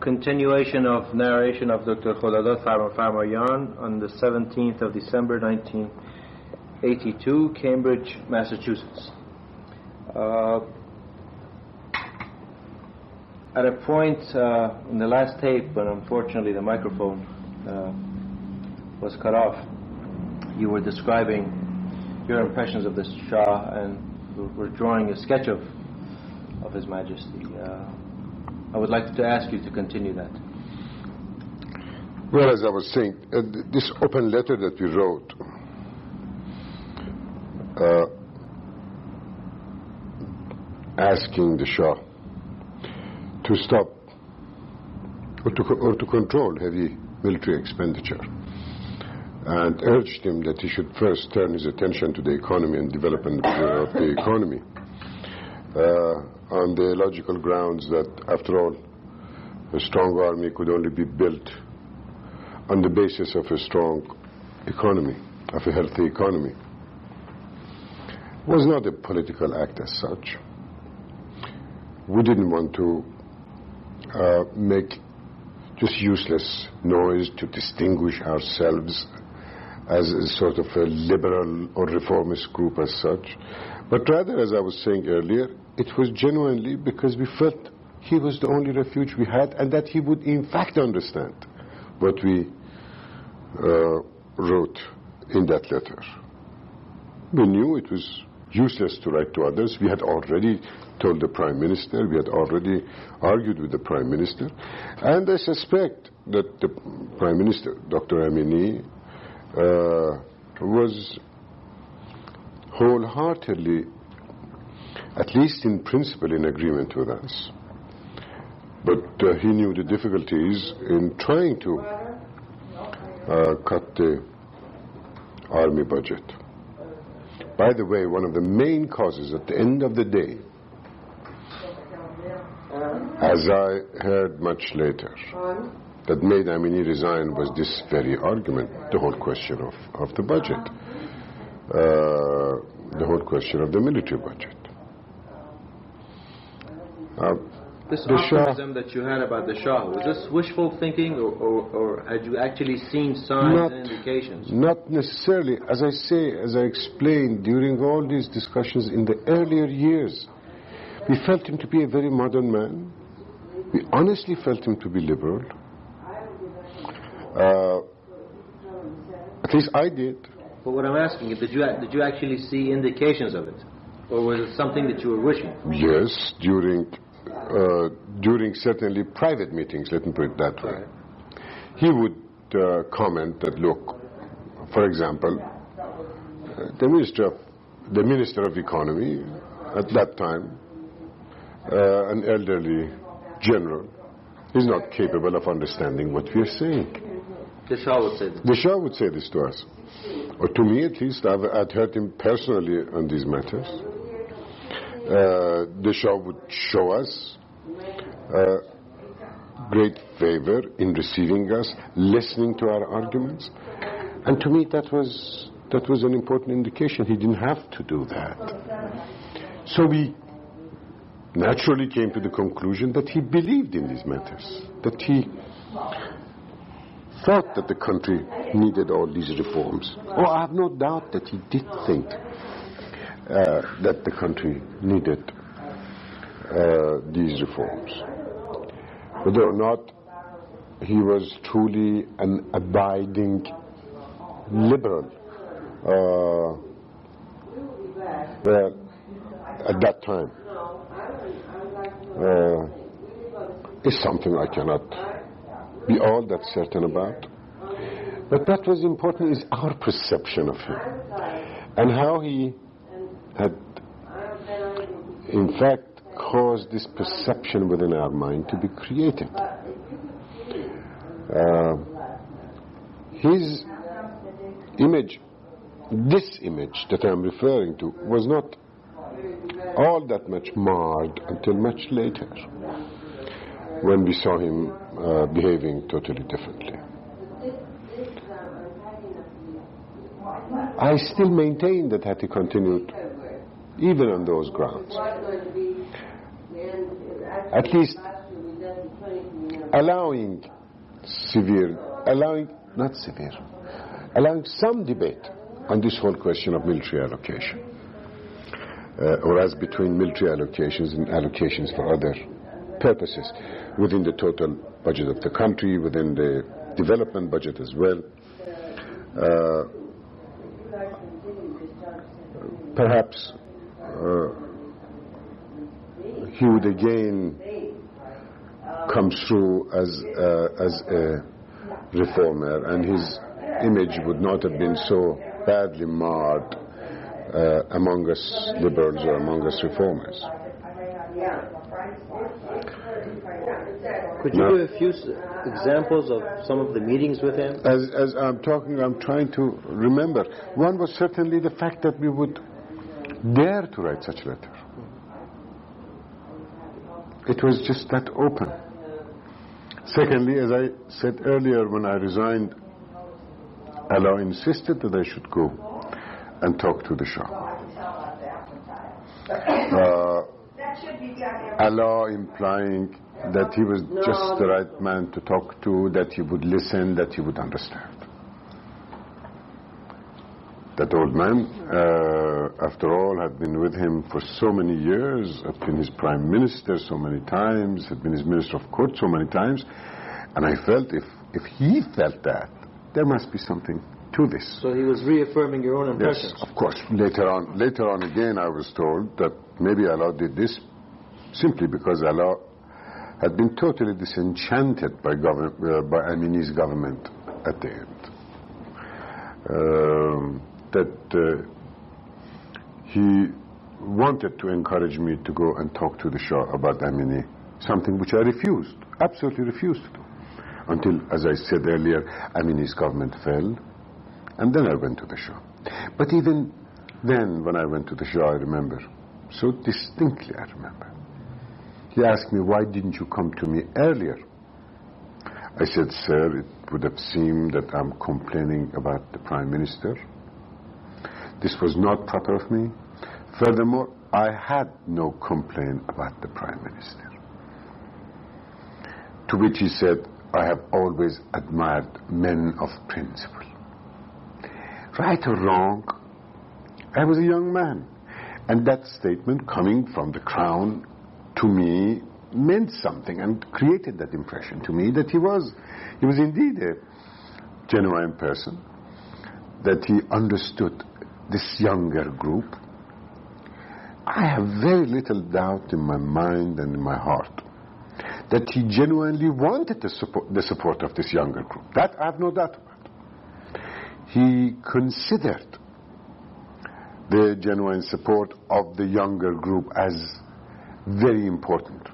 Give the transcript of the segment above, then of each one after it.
continuation of narration of Dr. Khudadad Farmانفرمائیان on the 17th of December 1982, Cambridge, Massachusetts. At a point in the last tape, when unfortunately the microphone was cut off, you were describing your impressions of the Shah and were drawing a sketch of His Majesty. I would like to ask you to continue that. Well, as I was saying, this open letter that we wrote asking the Shah to stop or to control heavy military expenditure, and urged him that he should first turn his attention to the economy and development of the economy, on the logical grounds that, after all, a strong army could only be built on the basis of a strong economy, of a healthy economy. It was not a political act as such. We didn't want to make just useless noise to distinguish ourselves as a sort of a liberal or reformist group as such, but rather, as I was saying earlier, it was genuinely because we felt he was the only refuge we had, and that he would in fact understand what we wrote in that letter. We knew it was useless to write to others. We had already told the Prime Minister, we had already argued with the Prime Minister, and I suspect that the Prime Minister, Dr. Amini, was wholeheartedly, at least in principle, in agreement with us. But he knew the difficulties in trying to cut the army budget. By the way, one of the main causes at the end of the day, as I heard much later, that made Amini resign was this very argument, the whole question of the budget, the whole question of the military budget. This optimism that you had about the Shah, was this wishful thinking, or had you actually seen signs and indications? Not necessarily. As I explained during all these discussions in the earlier years, we felt him to be a very modern man. We honestly felt him to be liberal. At least I did. But what I'm asking is, did you actually see indications of it? Or was it something that you were wishing? Yes, during certainly private meetings, let me put it that way. Right. He would comment that, look, for example, the Minister of Economy at that time, an elderly general, is not capable of understanding what we are saying. The Shah would say this. The Shah would say this to us. Or to me, at least, I'd heard him personally on these matters. The Shah would show us great favor in receiving us, listening to our arguments. And to me, that was an important indication. He didn't have to do that. So we naturally came to the conclusion that he believed in these matters, that he thought that the country needed all these reforms. Oh, I have no doubt that he did think that the country needed these reforms. Whether or not he was truly an abiding liberal, well, at that time, is something I cannot be all that certain about. But that was important is our perception of him, and how he had in fact caused this perception within our mind to be created. His image, this image that I'm referring to, was not all that much marred until much later, when we saw him behaving totally differently. I still maintain that had he continued, even on those grounds, at least allowing some debate on this whole question of military allocation, or as between military allocations and allocations for other purposes within the total budget of the country, within the development budget as well. Perhaps he would again come through as a reformer, and his image would not have been so badly marred among us liberals or among us reformers. Could you give a few examples of some of the meetings with him? As I'm talking, I'm trying to remember. One was certainly the fact that we would dare to write such a letter. It was just that open. Secondly, as I said earlier, when I resigned, Allah insisted that I should go and talk to the Shah. Allah implying that he was just the right man to talk to, that he would listen, that he would understand. That old man, after all, had been with him for so many years, had been his prime minister so many times, had been his minister of court so many times, and I felt if he felt that, there must be something to this. So he was reaffirming your own impressions? Yes, of course. Later on again, I was told that maybe Allah did this simply because Allah had been totally disenchanted by Amini's government at the end. That he wanted to encourage me to go and talk to the Shah about Amini, something which I refused, absolutely refused to do, until, as I said earlier, Amini's government fell, and then I went to the Shah. But even then, when I went to the Shah, I remember, so distinctly I remember, he asked me, why didn't you come to me earlier? I said, sir, it would have seemed that I'm complaining about the Prime Minister. This was not proper of me. Furthermore, I had no complaint about the Prime Minister. To which he said, I have always admired men of principle. Right or wrong, I was a young man. And that statement coming from the Crown to me meant something and created that impression to me that he was indeed a genuine person, that he understood this younger group. I have very little doubt in my mind and in my heart that he genuinely wanted the support of this younger group. That I have no doubt about. He considered the genuine support of the younger group as very important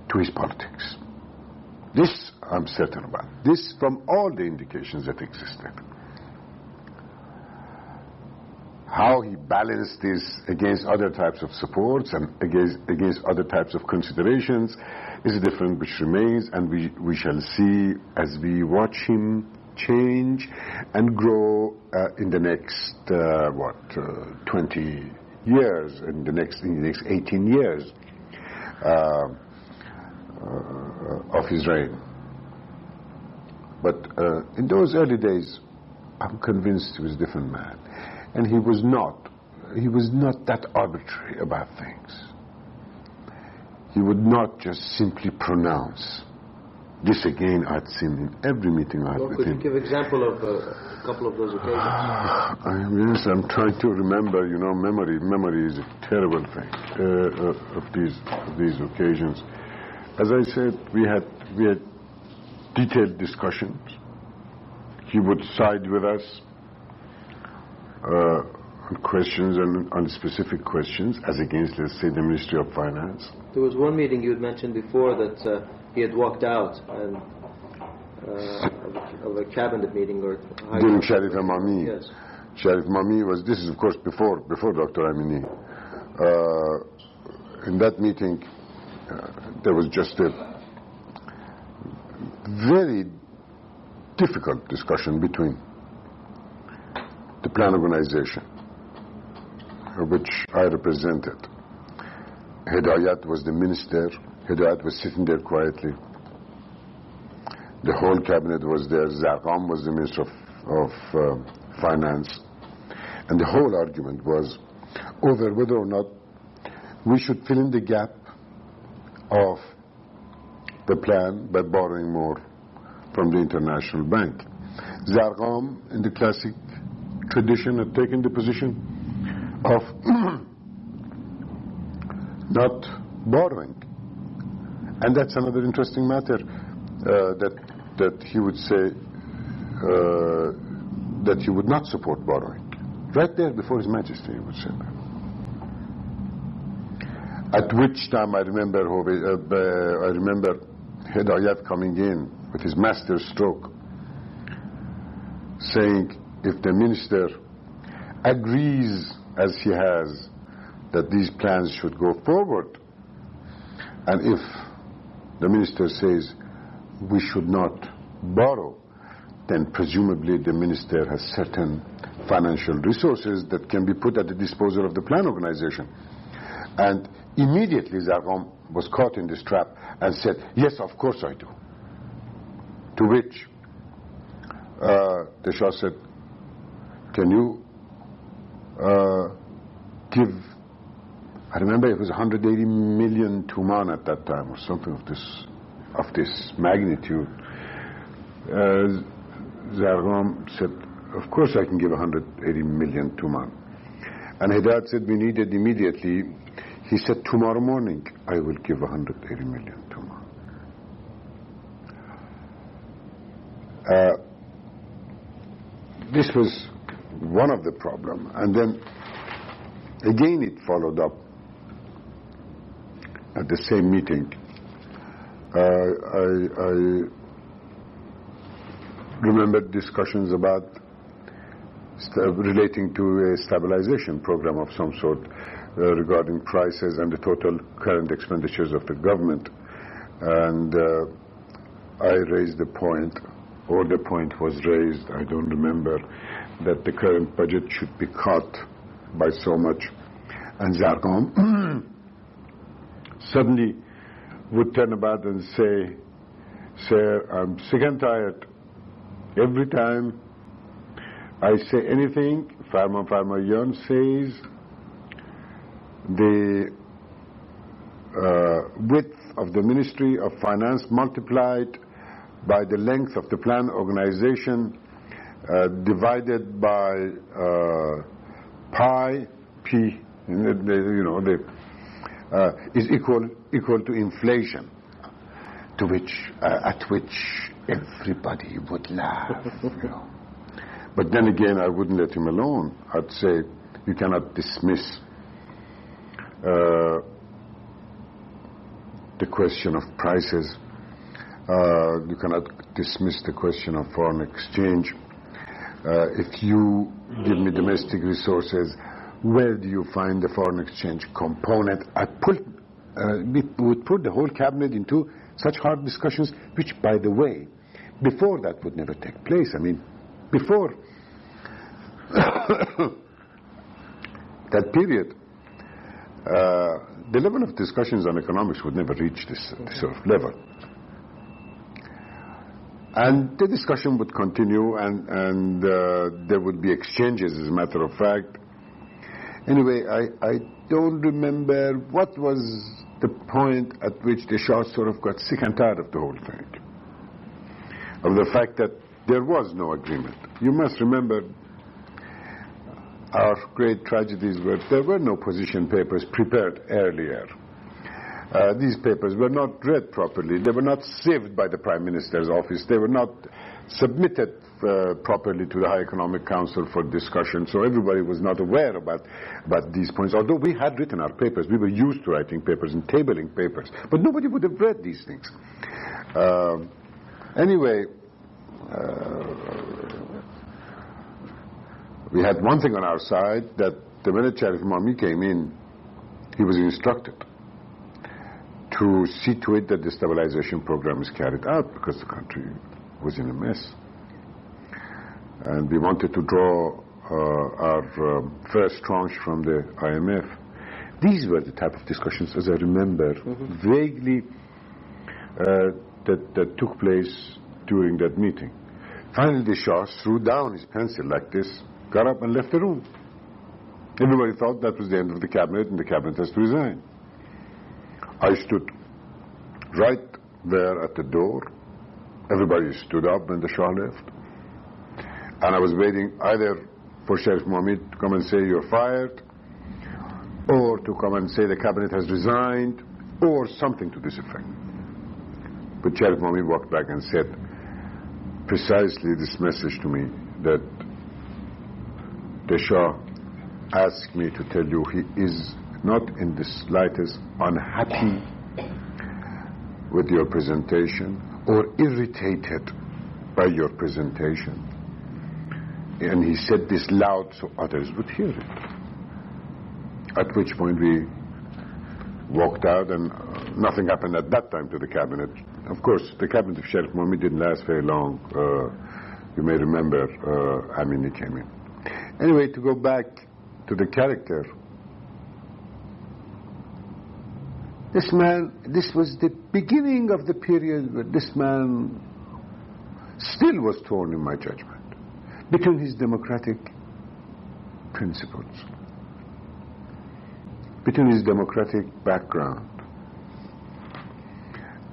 to his politics. This I'm certain about. This from all the indications that existed. How he balanced this against other types of supports and against other types of considerations is different, which remains, and we shall see as we watch him change and grow in the next 20 years, in the next 18 years of his reign. But in those early days, I'm convinced he was a different man, and he was not that arbitrary about things. He would not just simply pronounce. This again I'd seen in every meeting I had with him. Could you give example of a couple of those occasions? Yes, I'm trying to remember. You know, memory is a terrible thing of these occasions. As I said, we had detailed discussions. He would side with us on questions and on specific questions, as against, let's say, the Ministry of Finance. There was one meeting you had mentioned before that he had walked out and of a cabinet meeting or during Sharif Amami. Yes. Sharif Amami was. This is of course before Dr. Amini. In that meeting, there was just a very difficult discussion between the plan organization, which I represented. Hidayat was the minister. Hidayat was sitting there quietly. The whole cabinet was there. Zarqam was the Minister of Finance. And the whole argument was over whether or not we should fill in the gap of the plan by borrowing more from the International Bank. Zarqam, in the classic tradition, had taken the position of not borrowing. And that's another interesting matter, that he would say that he would not support borrowing. Right there before His Majesty, he would say that. At which time I remember Hidayat coming in with his master stroke, saying if the minister agrees as he has that these plans should go forward, and if the minister says we should not borrow, then presumably the minister has certain financial resources that can be put at the disposal of the plan organization. And immediately Zarqam was caught in this trap and said, yes, of course I do. To which the Shah said, can you give, I remember it was 180 million tuman at that time, or something of this magnitude. Zarqam said, of course I can give 180 million tuman. And Hidayat said, we need it immediately. He said, tomorrow morning I will give 180 million tuman. This was one of the problems. And then again it followed up at the same meeting. I remember discussions about relating to a stabilization program of some sort regarding prices and the total current expenditures of the government. And I raised the point, or the point was raised, I don't remember, that the current budget should be cut by so much. And Zarqam suddenly would turn about and say, sir, I'm sick and tired. Every time I say anything, Farman-Farmaiyan says the width of the Ministry of Finance multiplied by the length of the plan organization divided by pi, p, is equal to inflation. To which, at which everybody would laugh. But then again, I wouldn't let him alone. I'd say, you cannot dismiss the question of prices. You cannot dismiss the question of foreign exchange. If you give me domestic resources, where do you find the foreign exchange component? We would put the whole cabinet into such hard discussions, which, by the way, before that would never take place. I mean, before that period, the level of discussions on economics would never reach this sort of level. And the discussion would continue, and there would be exchanges, as a matter of fact. Anyway, I don't remember what was the point at which the Shah sort of got sick and tired of the whole thing, of the fact that there was no agreement. You must remember, our great tragedies were there were no position papers prepared earlier. These papers were not read properly. They were not sieved by the Prime Minister's office. They were not submitted properly to the High Economic Council for discussion. So everybody was not aware about these points. Although we had written our papers, we were used to writing papers and tabling papers. But nobody would have read these things. Anyway, we had one thing on our side, that the minute Sharif Imami came in, he was instructed to see to it that the stabilization program is carried out, because the country was in a mess. And we wanted to draw our first tranche from the IMF. These were the type of discussions, as I remember, vaguely, that took place during that meeting. Finally, the Shah threw down his pencil like this, got up and left the room. Everybody thought that was the end of the cabinet and the cabinet has to resign. I stood right there at the door. Everybody stood up when the Shah left. And I was waiting either for Sheriff Mohammed to come and say you're fired, or to come and say the cabinet has resigned, or something to this effect. But Sheriff Mohammed walked back and said precisely this message to me, that the Shah asked me to tell you he is not in the slightest unhappy with your presentation or irritated by your presentation. And he said this loud so others would hear it. At which point we walked out, and nothing happened at that time to the cabinet. Of course, the cabinet of Sheriff Mohammed didn't last very long. You may remember Amini came in. Anyway, to go back to the character, this man, this was the beginning of the period where this man still was torn, in my judgment, between his democratic principles, between his democratic background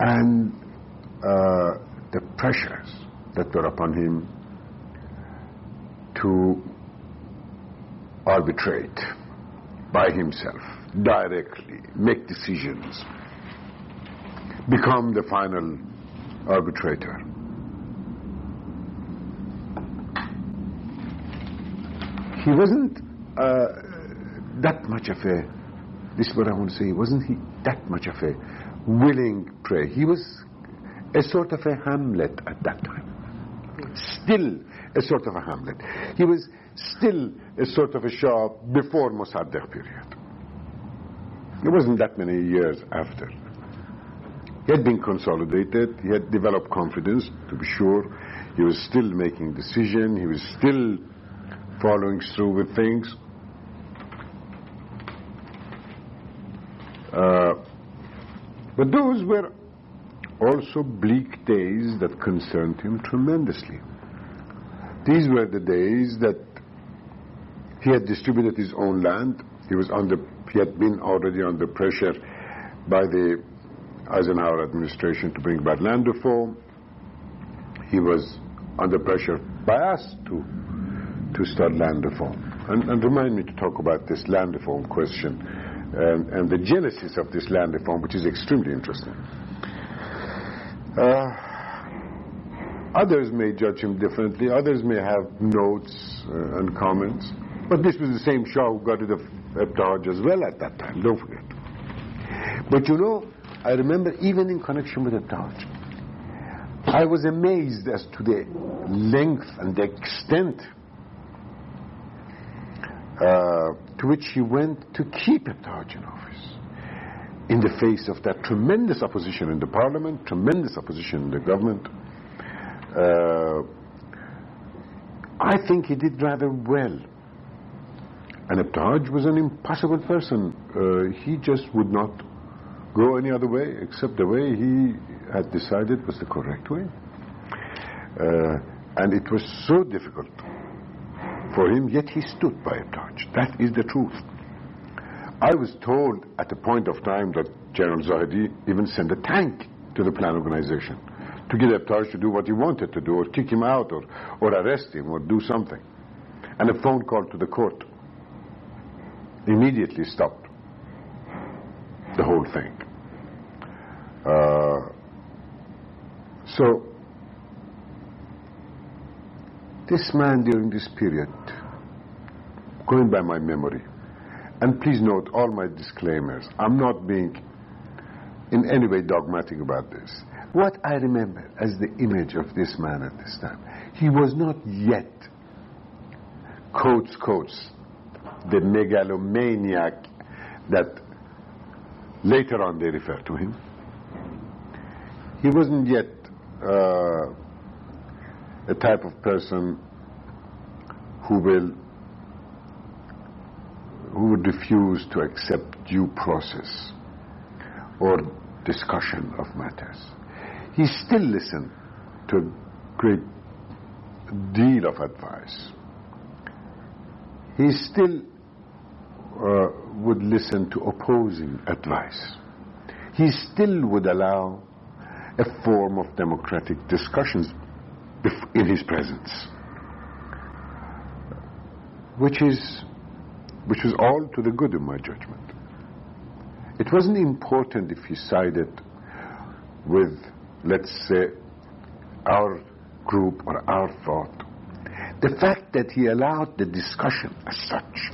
and the pressures that were upon him to arbitrate by himself, directly, make decisions, become the final arbitrator. He wasn't that much of a, this is what I want to say, wasn't he that much of a willing prey? He was a sort of a Hamlet at that time. Still a sort of a Hamlet. He was still a sort of a Shah before Mossadegh period. It wasn't that many years after. He had been consolidated, he had developed confidence, to be sure. He was still making decisions, he was still following through with things. But those were also bleak days that concerned him tremendously. These were the days that he had distributed his own land. He had been already under pressure by the Eisenhower administration to bring about land reform. He was under pressure by us to start land reform. And remind me to talk about this land reform question and the genesis of this land reform, which is extremely interesting. Others may judge him differently, others may have notes and comments, but this was the same Shah who got rid of Ebtahaj as well at that time, don't forget. But you know, I remember even in connection with Ebtahaj, I was amazed as to the length and the extent to which he went to keep Ebtahaj in office, in the face of that tremendous opposition in the parliament, tremendous opposition in the government. I think he did rather well. And Ebtahaj was an impossible person. He just would not go any other way except the way he had decided was the correct way. And it was so difficult for him, yet he stood by Ebtahaj. That is the truth. I was told at a point of time that General Zahedi even sent a tank to the plan organization to get Ebtahaj to do what he wanted to do, or kick him out, or arrest him, or do something. And a phone call to the court immediately stopped the whole thing. So this man during this period, going by my memory, and please note all my disclaimers, I'm not being in any way dogmatic about this. What I remember as the image of this man at this time, he was not yet, quotes, the megalomaniac that later on they refer to him. He wasn't yet a type of person who would refuse to accept due process or discussion of matters. He still listened to a great deal of advice, he still would listen to opposing advice. He still would allow a form of democratic discussions in his presence, which was all to the good in my judgment. It wasn't important if he sided with, let's say, our group or our thought. The fact that he allowed the discussion as such,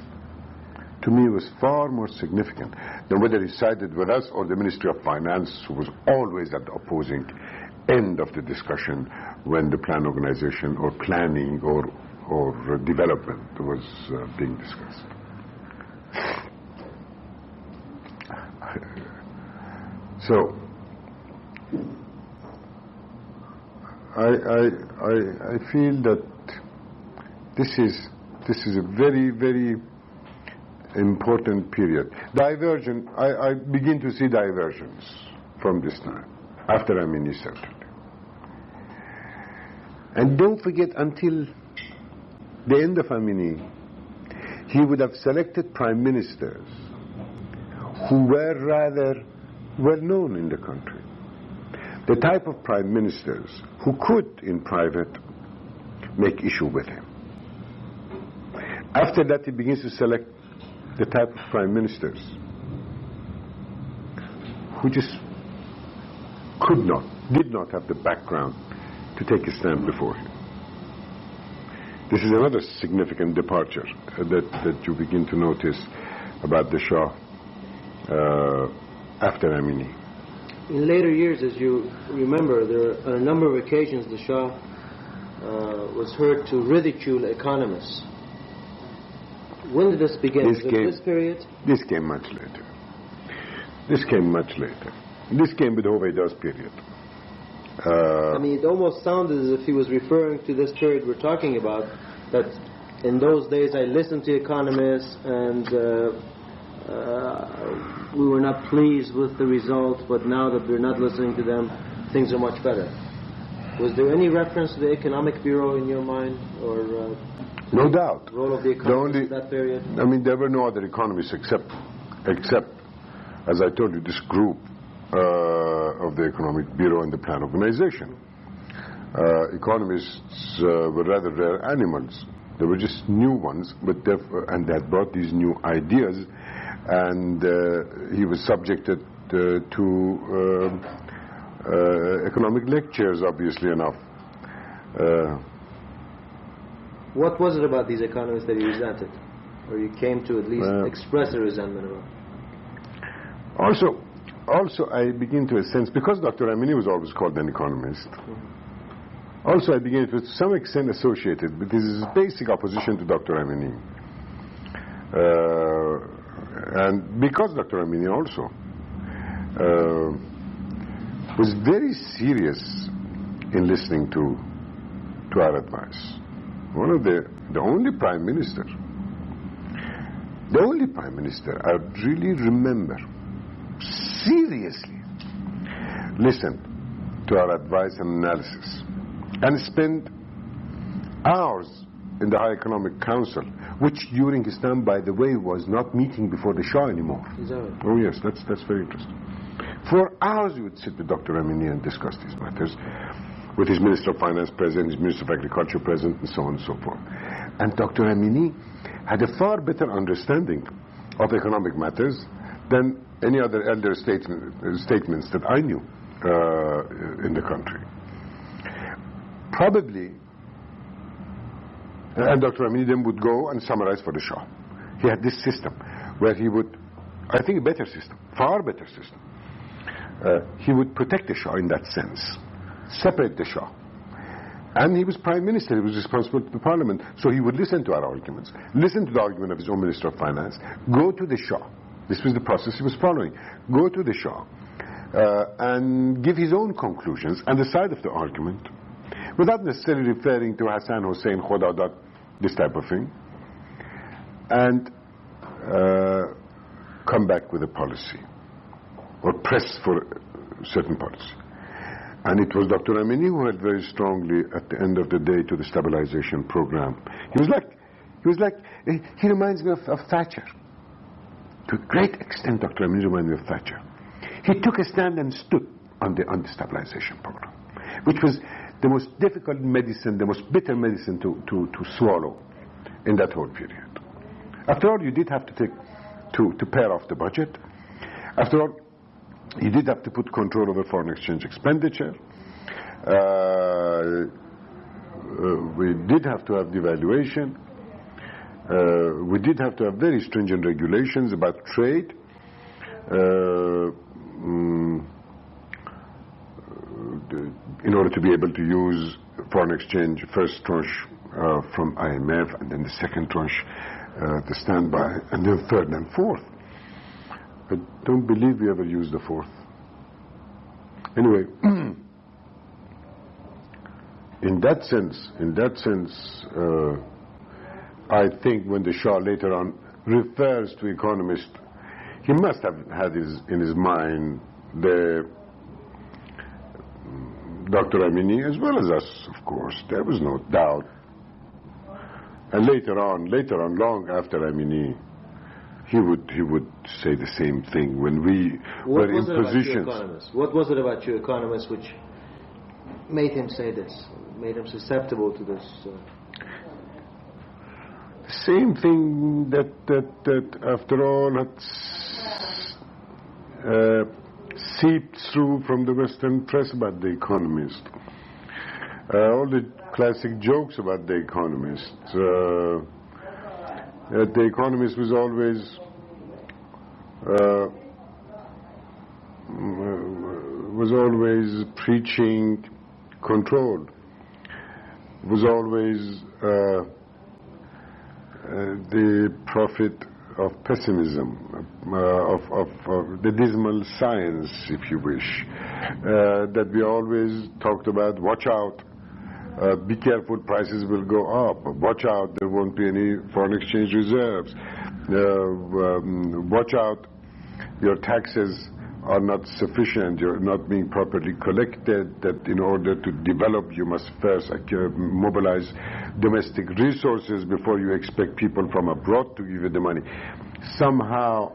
to me, was far more significant than whether he sided with us or the Ministry of Finance, who was always at the opposing end of the discussion when the plan organization or planning or development was being discussed. So I feel that this is a very, very important period. Diversion, I begin to see diversions from this time, after Amini certainly. And don't forget, until the end of Amini, he would have selected prime ministers who were rather well known in the country. The type of prime ministers who could, in private, make issue with him. After that, he begins to select the type of prime ministers who just did not have the background to take a stand before him. This is another significant departure that you begin to notice about the Shah after Amini. In later years, as you remember, on a number of occasions the Shah was heard to ridicule economists. When did this begin? Was it this period? This came much later. This came with Hoveyda's period. I mean, it almost sounded as if he was referring to this period we're talking about, that in those days I listened to economists and we were not pleased with the results, but now that we're not listening to them, things are much better. Was there any reference to the Economic Bureau in your mind, or no doubt. Role of the economists in that period? I mean, there were no other economists except, as I told you, this group of the Economic Bureau and the Plan Organization. Economists were rather rare animals. They were just new ones, and they had brought these new ideas, and he was subjected to economic lectures, obviously enough. What was it about these economists that you resented, or you came to at least express a resentment about? Also, I begin to sense, because Dr. Amini was always called an economist, also I begin to some extent associated with his basic opposition to Dr. Amini. And because Dr. Amini also was very serious in listening to our advice. One of the only prime minister I really remember seriously listened to our advice and analysis and spent hours in the High Economic Council, which during his time, by the way, was not meeting before the Shah anymore. Is that right? Oh yes, that's very interesting. For hours we would sit with Dr. Amini and discuss these matters, with his Minister of Finance present, his Minister of Agriculture present, and so on and so forth. And Dr. Amini had a far better understanding of economic matters than any other elder statements that I knew in the country. Probably, and Dr. Amini then would go and summarize for the Shah. He had this system where he would, I think a better system, far better system. He would protect the Shah in that sense, separate the Shah. And he was Prime Minister, he was responsible to the Parliament, so he would listen to our arguments, listen to the argument of his own Minister of Finance, go to the Shah. This was the process he was following. Go to the Shah and give his own conclusions and the side of the argument, without necessarily referring to Hassan, Hussein, Khudadad, this type of thing, and come back with a policy or press for a certain policy. And it was Dr. Amini who held very strongly at the end of the day to the stabilization program. He reminds me of Thatcher. To a great extent, Dr. Amini reminds me of Thatcher. He took a stand and stood on the stabilization program, which was the most difficult medicine, the most bitter medicine to swallow in that whole period. After all, you did have to pare off the budget. After all, you did have to put control over foreign exchange expenditure. We did have to have devaluation. We did have to have very stringent regulations about trade. In order to be able to use foreign exchange, first tranche from IMF, and then the second tranche, the standby, and then third and fourth. I don't believe we ever used the fourth. Anyway, in that sense, I think when the Shah later on refers to economists, he must have had in his mind the Dr. Amini as well as us, of course. There was no doubt. And later on, long after Amini, he would say the same thing when we were in positions. What was it about you economists which made him say this, made him susceptible to this? The same thing that after all had seeped through from the Western press about the economist. All the classic jokes about the economist. That the economist was always preaching control, was always the prophet of pessimism, of the dismal science, if you wish, that we always talked about. Watch out. Be careful, prices will go up. Watch out, there won't be any foreign exchange reserves. Watch out, your taxes are not sufficient, you're not being properly collected, that in order to develop you must first mobilize domestic resources before you expect people from abroad to give you the money. Somehow,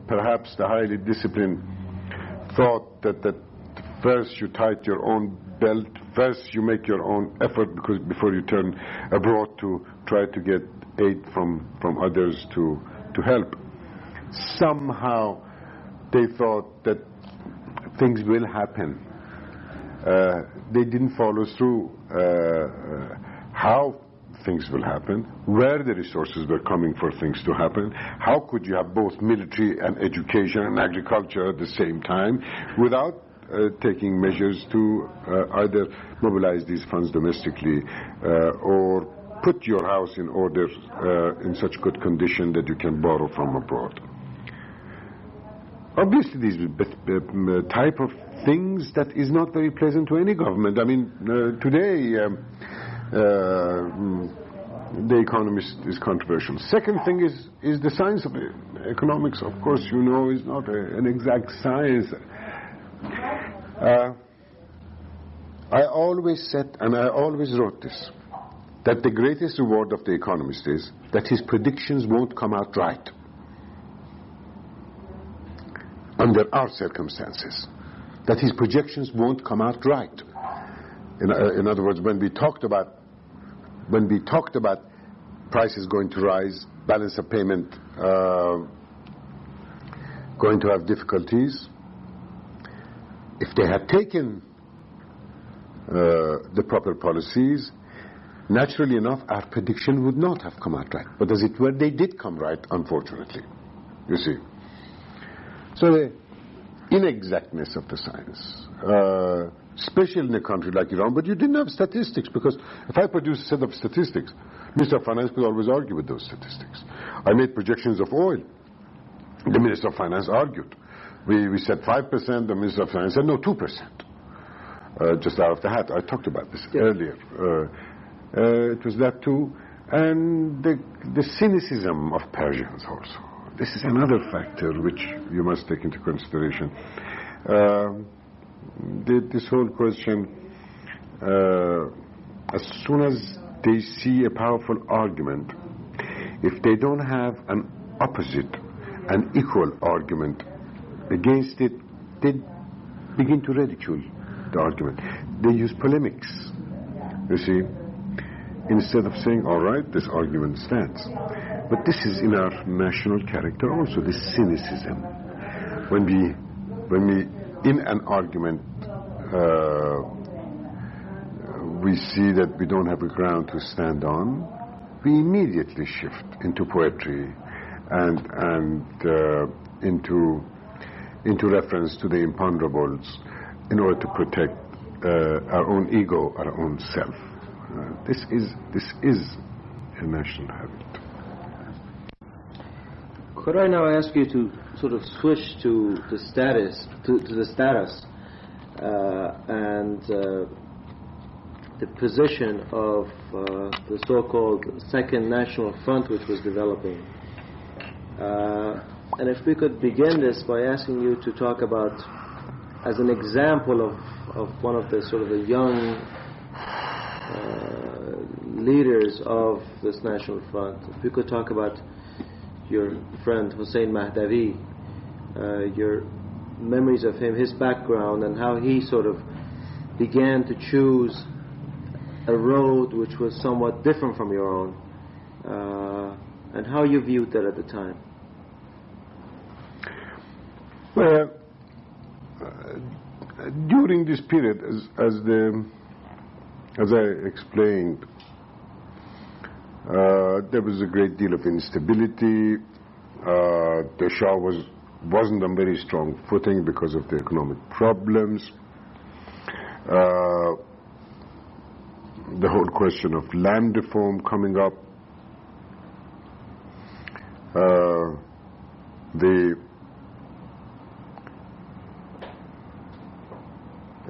perhaps the highly disciplined thought that first you tighten your own belt, first you make your own effort before you turn abroad to try to get aid from others to help. Somehow they thought that things will happen. They didn't follow through how things will happen, where the resources were coming for things to happen. How could you have both military and education and agriculture at the same time without taking measures to either mobilize these funds domestically or put your house in order in such good condition that you can borrow from abroad. Obviously, these type of things that is not very pleasant to any government. I mean, today the economy is controversial. Second thing is the science of economics. Of course, you know, is not an exact science. I always said, and I always wrote this, that the greatest reward of the economist is that his predictions won't come out right under our circumstances, that his projections won't come out right. In other words, when we talked about prices going to rise, balance of payment going to have difficulties, if they had taken the proper policies, naturally enough, our prediction would not have come out right. But as it were, they did come right, unfortunately. You see. So the inexactness of the science, especially in a country like Iran, but you didn't have statistics, because if I produce a set of statistics, Minister of Finance could always argue with those statistics. I made projections of oil. The Minister of Finance argued. We said 5%, the Minister of Finance said no, 2%. Just out of the hat. I talked about this earlier. It was that too. And the cynicism of Persians also. This is another factor which you must take into consideration. this whole question, as soon as they see a powerful argument, if they don't have an opposite, an equal argument against it, they begin to ridicule the argument. They use polemics, you see, instead of saying, all right, this argument stands. But this is in our national character also, this cynicism. When we in an argument, we see that we don't have a ground to stand on, we immediately shift into poetry and into reference to the imponderables in order to protect our own ego, our own self. This is a national habit. Could I now ask you to sort of switch to the status, and the position of the so-called Second National Front, which was developing. And if we could begin this by asking you to talk about, as an example of one of the sort of the young leaders of this National Front, if we could talk about your friend Hussein Mahdavi, your memories of him, his background, and how he sort of began to choose a road which was somewhat different from your own, and how you viewed that at the time. Well, during this period, as I explained, there was a great deal of instability. The Shah wasn't on very strong footing because of the economic problems. The whole question of land reform coming up.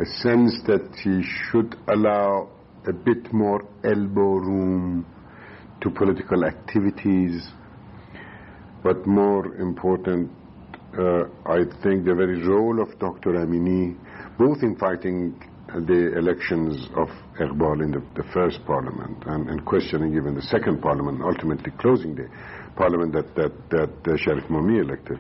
A sense that he should allow a bit more elbow room to political activities, but more important, I think, the very role of Dr. Amini, both in fighting the elections of Iqbal in the first parliament and questioning even the second parliament, ultimately closing the parliament that Sharif Mami elected.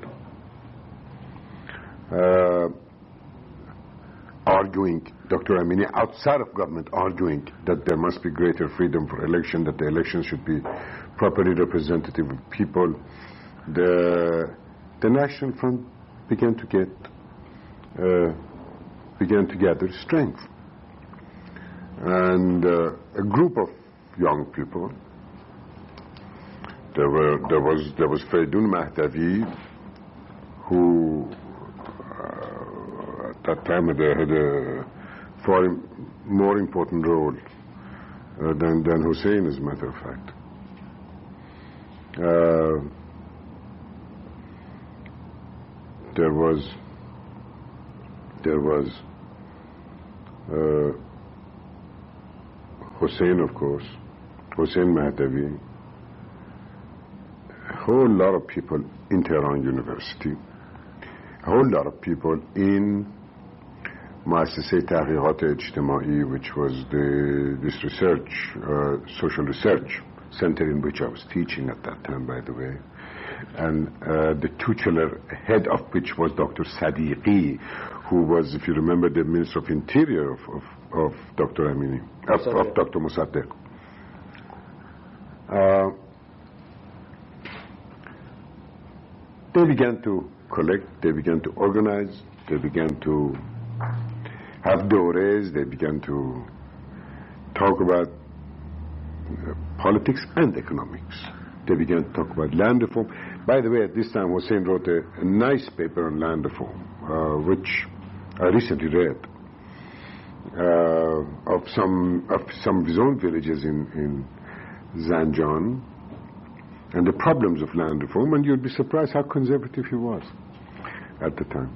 Arguing, Dr. Amini, outside of government, arguing that there must be greater freedom for election, that the elections should be properly representative of people. The National Front began to gather strength, and a group of young people. There was Faidun Mahdavi, who at that time had a far more important role than Hussein, as a matter of fact. There was Hussein, of course, Hussein Mahdavi, a whole lot of people in Tehran University, a whole lot of people in مؤسسه تحقیقات اجتماعی, which was this research, social research center in which I was teaching at that time, by the way. And the titular head of which was Dr. Sadiqi, who was, if you remember, the Minister of Interior of Dr. Amini, of Dr. Mossadegh. They began to collect, they began to organize, they began to have dores, they began to talk about politics and economics. They began to talk about land reform. By the way, at this time, Hussein wrote a nice paper on land reform, which I recently read, of some of his own villages in Zanjan, and the problems of land reform, and you'd be surprised how conservative he was at the time.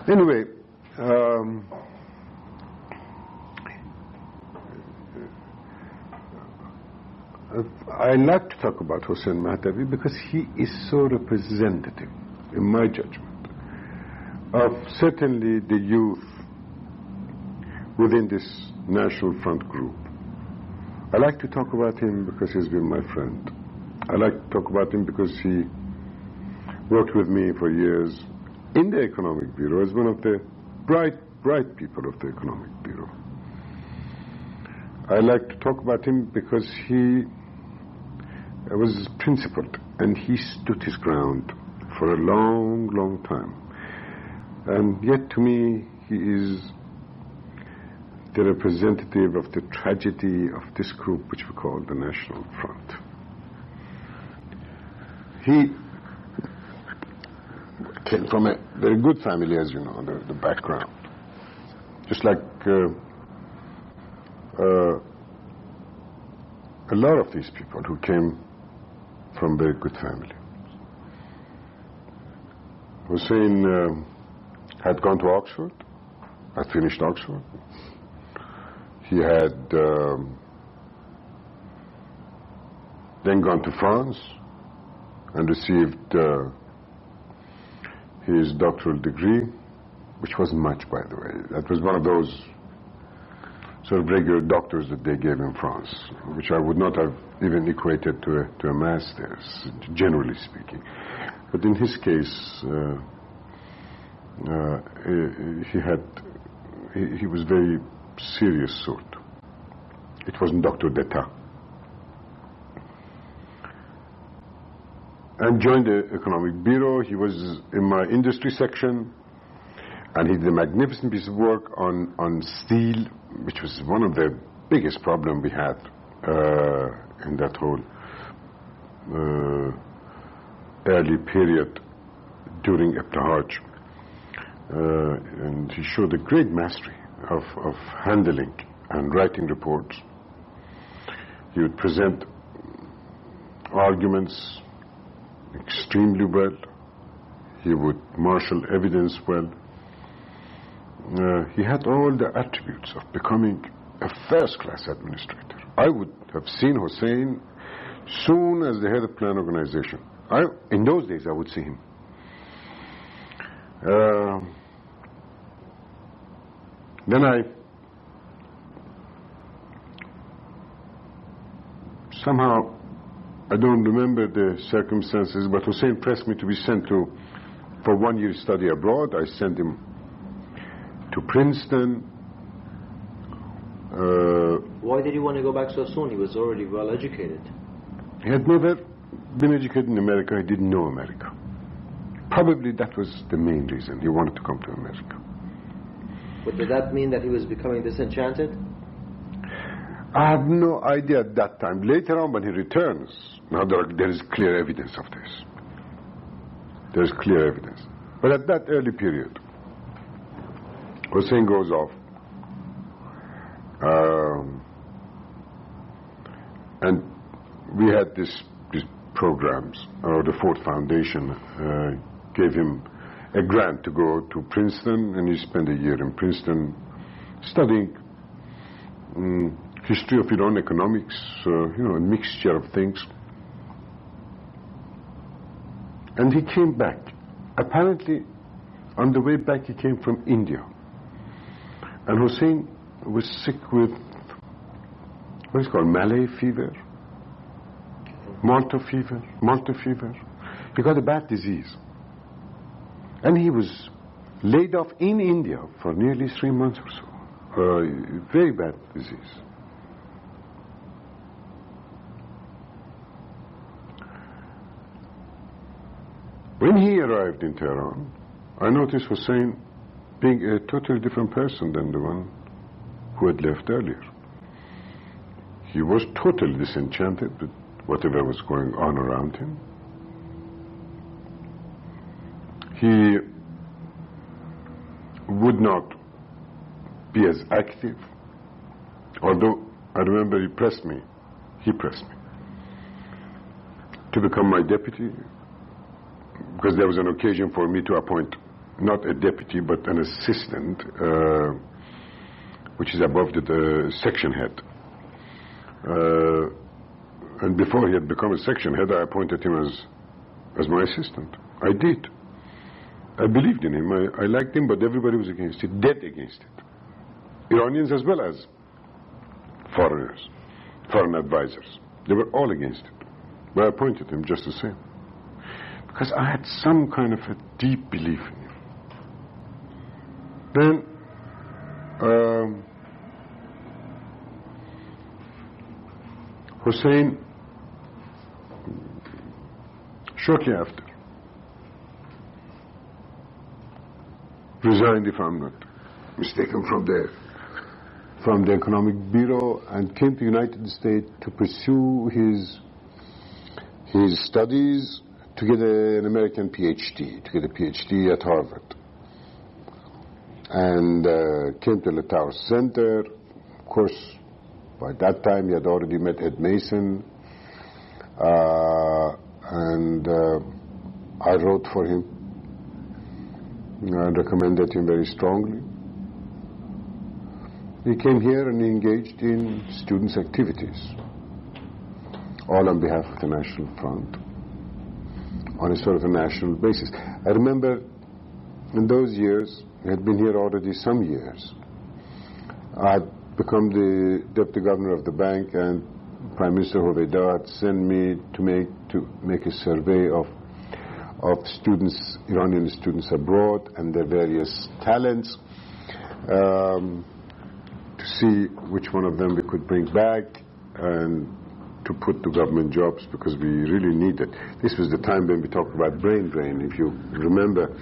Anyway, I like to talk about Hussein Mahdavi because he is so representative, in my judgment, of certainly the youth within this National Front group. I like to talk about him because he's been my friend. I like to talk about him because he worked with me for years in the Economic Bureau as one of the bright people of the Economic Bureau. I like to talk about him because he was principled and he stood his ground for a long time. And yet to me, he is the representative of the tragedy of this group which we call the National Front. He came from a very good family, as you know, the background. Just like a lot of these people who came from very good families. Hussein had gone to Oxford, had finished Oxford. He had then gone to France and received his doctoral degree, which wasn't much, by the way. That was one of those sort of regular doctors that they gave in France, which I would not have even equated to a master's, generally speaking. But in his case, he was very serious sort. It wasn't Doctor d'Etat. And joined the Economic Bureau. He was in my industry section, and he did a magnificent piece of work on steel, which was one of the biggest problems we had in that whole early period during Ibn and he showed a great mastery of handling and writing reports. He would present arguments extremely well. He would marshal evidence well. He had all the attributes of becoming a first-class administrator. I would have seen Hussein soon as the head of plan organization. In those days, I would see him. Then I don't remember the circumstances, but Hussein pressed me to be sent for 1 year study abroad. I sent him to Princeton. Why did he want to go back so soon? He was already well educated. He had never been educated in America. He didn't know America. Probably that was the main reason he wanted to come to America. But did that mean that he was becoming disenchanted? I have no idea at that time. Later on, when he returns, now there is clear evidence of this. There is clear evidence. But at that early period, Hussein goes off, and we had these programs. The Ford Foundation gave him a grant to go to Princeton, and he spent a year in Princeton studying history of Iran, economics, a mixture of things. And he came back. Apparently, on the way back, he came from India. And Hussein was sick with what is called Malay fever, Malta fever. He got a bad disease. And he was laid off in India for nearly 3 months or so. Very bad disease. When he arrived in Tehran, I noticed Hussein being a totally different person than the one who had left earlier. He was totally disenchanted with whatever was going on around him. He would not be as active, although I remember he pressed me to become my deputy, because there was an occasion for me to appoint not a deputy but an assistant, which is above the section head. And before he had become a section head, I appointed him as my assistant. I did. I believed in him, I liked him, but everybody was against it, dead against it. Iranians as well as foreigners, foreign advisors. They were all against it. But I appointed him just the same. Because I had some kind of a deep belief in him. Then, Hussein, shortly after, resigned, if I'm not mistaken, from the Economic Bureau and came to the United States to pursue his studies to get an American PhD, to get a PhD at Harvard. And came to the Tower Center. Of course, by that time he had already met Ed Mason. And I wrote for him. I recommended him very strongly. He came here and he engaged in students' activities, all on behalf of the National Front, on a sort of a national basis. I remember in those years, I had been here already some years. I had become the deputy governor of the bank, and Prime Minister Khadadad sent me to make a survey of students, Iranian students abroad, and their various talents, to see which one of them we could bring back and to put to government jobs, because we really needed. This was the time when we talked about brain drain, if you remember.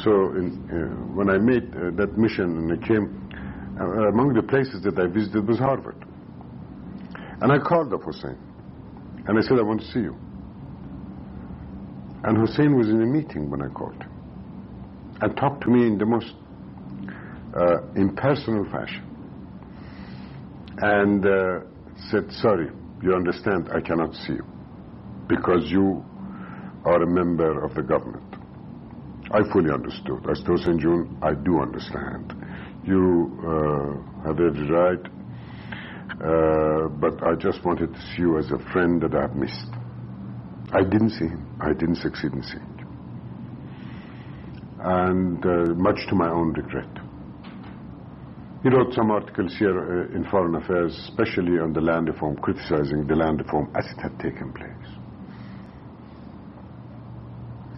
So when I made that mission and I came, among the places that I visited was Harvard. And I called up Hussein and I said, I want to see you. And Hussein was in a meeting when I called him and talked to me in the most impersonal fashion, and said, sorry, you understand, I cannot see you because you are a member of the government. I fully understood. I told St. June, I do understand. You have every right, but I just wanted to see you as a friend that I've missed. I didn't see him. I didn't succeed in seeing him. And much to my own regret. He wrote some articles here in Foreign Affairs, especially on the land reform, criticizing the land reform as it had taken place.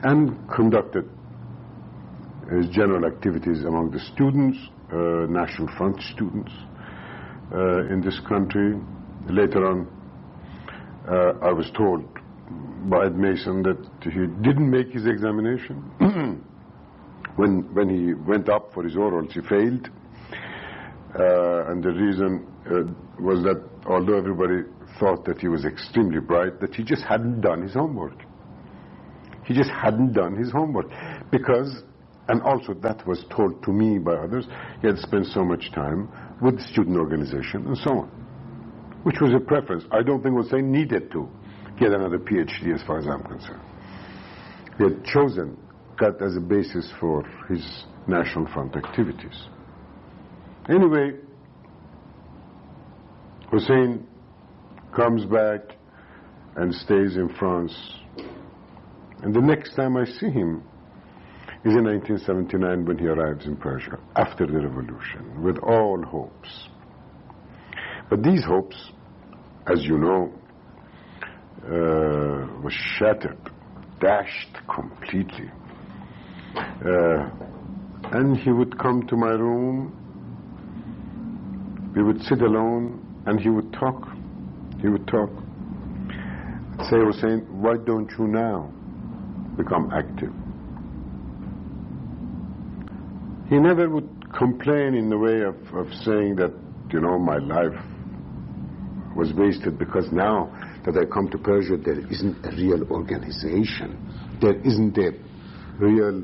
And conducted his general activities among the students, National Front students in this country. Later on, I was told by Ed Mason that he didn't make his examination. When he went up for his orals, he failed. And the reason was that although everybody thought that he was extremely bright, that he just hadn't done his homework. He just hadn't done his homework. Because, and also that was told to me by others, he had spent so much time with the student organization and so on, which was a preference. I don't think Hussein needed to get another PhD as far as I'm concerned. He had chosen that as a basis for his National Front activities. Anyway, Hussein comes back and stays in France. And the next time I see him is in 1979 when he arrives in Persia, after the revolution, with all hopes. But these hopes, as you know, were shattered, dashed completely. And he would come to my room, we would sit alone, and he would talk. He would talk. Say, Hussein, why don't you now become active? He never would complain in the way of saying that, you know, my life was wasted because now that I come to Persia, there isn't a real organization. There isn't a real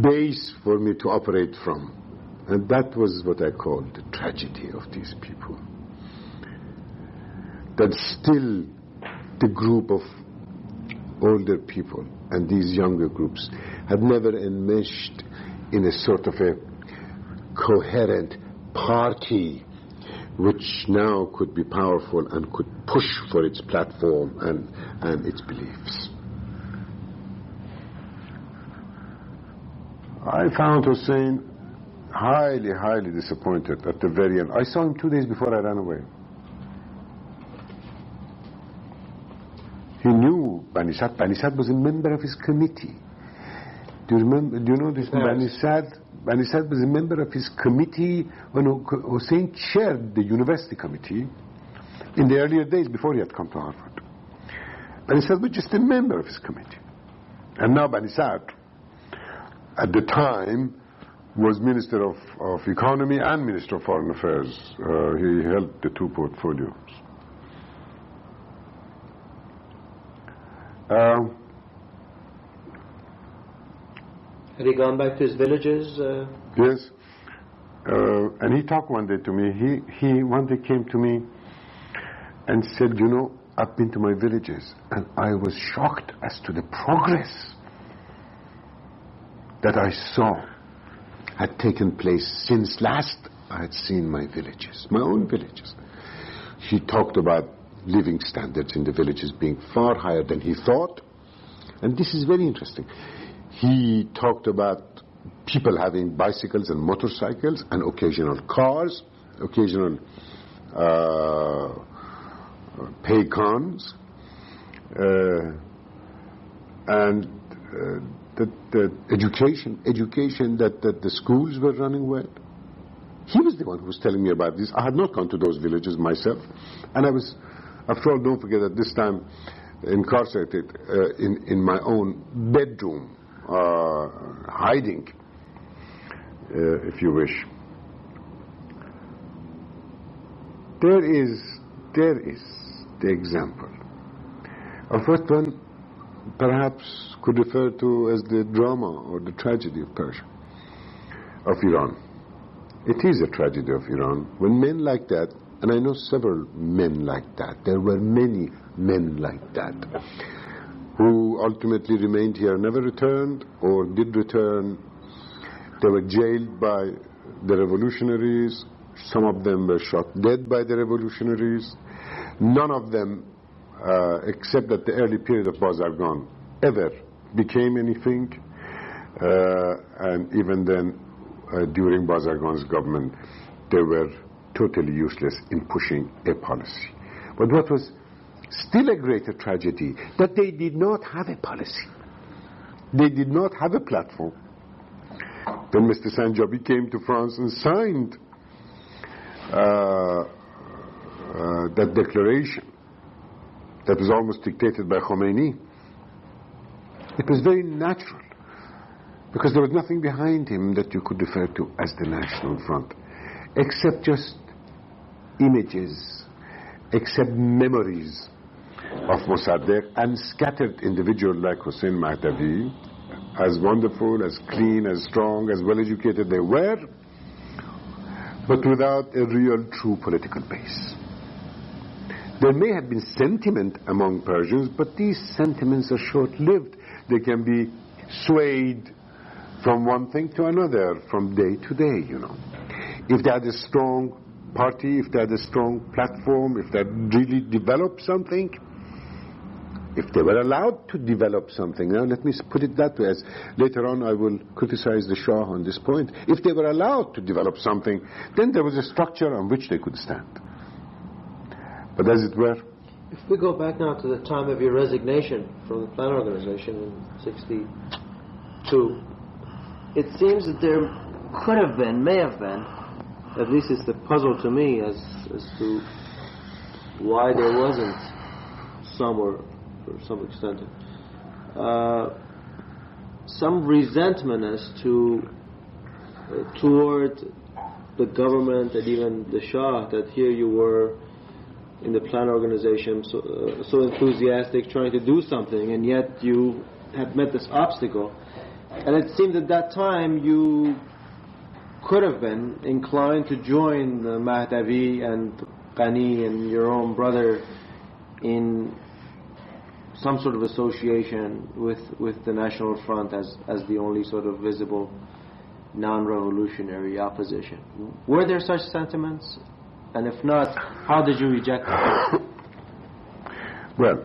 base for me to operate from. And that was what I called the tragedy of these people. That still the group of older people and these younger groups had never enmeshed in a sort of a coherent party which now could be powerful and could push for its platform and its beliefs. I found Hussein highly, highly disappointed at the very end. I saw him 2 days before I ran away. He knew Bani Sad. Bani Sad was a member of his committee. Do you know this? Yes. Bani Sad was a member of his committee when Hussein chaired the university committee in the earlier days before he had come to Harvard. Bani Sad was just a member of his committee. And now Bani Sad, at the time, was Minister of Economy and Minister of Foreign Affairs. He held the two portfolios. Had he gone back to his villages? Yes. And he talked one day to me. He one day came to me and said, you know, I've been to my villages and I was shocked as to the progress that I saw had taken place since last I had seen my villages, my own villages. He talked about living standards in the villages being far higher than he thought. And this is very interesting. He talked about people having bicycles and motorcycles and occasional cars, occasional paycons, and the education that the schools were running with. He was the one who was telling me about this. I had not gone to those villages myself, and I was, after all, don't forget, at this time incarcerated in my own bedroom, hiding, if you wish. There is the example of what one perhaps could refer to as the drama or the tragedy of Persia, of Iran. It is a tragedy of Iran when men like that, and I know several men like that, there were many men like that, who ultimately remained here, never returned, or did return. They were jailed by the revolutionaries. Some of them were shot dead by the revolutionaries. None of them, except at the early period of Bazargan, ever became anything. And even then, during Bazargan's government, they were totally useless in pushing a policy. But what was still a greater tragedy, that they did not have a policy. They did not have a platform. Then Mr. Sanjabi came to France and signed that declaration that was almost dictated by Khomeini. It was very natural, because there was nothing behind him that you could refer to as the National Front, except just images, except memories of Mossadegh and scattered individuals like Hussein Mahdavi, as wonderful, as clean, as strong, as well educated they were, but without a real true political base. There may have been sentiment among Persians, but these sentiments are short-lived. They can be swayed from one thing to another, from day to day, you know. If they had a strong party, if they had a strong platform, if they had really developed something, if they were allowed to develop something, now let me put it that way, as later on I will criticize the Shah on this point. If they were allowed to develop something, then there was a structure on which they could stand. But as it were... If we go back now to the time of your resignation from the Plan Organization in 1962, it seems that there could have been, may have been, at least it's the puzzle to me as to why there wasn't some, or to some extent, some resentment as to toward the government and even the Shah, that here you were in the Plan Organization so enthusiastic, trying to do something, and yet you had met this obstacle. And it seemed at that time you could have been inclined to join the Mahdavi and Ghani and your own brother in some sort of association with the National Front as the only sort of visible non-revolutionary opposition. Were there such sentiments? And if not, how did you reject them? Well,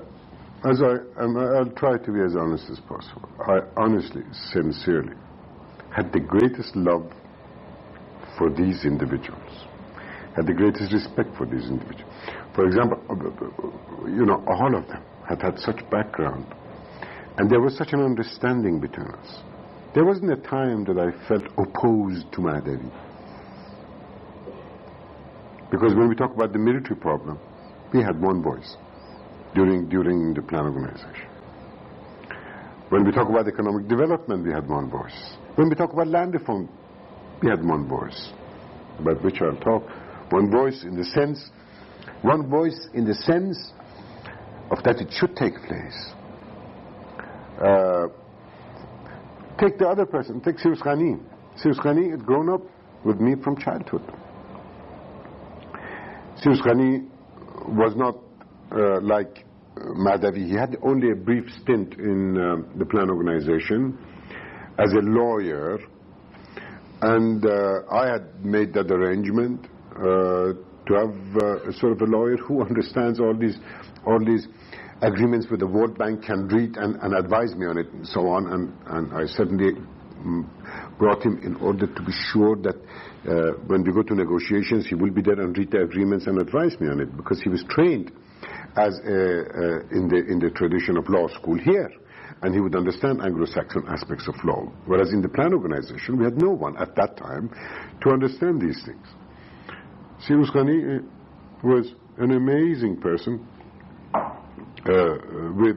I'll try to be as honest as possible. I honestly, sincerely had the greatest love for these individuals, had the greatest respect for these individuals. For example, all of them had such background, and there was such an understanding between us. There wasn't a time that I felt opposed to Mahdavi. Because when we talk about the military problem, we had one voice during the plan organization. When we talk about economic development, we had one voice. When we talk about land reform, we had one voice, about which I'll talk. One voice in the sense of that it should take place. Take the other person, take Sirus Khani. Sirus Khani had grown up with me from childhood. Sirus Khani was not like Mahdavi. He had only a brief stint in the plan organization as a lawyer, and I had made that arrangement to have a sort of a lawyer who understands all these agreements with the World Bank, can read and advise me on it and so on, and I certainly brought him in order to be sure that when we go to negotiations he will be there and read the agreements and advise me on it, because he was trained as in the tradition of law school here, and he would understand Anglo-Saxon aspects of law, whereas in the plan organization we had no one at that time to understand these things. Sirus Khani was an amazing person with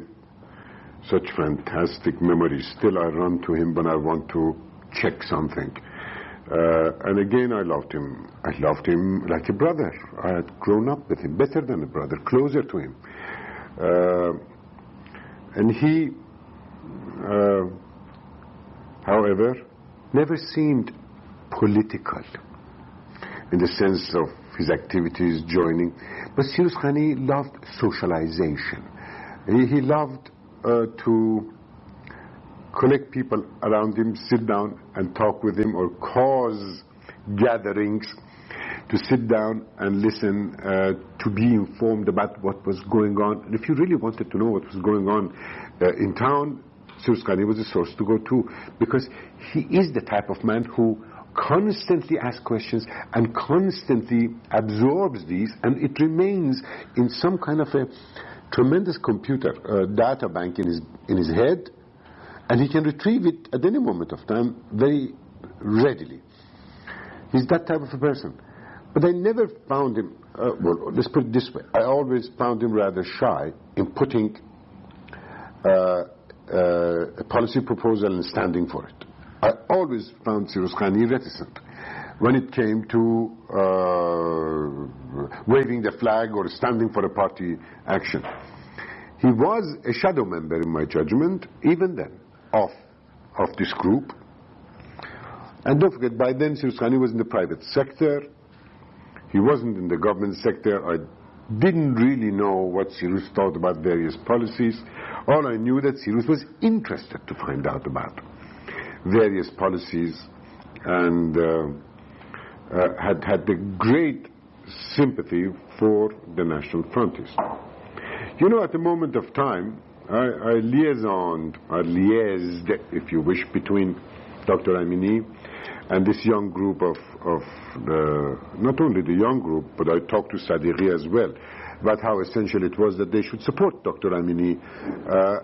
such fantastic memories. Still I run to him when I want to check something. And again I loved him. I loved him like a brother. I had grown up with him, better than a brother, closer to him. And he, however, never seemed political in the sense of his activities joining. But Sirus Khani loved socialization. He loved to collect people around him, sit down and talk with him, or cause gatherings to sit down and listen, to be informed about what was going on. And if you really wanted to know what was going on in town, Sirus Khani was a source to go to, because he is the type of man who constantly asks questions and constantly absorbs these, and it remains in some kind of a tremendous computer data bank in his head, and he can retrieve it at any moment of time very readily. He's that type of a person. But I never found him, well, let's put it this way, I always found him rather shy in putting a policy proposal and standing for it. I always found Sirus Khani reticent when it came to waving the flag or standing for a party action. He was a shadow member, in my judgment, even then, of this group. And don't forget, by then Sirus Khani was in the private sector. He wasn't in the government sector. I didn't really know what Sirus thought about various policies. All I knew that Sirus was interested to find out about various policies, and had the great sympathy for the national frontiers. You know, at the moment of time, I liaised, if you wish, between Dr. Amini and this young group of not only the young group, but I talked to Sadiqi as well about how essential it was that they should support Dr. Amini.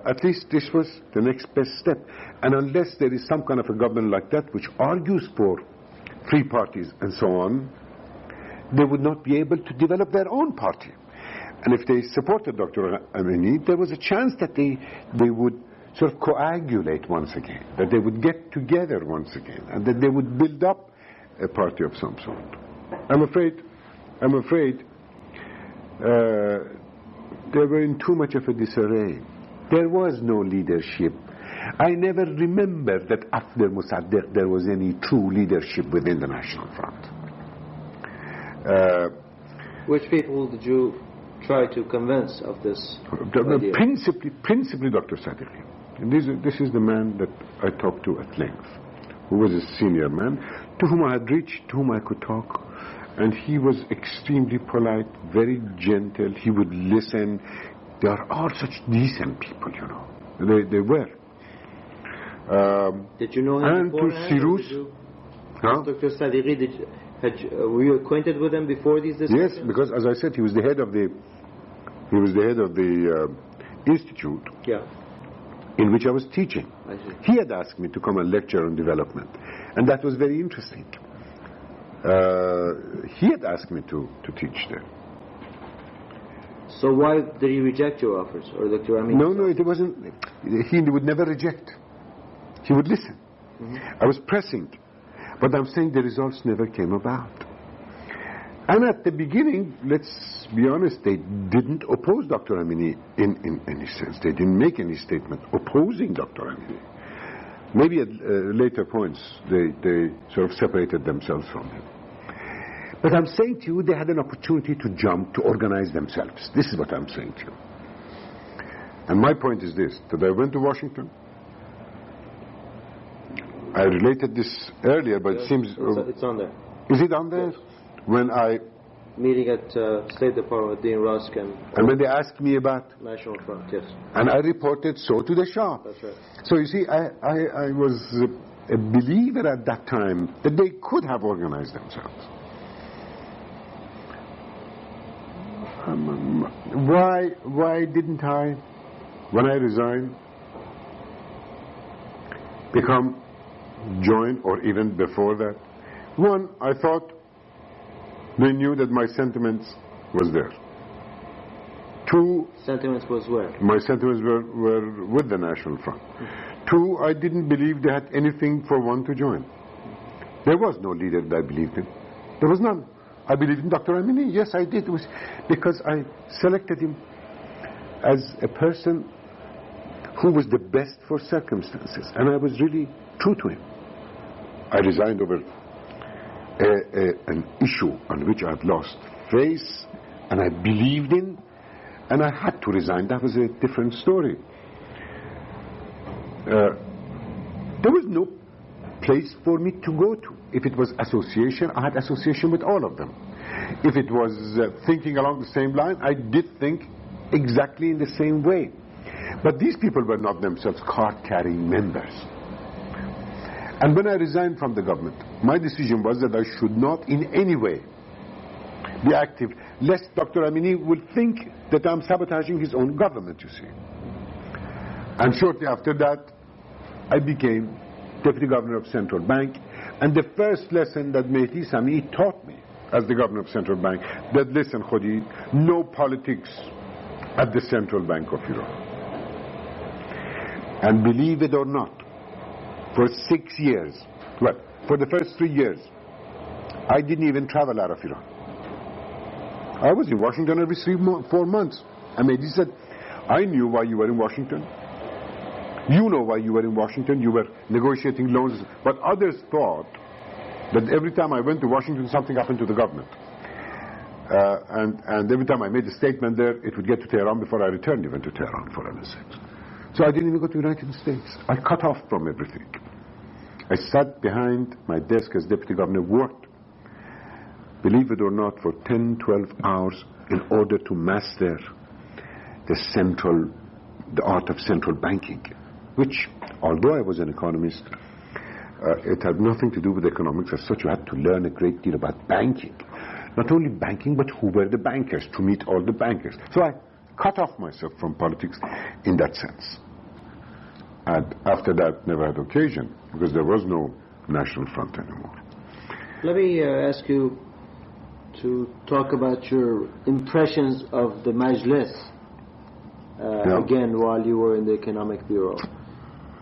At least this was the next best step. And unless there is some kind of a government like that which argues for free parties and so on, they would not be able to develop their own party. And if they supported Dr. Amini, there was a chance that they would sort of coagulate once again, that they would get together once again, and that they would build up a party of some sort. I'm afraid they were in too much of a disarray. There was no leadership. I never remember that after Mossadegh there was any true leadership within the National Front. Which people did you try to convince of this idea? Principally Dr. Sadiqi. This is the man that I talked to at length, who was a senior man, to whom I had reached, to whom I could talk. And he was extremely polite, very gentle. He would listen. They are all such decent people, you know. They were. Did you know him and to beforehand? Sirus. Huh? Dr. Sadiqi, were you acquainted with him before these discussions? Yes, because as I said, he was the head of the institute. Yeah. In which I was teaching. I see. He had asked me to come and lecture on development, and that was very interesting. He had asked me to teach there. So why did he reject your offers, or Dr. Amin? No, it wasn't. He would never reject. He would listen. I was pressing, but I'm saying the results never came about. And at the beginning, let's be honest, they didn't oppose Dr. Amini in any sense. They didn't make any statement opposing Dr. Amini. Maybe at later points, they sort of separated themselves from him. But I'm saying to you, they had an opportunity to jump, to organize themselves. This is what I'm saying to you. And my point is this, that I went to Washington. I related this earlier, but it seems... It's on there. Is it on there? Yes. When I... Meeting at State Department with Dean Rusk and when they asked me about... National Front, yes. And I reported so to the Shah. That's right. So you see, I was a believer at that time that they could have organized themselves. Why didn't I, when I resigned, join, or even before that? One, I thought they knew that my sentiments was there. Two... Sentiments was where? My sentiments were with the National Front. Two, I didn't believe they had anything for one to join. There was no leader that I believed in. There was none. I believed in Dr. Amini. Yes, I did. It was because I selected him as a person who was the best for circumstances. And I was really true to him. I resigned over an issue on which I had lost faith and I believed in, and I had to resign. That was a different story. There was no place for me to go to. If it was association, I had association with all of them. If it was thinking along the same line, I did think exactly in the same way. But these people were not themselves card-carrying members. And when I resigned from the government, my decision was that I should not in any way be active, lest Dr. Amini will think that I'm sabotaging his own government, you see. And shortly after that, I became Deputy Governor of Central Bank, and the first lesson that Mehdi Sami taught me as the Governor of Central Bank, that listen, Khodi, no politics at the Central Bank of Iran. And believe it or not, for 6 years, well, for the first 3 years, I didn't even travel out of Iran. I was in Washington every 4 months. And Mehdi said, I knew why you were in Washington. You know why you were in Washington. You were negotiating loans. But others thought that every time I went to Washington, something happened to the government. And every time I made a statement there, it would get to Tehran before I returned even to Tehran, for heaven's sake. So I didn't even go to the United States. I cut off from everything. I sat behind my desk as deputy governor, worked, believe it or not, for 10, 12 hours in order to master the art of central banking, which, although I was an economist, it had nothing to do with economics as such. You had to learn a great deal about banking. Not only banking, but who were the bankers, to meet all the bankers. So I cut off myself from politics in that sense. And after that, never had occasion, because there was no National Front anymore. Let me ask you to talk about your impressions of the Majlis, again, while you were in the Economic Bureau.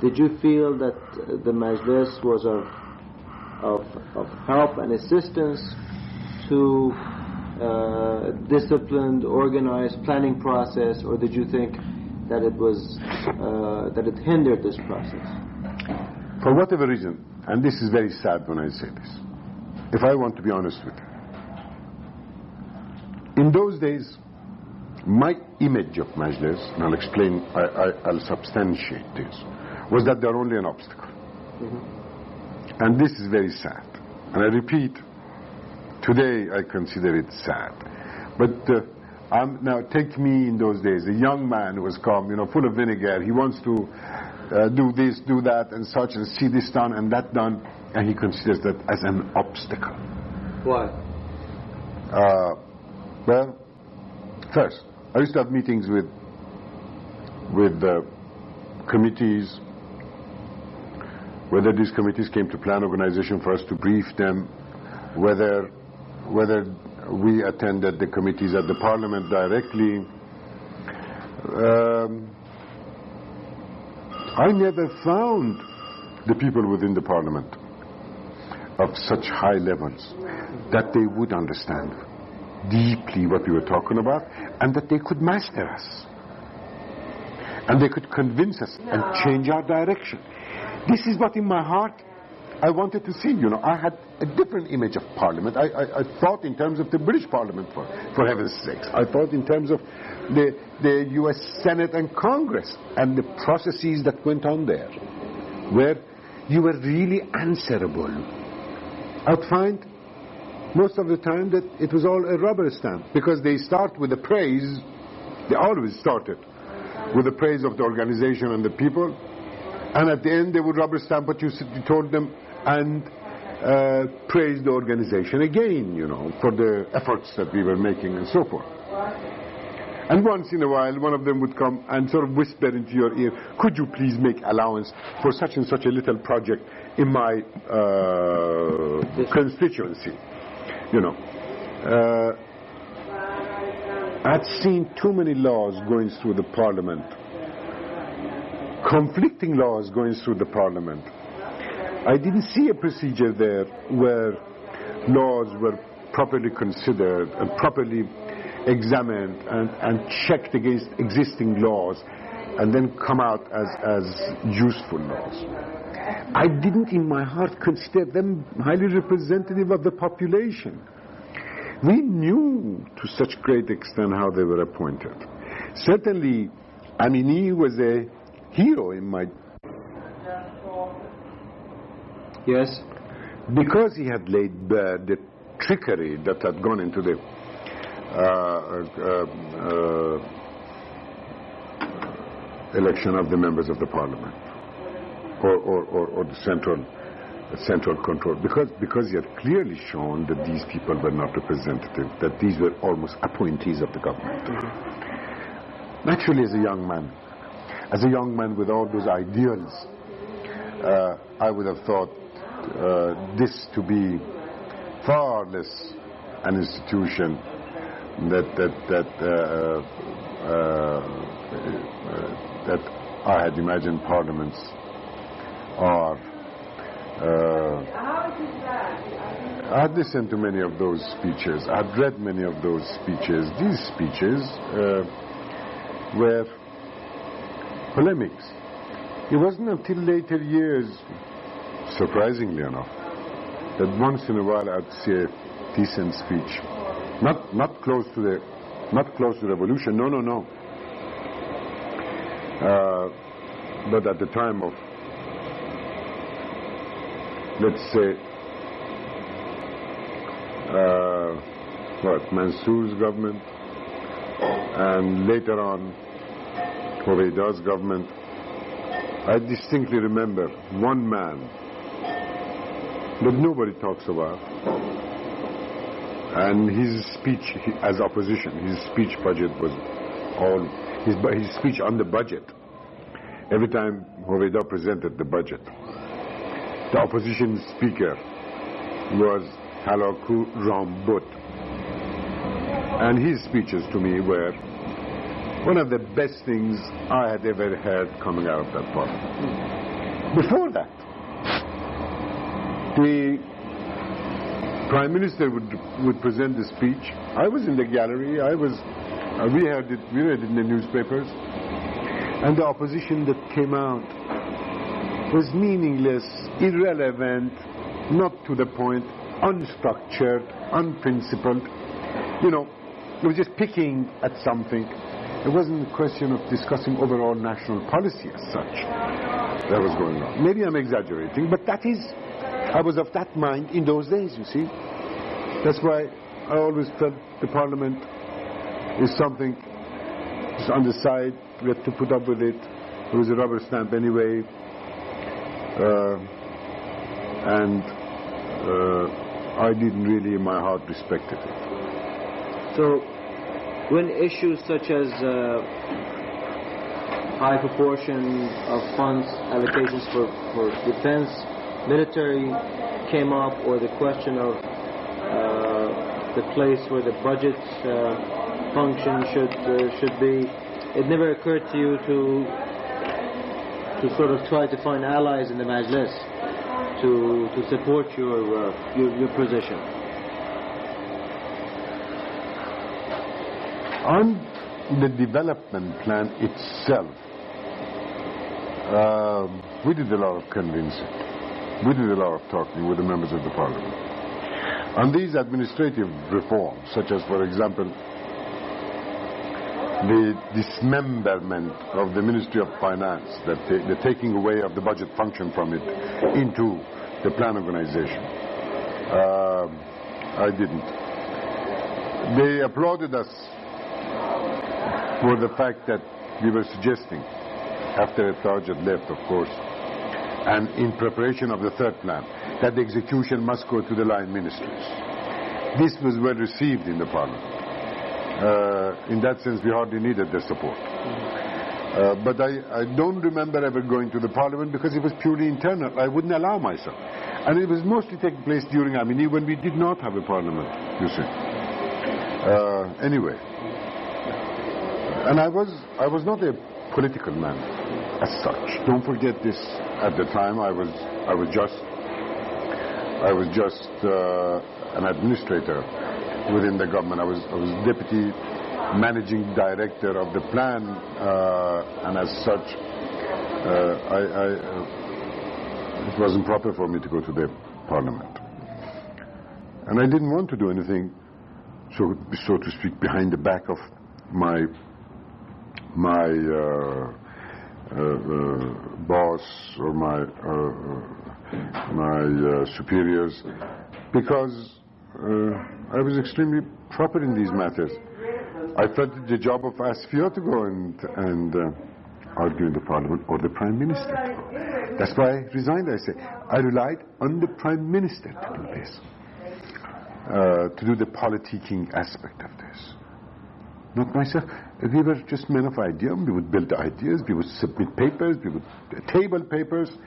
Did you feel that the Majlis was of help and assistance to disciplined, organized planning process, or did you think that it was that it hindered this process? For whatever reason, and this is very sad when I say this, if I want to be honest with you, in those days, my image of Majlis, and I'll explain, I'll substantiate this, was that they're only an obstacle. Mm-hmm. And this is very sad. And I repeat, today I consider it sad. But now take me in those days, a young man who was come, full of vinegar. He wants to do this, do that, and such, and see this done and that done, and he considers that as an obstacle. Why? Well, first, I used to have meetings with committees, whether these committees came to plan organization for us to brief them, whether we attended the committees at the parliament directly. I never found the people within the parliament of such high levels that they would understand deeply what we were talking about, and that they could master us, and they could convince us and change our direction. This is what in my heart I wanted to see. You know, I had a different image of Parliament. I thought in terms of the British Parliament, for heaven's sakes. I thought in terms of the US Senate and Congress and the processes that went on there, where you were really answerable. I'd find most of the time that it was all a rubber stamp, because they start with the praise. They always started with the praise of the organization and the people, and at the end they would rubber stamp what you told them and praise the organization again, you know, for the efforts that we were making and so forth. And once in a while one of them would come and sort of whisper into your ear, could you please make allowance for such and such a little project in my constituency, you know. I'd seen too many laws going through the parliament, conflicting laws going through the parliament. I didn't see a procedure there where laws were properly considered and properly examined and checked against existing laws and then come out as useful laws. I didn't in my heart consider them highly representative of the population. We knew to such great extent how they were appointed. Certainly, Amini was a hero in my... Yes? Because he had laid bare the trickery that had gone into the election of the members of the parliament, or the central control, because he had clearly shown that these people were not representative, that these were almost appointees of the government. Naturally, as a young man with all those ideals, I would have thought this to be far less an institution that I had imagined parliaments are. I had listened to many of those speeches. I had read many of those speeches. These speeches were polemics. It wasn't until later years, surprisingly enough, that once in a while I'd see a decent speech. Not close to revolution. No. But at the time of, let's say, Mansour's government, and later on Huwaida's government, I distinctly remember one man that nobody talks about, and his speech as opposition, his speech budget was all his speech on the budget. Every time Huwaida presented the budget, the opposition speaker was Halaku Rambut, and his speeches to me were one of the best things I had ever heard coming out of that parliament. Before that, the Prime Minister would present the speech. I was in the gallery. We read it in the newspapers, and the opposition that came out was meaningless, irrelevant, not to the point, unstructured, unprincipled. You know, it was just picking at something. It wasn't a question of discussing overall national policy as such that was going on. Maybe I'm exaggerating, but I was of that mind in those days, you see. That's why I always felt the parliament is something just on the side. We had to put up with it. It was a rubber stamp anyway, and I didn't really in my heart respected it. So when issues such as high proportion of funds allocations for defense, military came up, or the question of the place where the budget function should be, it never occurred to you to sort of try to find allies in the Majlis to support your position? On the development plan itself, we did a lot of convincing. We did a lot of talking with the members of the parliament. On these administrative reforms, such as, for example, the dismemberment of the Ministry of Finance, the taking away of the budget function from it into the plan organization, I didn't. They applauded us for the fact that we were suggesting, after Taj had left, of course, and in preparation of the third plan, that the execution must go to the line ministries. This was well received in the parliament. In that sense, we hardly needed their support. But I don't remember ever going to the parliament because it was purely internal. I wouldn't allow myself. And it was mostly taking place during Amini when we did not have a parliament, you see. Anyway. And I was not a political man as such. Don't forget this. At the time, I was just an administrator within the government. I was deputy managing director of the plan, and as such, it wasn't proper for me to go to the parliament. And I didn't want to do anything, so to speak, behind the back of my boss or my superiors, because I was extremely proper in these matters. I felt it the job of Asfia to go and argue in the parliament, or the prime minister. That's why I resigned. I say I relied on the prime minister to do this, to do the politicking aspect of this. Not myself. We were just men of idea. We would build ideas. We would submit papers. We would table papers.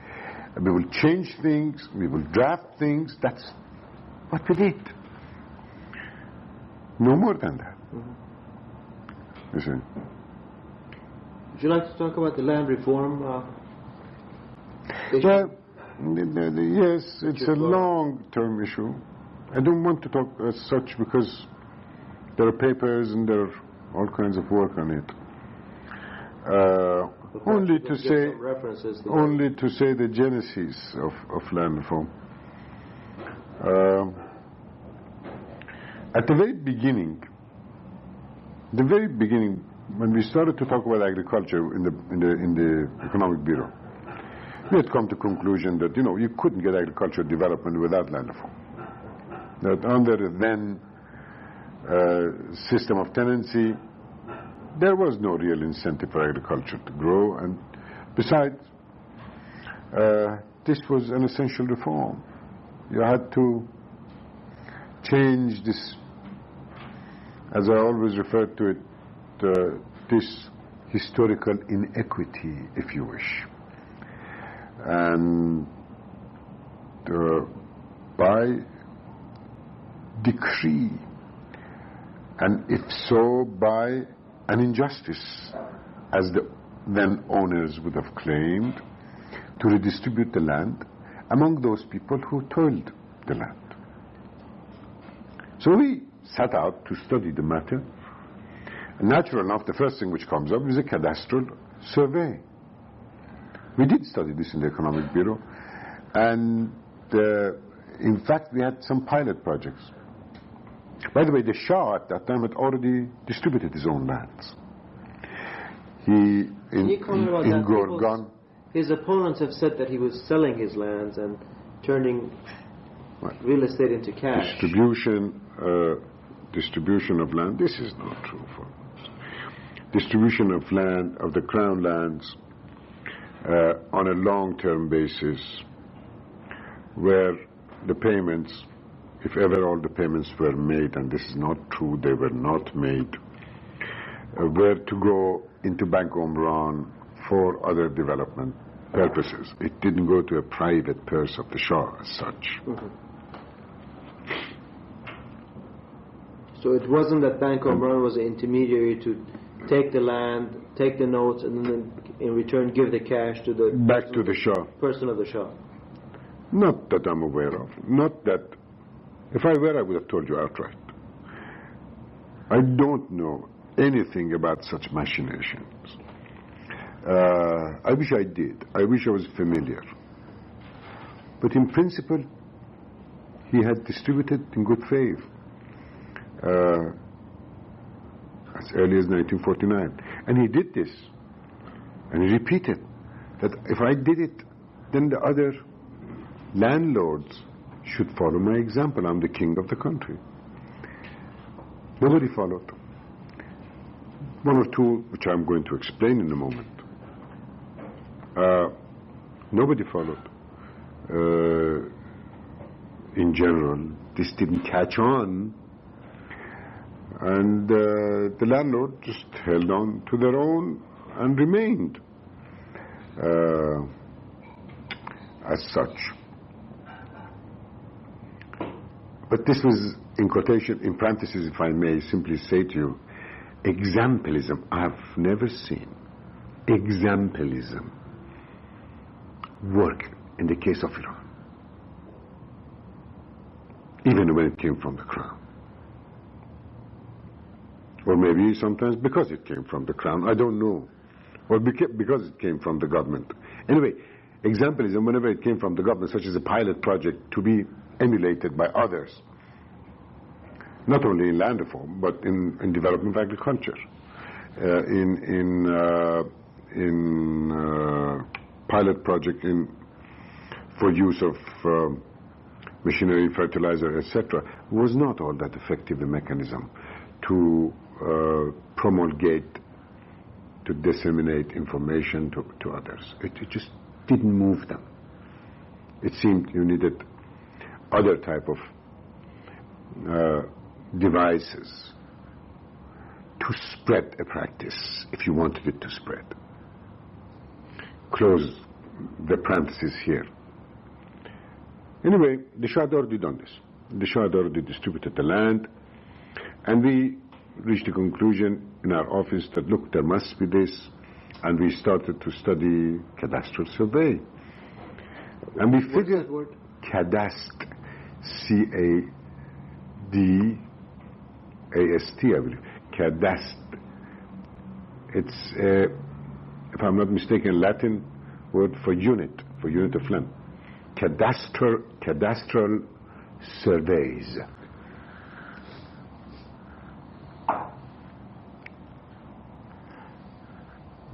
We would change things. We would draft things. That's what we did. No more than that. You see. Would you like to talk about the land reform issue? Well, yes, it's a long-term issue. I don't want to talk as such because there are papers and there are all kinds of work on it. Only to say the genesis of land reform. At the very beginning, when we started to talk about agriculture in the Economic Bureau, we had come to the conclusion that you couldn't get agricultural development without land reform. That under the then system of tenancy, there was no real incentive for agriculture to grow, and besides, this was an essential reform. You had to change this, as I always refer to it, this historical inequity, if you wish. And by decree, and if so by an injustice, as the then owners would have claimed, to redistribute the land among those people who toiled the land. So we set out to study the matter. And natural enough, the first thing which comes up is a cadastral survey. We did study this in the Economic Bureau, and in fact we had some pilot projects. By the way, the Shah at that time had already distributed his own lands. In Gorgan, his opponents have said that he was selling his lands and turning real estate into cash. Distribution of land. This is not true. Distribution of land, of the crown lands, on a long-term basis, where the payments, if ever all the payments were made, and this is not true, they were not made, were to go into Bank Omran for other development purposes. It didn't go to a private purse of the Shah as such. Mm-hmm. So it wasn't that Bank Omran was an intermediary to take the land, take the notes, and then in return give the cash to the back to the Shah. Person of the Shah. Not that I'm aware of. Not that. If I were, I would have told you outright. I don't know anything about such machinations. I wish I did. I wish I was familiar. But in principle, he had distributed in good faith as early as 1949. And he did this. And he repeated that if I did it, then the other landlords should follow my example. I'm the king of the country. Nobody followed. One or two, which I'm going to explain in a moment. Nobody followed. In general, this didn't catch on, and the landlord just held on to their own and remained as such. But this was, in quotation, in parentheses, if I may simply say to you, exampleism. I've never seen exampleism work in the case of Iran, even when it came from the crown. Or maybe sometimes because it came from the crown, I don't know. Or because it came from the government. Anyway, exampleism, whenever it came from the government, such as a pilot project to be emulated by others, not only in land reform, but in development of agriculture, in pilot project for use of machinery, fertilizer, etc., was not all that effective a mechanism to promulgate, to disseminate information to others. It just didn't move them. It seemed you needed other type of devices to spread a practice if you wanted it to spread. Close the parenthesis here. Anyway, the Shah had already done this. The Shah had already distributed the land, and we reached a conclusion in our office that, look, there must be this, and we started to study cadastral survey. And we figured cadast, C-A-D-A-S-T, I believe. Cadast. It's, if I'm not mistaken, Latin word for unit of land. Cadastral surveys.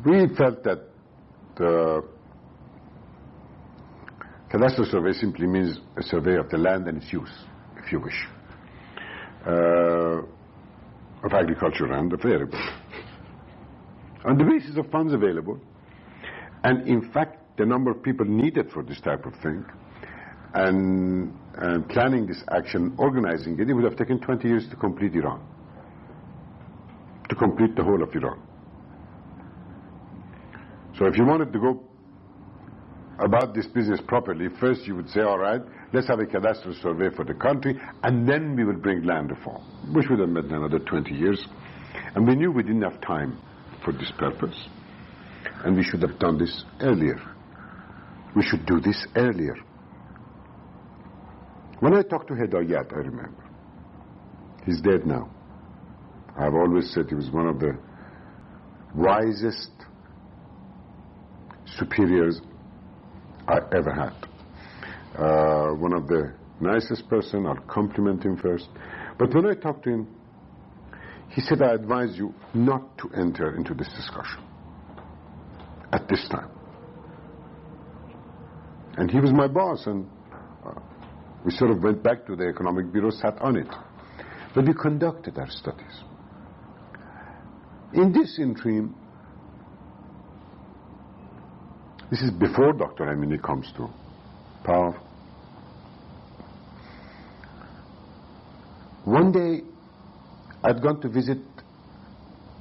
We felt that cadastral survey simply means a survey of the land and its use, if you wish, of agricultural land available, on the basis of funds available, and in fact the number of people needed for this type of thing, and planning this action, organizing it, it would have taken 20 years to complete Iran, to complete the whole of Iran. So if you wanted to go about this business properly, first you would say, all right, let's have a cadastral survey for the country, and then we will bring land reform, which would have meant another 20 years. And we knew we didn't have time for this purpose, and we should have done this earlier. We should do this earlier. When I talked to Hidayat, I remember, he's dead now. I've always said he was one of the wisest superiors I ever had. One of the nicest person. I'll compliment him first. But when I talked to him, he said, I advise you not to enter into this discussion at this time. And he was my boss, and we sort of went back to the Economic Bureau, sat on it. But we conducted our studies. In this interim, This is before Dr. Amini comes to power. One day, I'd gone to visit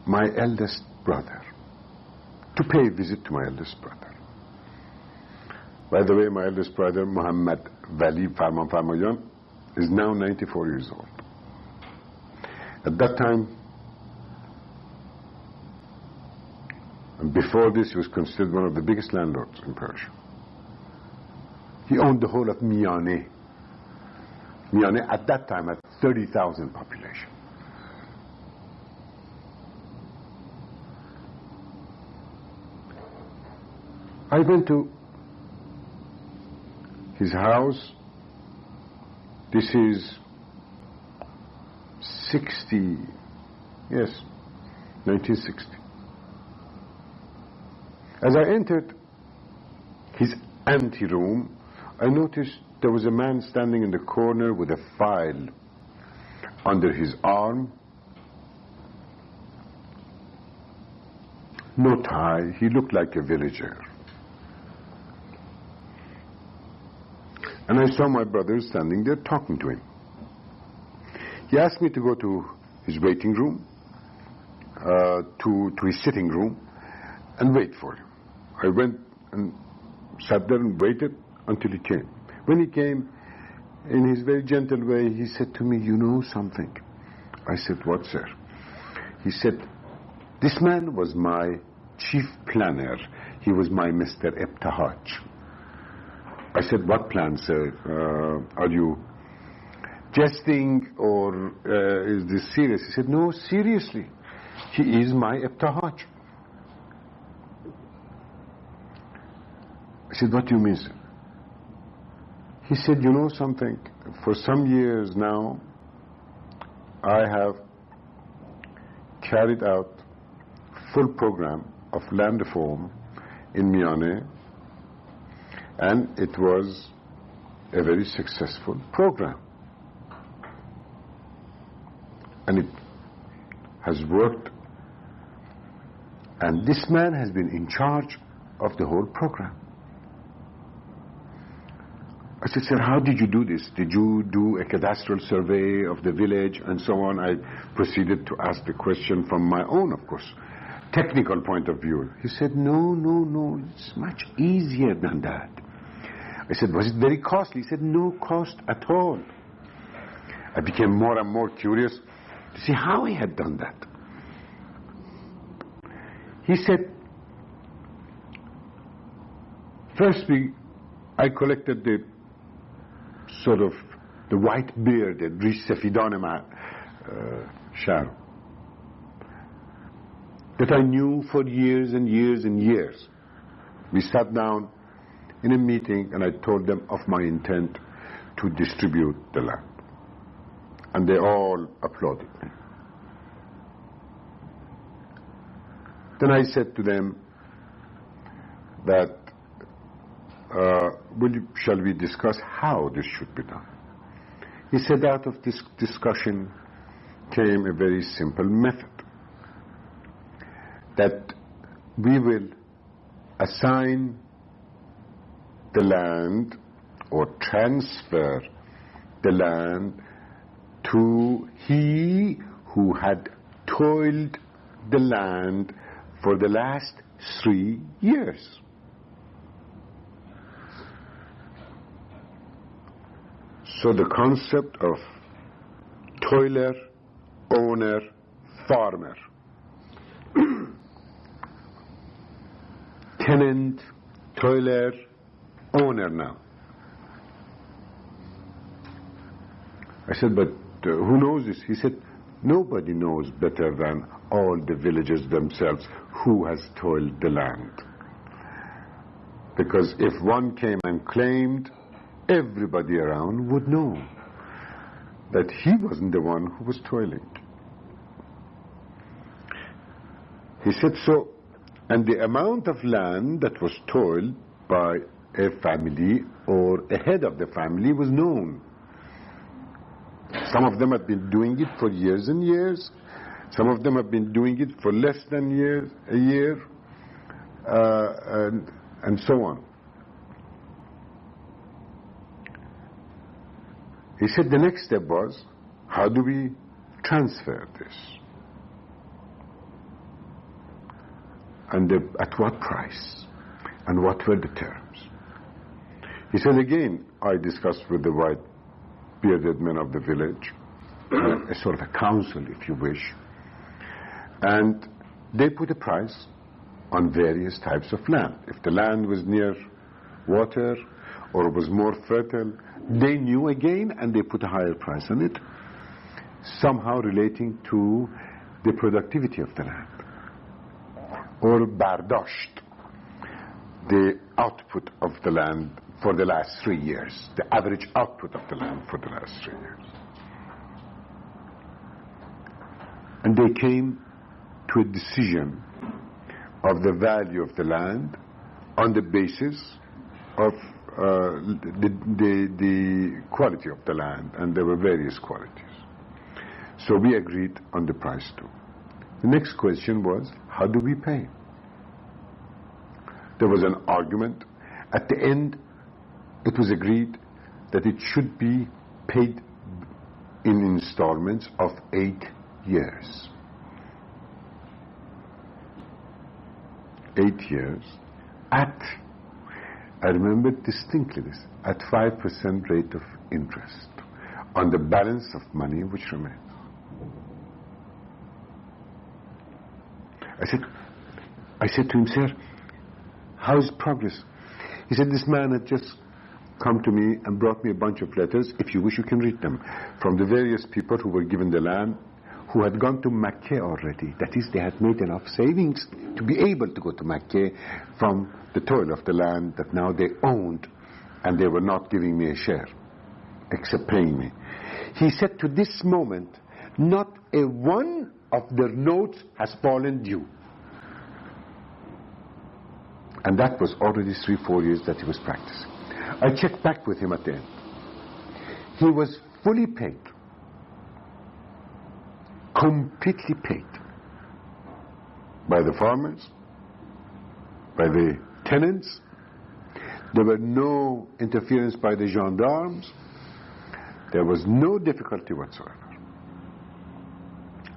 my eldest brother, to pay a visit to my eldest brother. By the way, my eldest brother, Muhammad Wali Farmانفرمائیان, is now 94 years old. At that time, and before this, he was considered one of the biggest landlords in Persia. He owned the whole of Miane. Miane at that time had 30,000 population. I went to his house. This is 1960. As I entered his anteroom, I noticed there was a man standing in the corner with a file under his arm. No tie, he looked like a villager. And I saw my brother standing there talking to him. He asked me to go to his waiting room, to his sitting room, and wait for him. I went and sat there and waited until he came. When he came, in his very gentle way, he said to me, "You know something?" I said, "What, sir?" He said, "This man was my chief planner. He was my Mr. Ibtihaj." I said, "What plan, sir? Are you jesting or is this serious?" He said, "No, seriously. He is my Ibtihaj." I said, "What do you mean, sir?" He said, "You know something? For some years now, I have carried out full program of land reform in Miane, and it was a very successful program. And it has worked. And this man has been in charge of the whole program." I said, "Sir, how did you do this? Did you do a cadastral survey of the village and so on?" I proceeded to ask the question from my own, of course, technical point of view. He said, No, it's much easier than that." I said, "Was it very costly?" He said, "No cost at all." I became more and more curious to see how he had done that. He said, "Firstly, I collected the sort of the white bearded Safidane Shah that I knew for years and years and years. We sat down in a meeting and I told them of my intent to distribute the land. And they all applauded me. Then I said to them that, shall we discuss how this should be done?" He said, out of this discussion came a very simple method, that we will assign the land or transfer the land to he who had toiled the land for the last 3 years. So the concept of toiler, owner, farmer, tenant, toiler, owner now. I said, "But who knows this?" He said, "Nobody knows better than all the villagers themselves who has toiled the land. Because if one came and claimed, everybody around would know that he wasn't the one who was toiling." He said, "So, and the amount of land that was toiled by a family or a head of the family was known. Some of them had been doing it for years and years. Some of them have been doing it for less than a year. and so on. He said the next step was, how do we transfer this? And at what price? And what were the terms? He said, again, I discussed with the white bearded men of the village, a sort of a council, if you wish, and they put a price on various types of land. If the land was near water or was more fertile, they knew again, and they put a higher price on it, somehow relating to the productivity of the land. Or bardasht, the output of the land for the last 3 years, the average output of the land for the last 3 years. And they came to a decision of the value of the land on the basis of the quality of the land, and there were various qualities. So we agreed on the price too. The next question was, how do we pay? There was an argument. At the end, it was agreed that it should be paid in installments of 8 years. 8 years at, I remember distinctly this, at 5% rate of interest on the balance of money which remained. I said to him, sir, how's progress? He said, this man had just come to me and brought me a bunch of letters. If you wish, you can read them, from the various people who were given the land, who had gone to Mecca already. That is, they had made enough savings to be able to go to Mecca from the toil of the land that now they owned, and they were not giving me a share, except paying me. He said, to this moment, not a one of their notes has fallen due. And that was already 3-4 years that he was practicing. I checked back with him at the end. He was fully paid. Completely paid. By the farmers, by the tenants. There were no interference by the gendarmes. There was no difficulty whatsoever.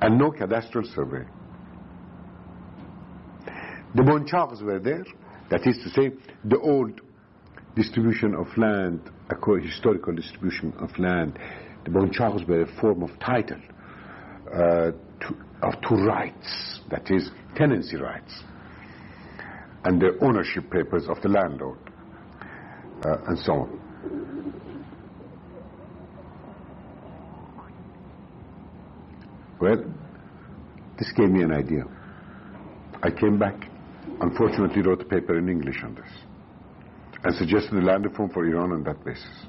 And no cadastral survey. The bonchags were there. That is to say, the old distribution of land, a historical distribution of land. The bonchags were a form of title to rights, that is, tenancy rights, and the ownership papers of the landlord, and so on. Well, this gave me an idea. I came back, unfortunately wrote a paper in English on this, and suggested a land reform for Iran on that basis.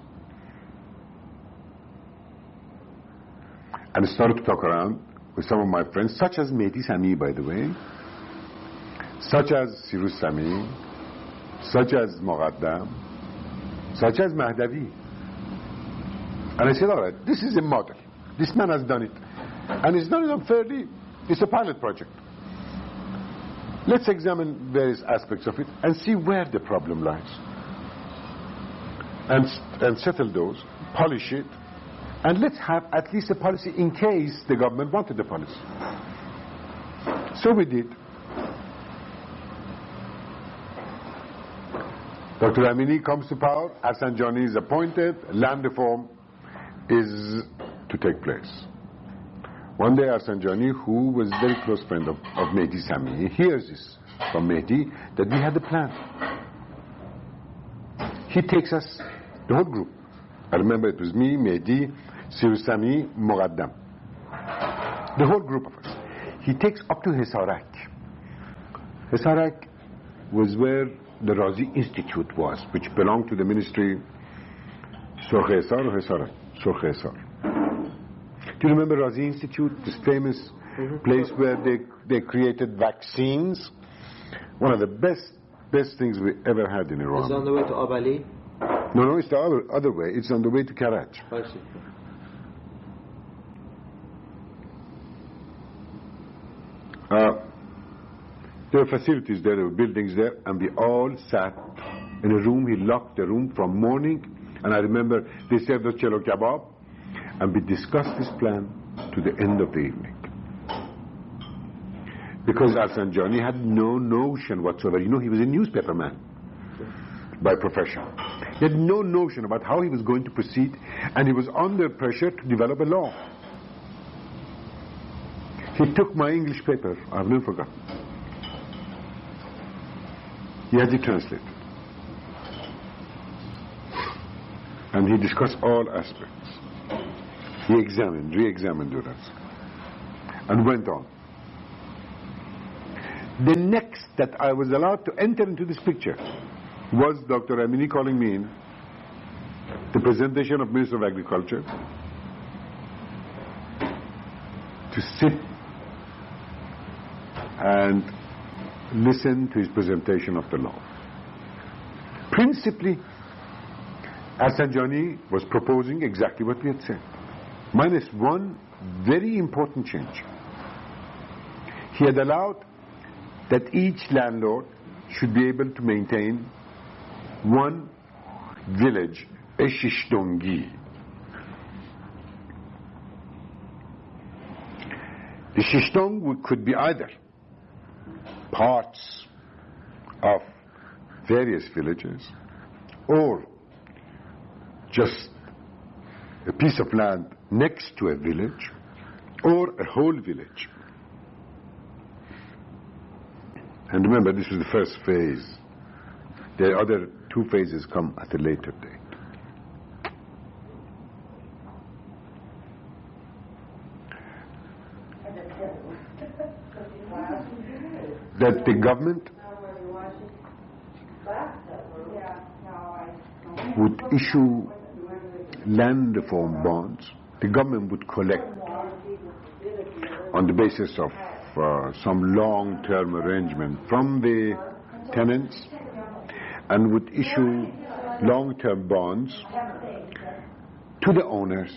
And started to talk around with some of my friends, such as Mehdi Sami, by the way, such as Sirus Sami, such as Muqaddam, such as Mahdavi. And I said, all right, this is a model. This man has done it. And he's done it unfairly. It's a pilot project. Let's examine various aspects of it and see where the problem lies. And settle those, polish it, and let's have at least a policy in case the government wanted the policy. So we did. Dr. Amini comes to power, Afsanjani is appointed, land reform is to take place. One day Afsanjani, who was a very close friend of Mehdi Sami, hears this from Mehdi that we had a plan. He takes us, the whole group. I remember it was me, Mehdi, Sirus Sami, Muqaddam. The whole group of us. He takes up to Hesarak. Hesarak was where the Razi Institute was, which belonged to the ministry. Surkh Esar or Hesarak? Surkh Esar. Do you remember Razi Institute, this famous place where they created vaccines? One of the best things we ever had in Iran. It's on the way to Abali? No, it's the other way. It's on the way to Karaj. I see. There were facilities there, there were buildings there, and we all sat in a room. He locked the room from morning, and I remember they served us cello kebab, and we discussed this plan to the end of the evening. Because Rafsanjani had no notion whatsoever. You know, he was a newspaper man by profession. He had no notion about how he was going to proceed, and he was under pressure to develop a law. He took my English paper, I've never forgotten. He had it translated. And he discussed all aspects. He examined, re-examined with us, and went on. The next that I was allowed to enter into this picture was Dr. Amini calling me in, the presentation of Minister of Agriculture, to sit and listen to his presentation of the law. Principally, Rafsanjani was proposing exactly what we had said, minus one very important change. He had allowed that each landlord should be able to maintain one village, a shishdongi. The shishdong could be either parts of various villages, or just a piece of land next to a village, or a whole village. And remember, this was the first phase. The other two phases come at a later date. That the government would issue land reform bonds. The government would collect on the basis of some long-term arrangement from the tenants, and would issue long-term bonds to the owners.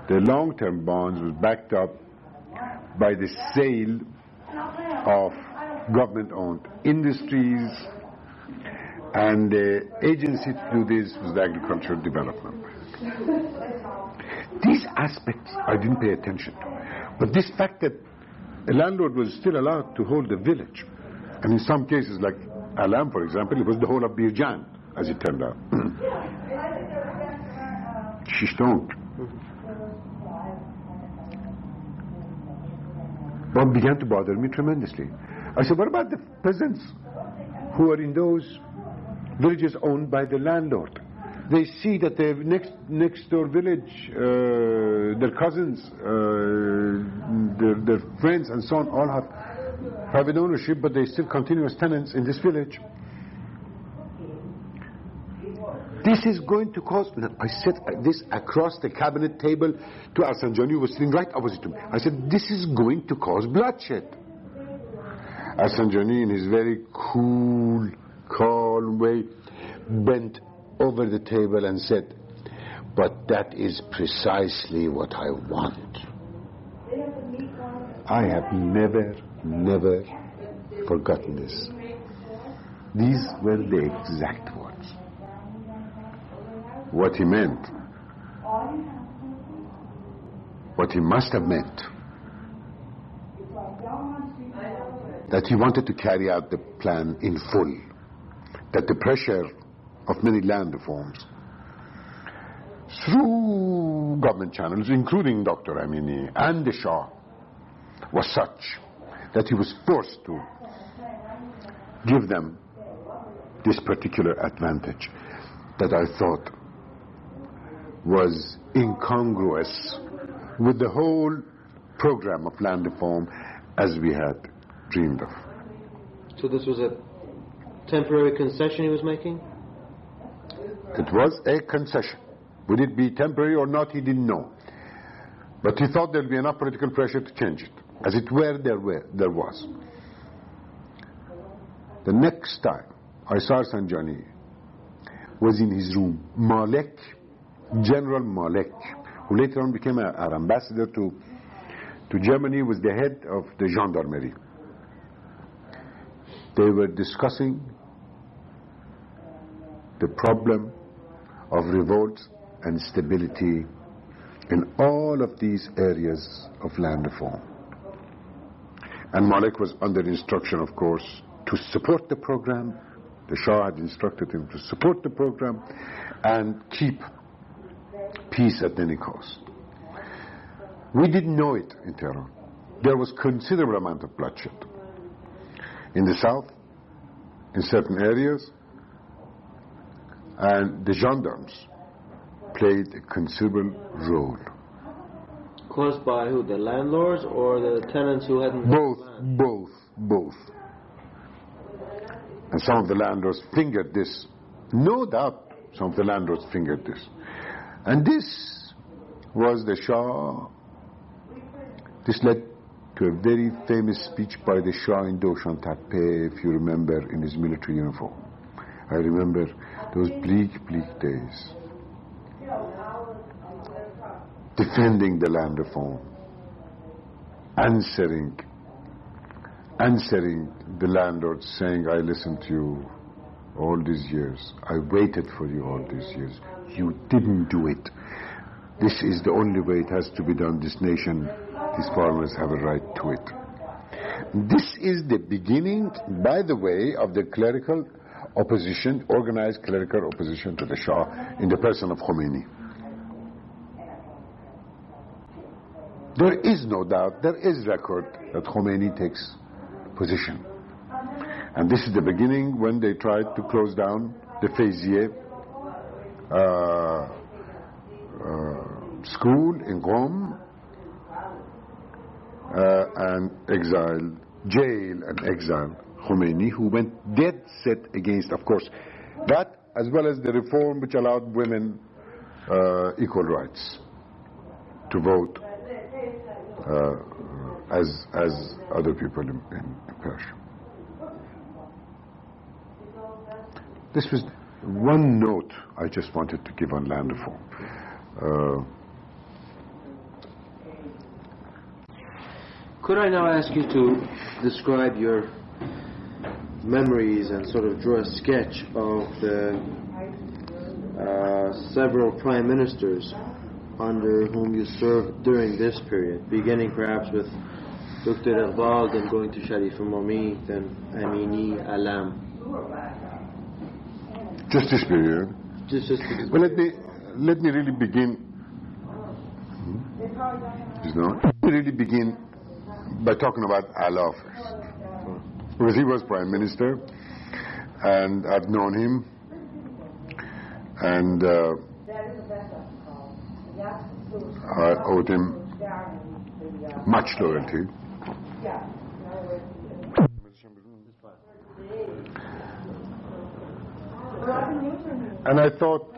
The long-term bonds was backed up by the sale of government-owned industries, and the agency to do this was the Agricultural Development Bank. These aspects I didn't pay attention to, but this fact that a landlord was still allowed to hold the village, and in some cases, like Alam, for example, it was the whole of Birjan, as it turned out. Shishtong. But began to bother me tremendously. I said, what about the peasants who are in those villages owned by the landlord? They see that the next door village, their cousins, their friends and so on all have private ownership, but they still continue as tenants in this village. This is going to cause... I said this across the cabinet table to Rafsanjani, who was sitting right opposite to me. I said, this is going to cause bloodshed. Rafsanjani, in his very cool, calm way, bent over the table and said, but that is precisely what I want. I have never forgotten this. These were the exact words. What he meant, what he must have meant, that he wanted to carry out the plan in full, that the pressure of many land reforms through government channels, including Dr. Amini and the Shah, was such that he was forced to give them this particular advantage that I thought was incongruous with the whole program of land reform as we had dreamed of. So this was a temporary concession he was making? It was a concession. Would it be temporary or not, he didn't know. But he thought there would be enough political pressure to change it. As it were, there was. The next time I saw Rafsanjani was in his room. Malek, General Malek, who later on became our ambassador to Germany, was the head of the gendarmerie. They were discussing the problem of revolt and stability in all of these areas of land reform. And Malik was under instruction, of course, to support the program. The Shah had instructed him to support the program and keep peace at any cost. We didn't know it in Tehran. There was considerable amount of bloodshed. In the south, in certain areas, and the gendarmes played a considerable role. Caused by who? The landlords or the tenants who hadn't... Both. And some of the landlords fingered this. No doubt some of the landlords fingered this. And this was the Shah. This led to a very famous speech by the Shah in Doshan Tepe, if you remember, in his military uniform. I remember those bleak days. Defending the land reform. Answering the landlords, saying, I listened to you all these years. I waited for you all these years. You didn't do it. This is the only way it has to be done. This nation, these farmers have a right to it. This is the beginning, by the way, of the clerical opposition, organized clerical opposition to the Shah in the person of Khomeini. There is no doubt, there is record that Khomeini takes position. And this is the beginning when they tried to close down the Faizieh school in Qom and jail and exile Khomeini, who went dead set against, of course, that as well as the reform which allowed women equal rights to vote as other people in Persia. This was one note I just wanted to give on land reform. Could I now ask you to describe your memories and sort of draw a sketch of the several prime ministers under whom you served during this period, beginning perhaps with Dr. Iqbal, then going to Sharif Momi, then Amini, Alam. Just this period. Well, let me really begin. Let me really begin by talking about Allah first, because he was prime minister, and I've known him, and I owed him much loyalty. And I thought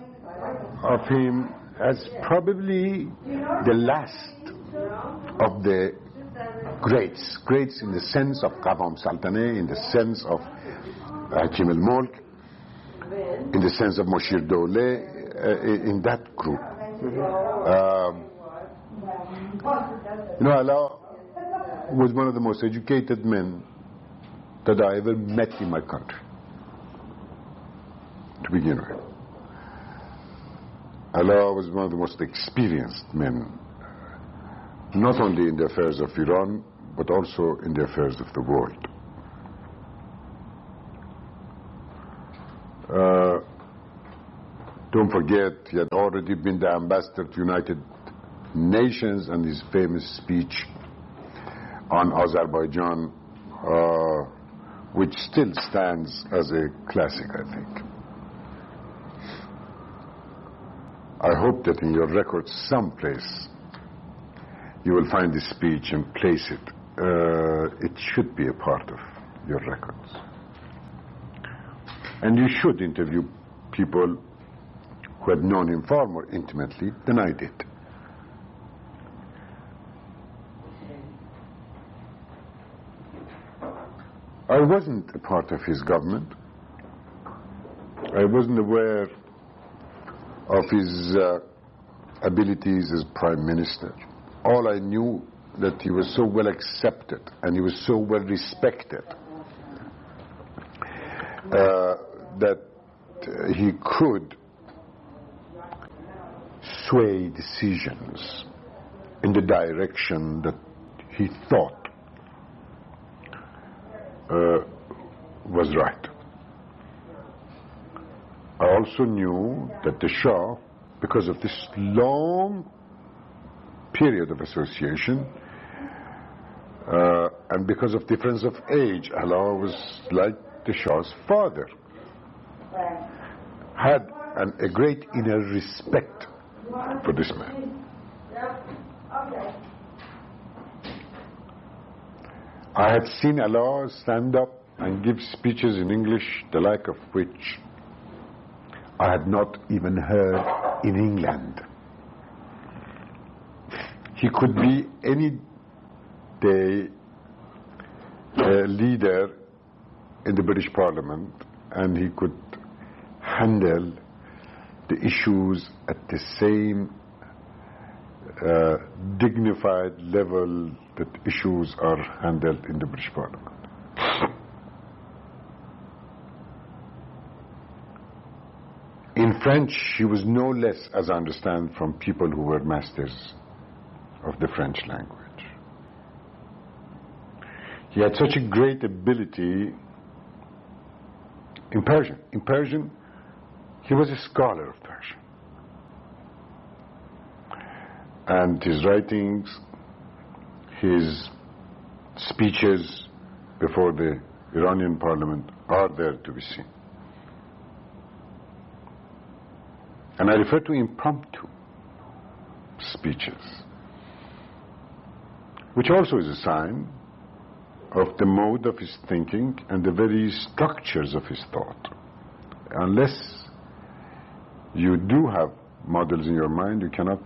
of him as probably the last of the greats in the sense of Qavam Saltaneh, in the sense of Hakim al-Mulk, in the sense of Moshir Dowleh, in that group. Allah was one of the most educated men that I ever met in my country, to begin with. Allah was one of the most experienced men, not only in the affairs of Iran, but also in the affairs of the world. Don't forget, he had already been the ambassador to United Nations, and his famous speech on Azerbaijan, which still stands as a classic, I think. I hope that in your records someplace you will find this speech and place it. It should be a part of your records. And you should interview people who had known him far more intimately than I did. I wasn't a part of his government. I wasn't aware of his abilities as prime minister. All I knew that he was so well accepted and he was so well respected that he could sway decisions in the direction that he thought was right. I also knew that the Shah, because of this long period of association, and because of difference of age, Allah was like the Shah's father, had a great inner respect for this man. I had seen Allah stand up and give speeches in English, the like of which I had not even heard in England. He could be any day a leader in the British Parliament, and he could handle the issues at the same dignified level that issues are handled in the British Parliament. In French, he was no less, as I understand from people who were masters of the French language. He had such a great ability in Persian. In Persian, he was a scholar of Persian. And his writings, his speeches before the Iranian parliament are there to be seen. And I refer to impromptu speeches, which also is a sign of the mode of his thinking and the very structures of his thought. Unless you do have models in your mind, you cannot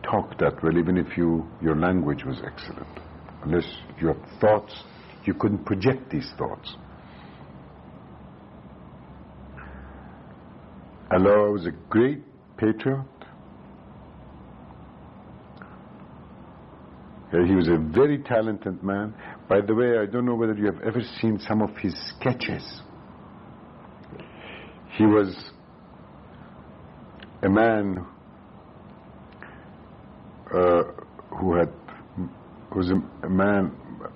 talk that well, even if your language was excellent. Unless you have thoughts, you couldn't project these thoughts. Allah was a great patriot. He was a very talented man. By the way, I don't know whether you have ever seen some of his sketches. He was a man who was a man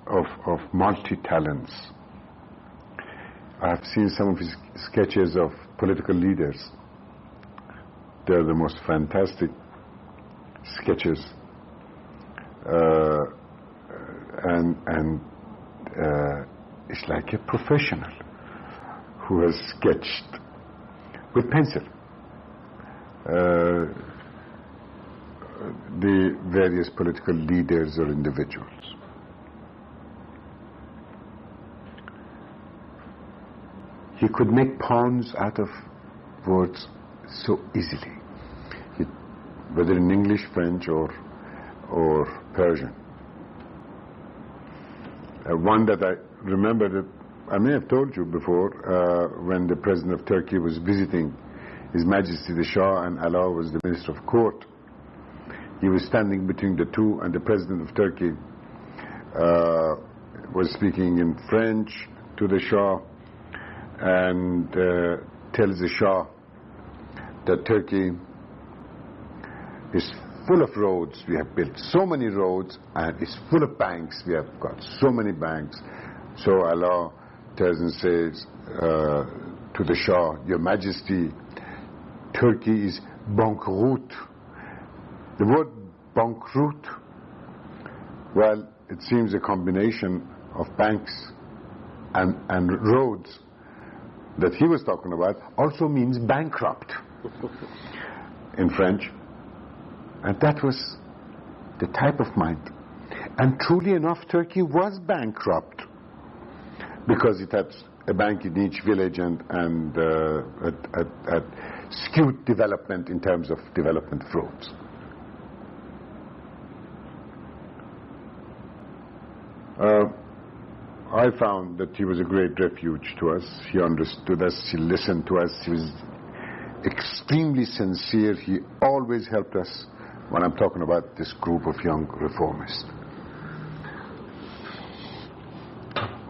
of multi-talents. I have seen some of his sketches of political leaders. They're the most fantastic sketches. And it's like a professional who has sketched with pencil the various political leaders or individuals. He could make puns out of words so easily, whether in English, French, or Persian. One that I remember that I may have told you before, when the President of Turkey was visiting His Majesty the Shah and Allah was the Minister of Court. He was standing between the two, and the President of Turkey was speaking in French to the Shah and tells the Shah that Turkey is full of roads. We have built so many roads, and it's full of banks. We have got so many banks. So Allah tells and says to the Shah, Your Majesty, Turkey is bankroute. The word bankroute, well, it seems a combination of banks and roads that he was talking about also means bankrupt in French. And that was the type of mind. And truly enough, Turkey was bankrupt because it had a bank in each village and had skewed development in terms of development of roads. I found that he was a great refuge to us. He understood us, he listened to us, he was extremely sincere. He always helped us when I'm talking about this group of young reformists.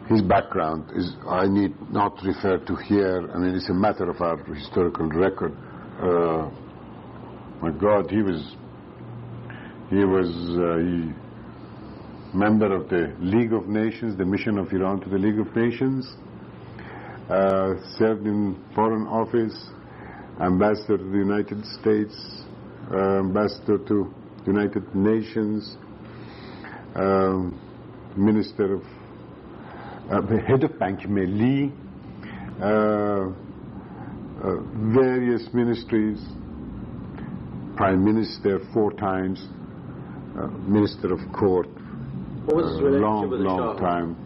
his background is, I need not refer to here. I mean, it's a matter of our historical record. My God, he was member of the League of Nations, the mission of Iran to the League of Nations, served in Foreign Office, ambassador to the United States, ambassador to United Nations, minister of, head of Bank Melli, various ministries, prime minister 4 times, minister of court, what was his relationship with the long Shah? time.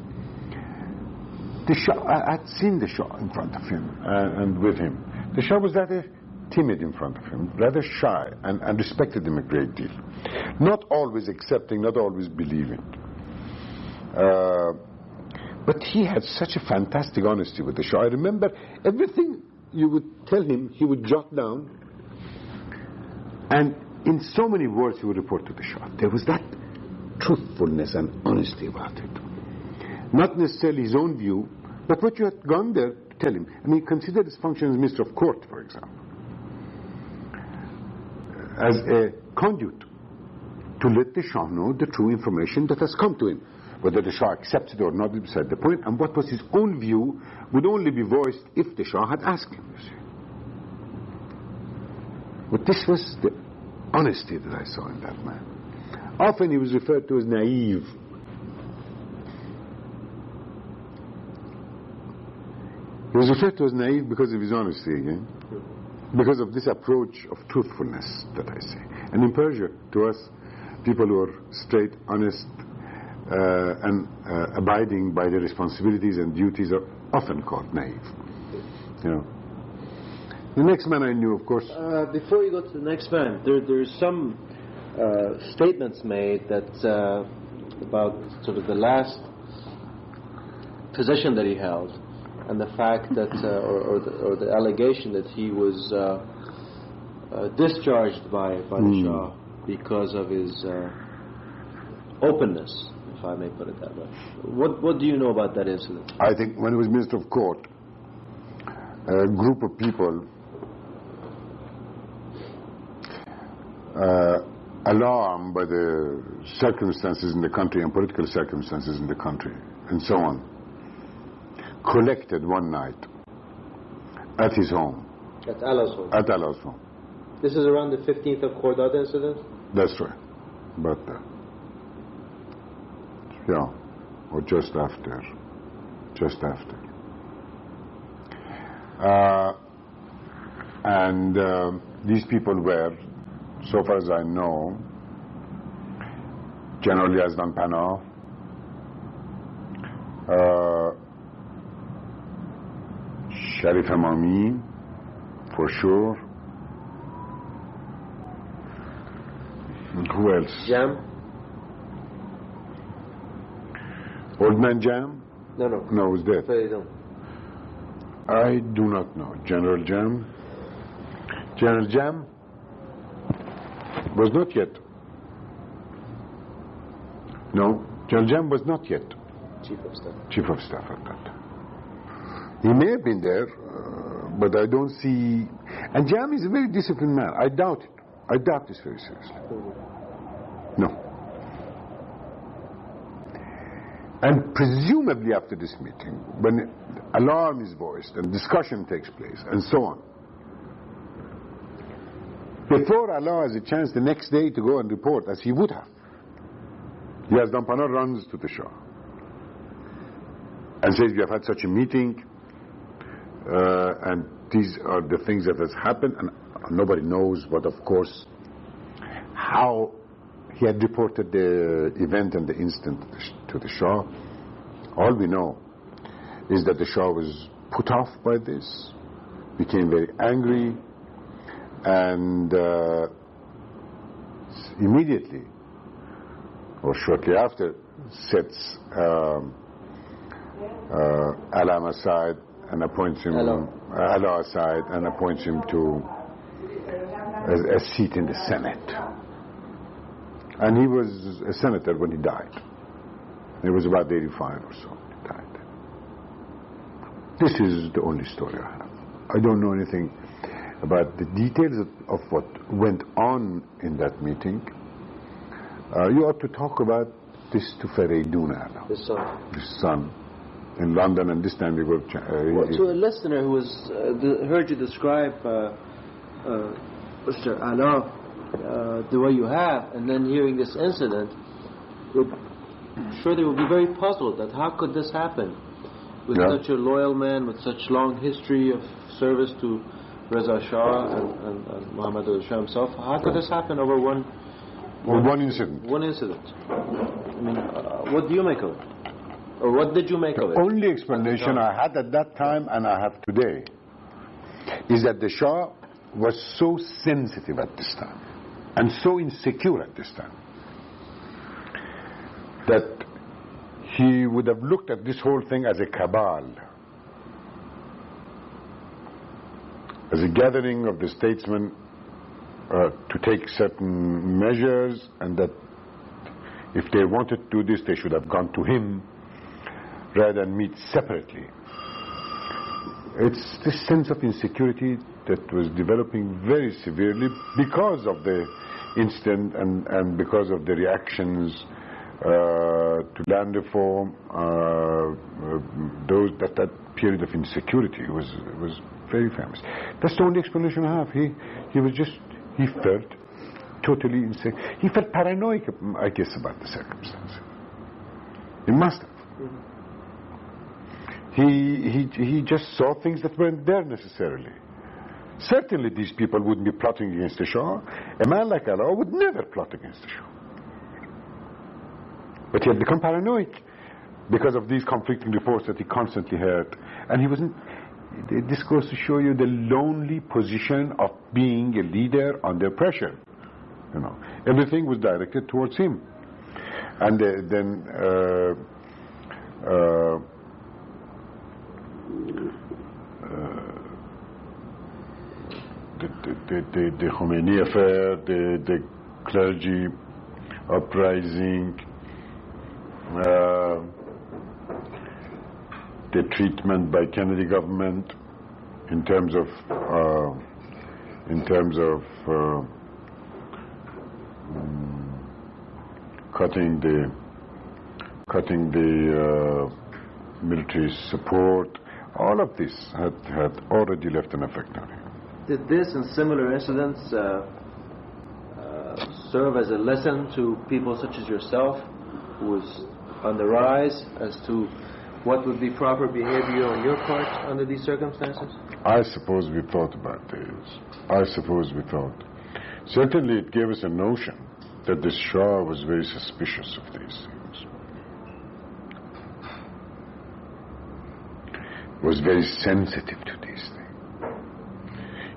The Shah, I had seen the Shah in front of him and with him. The Shah was rather timid in front of him, rather shy, and respected him a great deal. Not always accepting, not always believing. But he had such a fantastic honesty with the Shah. I remember everything you would tell him, he would jot down, and in so many words he would report to the Shah. There was that truthfulness and honesty about it. Not necessarily his own view, but what you had gone there to tell him. I mean, consider his function as Minister of Court, for example, as a conduit to let the Shah know the true information that has come to him. Whether the Shah accepts it or not is beside the point, and what was his own view would only be voiced if the Shah had asked him, you see. But this was the honesty that I saw in that man. Often he was referred to as naive. He was referred to as naive because of his honesty again, because of this approach of truthfulness that I say. And in Persia, to us, people who are straight, honest, and abiding by their responsibilities and duties are often called naive. You know. The next man I knew, of course. Before you go to the next man, there's some statements made that about sort of the last position that he held, and the fact that, or the allegation that he was discharged by the Shah because of his openness, if I may put it that way. What do you know about that incident? I think when he was Minister of Court, a group of people alarmed by the circumstances in the country and political circumstances in the country and so on, collected one night at his home. At Allah's home? At Allah's home. This is around the 15th of Khordad incident? That's right. But, yeah, or just after. Just after. And these people were, so far as I know, General Yazdan Panah, Sharif Hamami, for sure. Who else? Jam? Old Man Jam? No. No, he was dead. Don't. I do not know. General Jam? General Jam was not yet. No, General Jam was not yet Chief of Staff. Chief of Staff at that time. He may have been there, but I don't see. And Jam is a very disciplined man. I doubt it. I doubt this very seriously. No. And presumably after this meeting, when alarm is voiced and discussion takes place and so on, before Allah has a chance the next day to go and report, as he would have, Yazdan Panah runs to the Shah and says, we have had such a meeting, and these are the things that has happened, and nobody knows, but of course, how he had reported the event and the incident to the Shah. All we know is that the Shah was put off by this, became very angry, and immediately or shortly after sets Alam aside and appoints him Allah aside and appoints him to a seat in the Senate. And he was a senator when he died. He was about 85 or so when he died. This is the only story I have. I don't know anything about the details of what went on in that meeting. You ought to talk about this to Fereyduna, His son. his son, in London, and this time you go to a listener who was heard you describe Mr. Allah the way you have, and then hearing this incident, I'm sure they will be very puzzled that how could this happen with such a loyal man with such long history of service to Reza Shah and Muhammad Shah himself. How could this happen over one incident? One incident. I mean, what do you make of it? Or what did you make of it? The only explanation I had at that time and I have today is that the Shah was so sensitive at this time and so insecure at this time that he would have looked at this whole thing as a cabal, as a gathering of the statesmen to take certain measures, and that if they wanted to do this, they should have gone to him rather than meet separately. It's this sense of insecurity that was developing very severely because of the incident and because of the reactions to land reform. That period of insecurity was very famous. That's the only explanation I have. He felt totally insane. He felt paranoid, I guess, about the circumstances. He must have. He just saw things that weren't there necessarily. Certainly these people wouldn't be plotting against the Shah. A man like Allah would never plot against the Shah. But he had become paranoid because of these conflicting reports that he constantly heard. And he wasn't... This goes to show you the lonely position of being a leader under pressure. You know, everything was directed towards him. And then the Khomeini affair, the clergy uprising, the treatment by Kennedy government in terms of cutting the military support. All of this had already left an effect on him. Did this and similar incidents serve as a lesson to people such as yourself, who was on the rise, as to what would be proper behavior on your part under these circumstances? I suppose we thought about this. Certainly it gave us a notion that the Shah was very suspicious of these things. Was very sensitive to these things.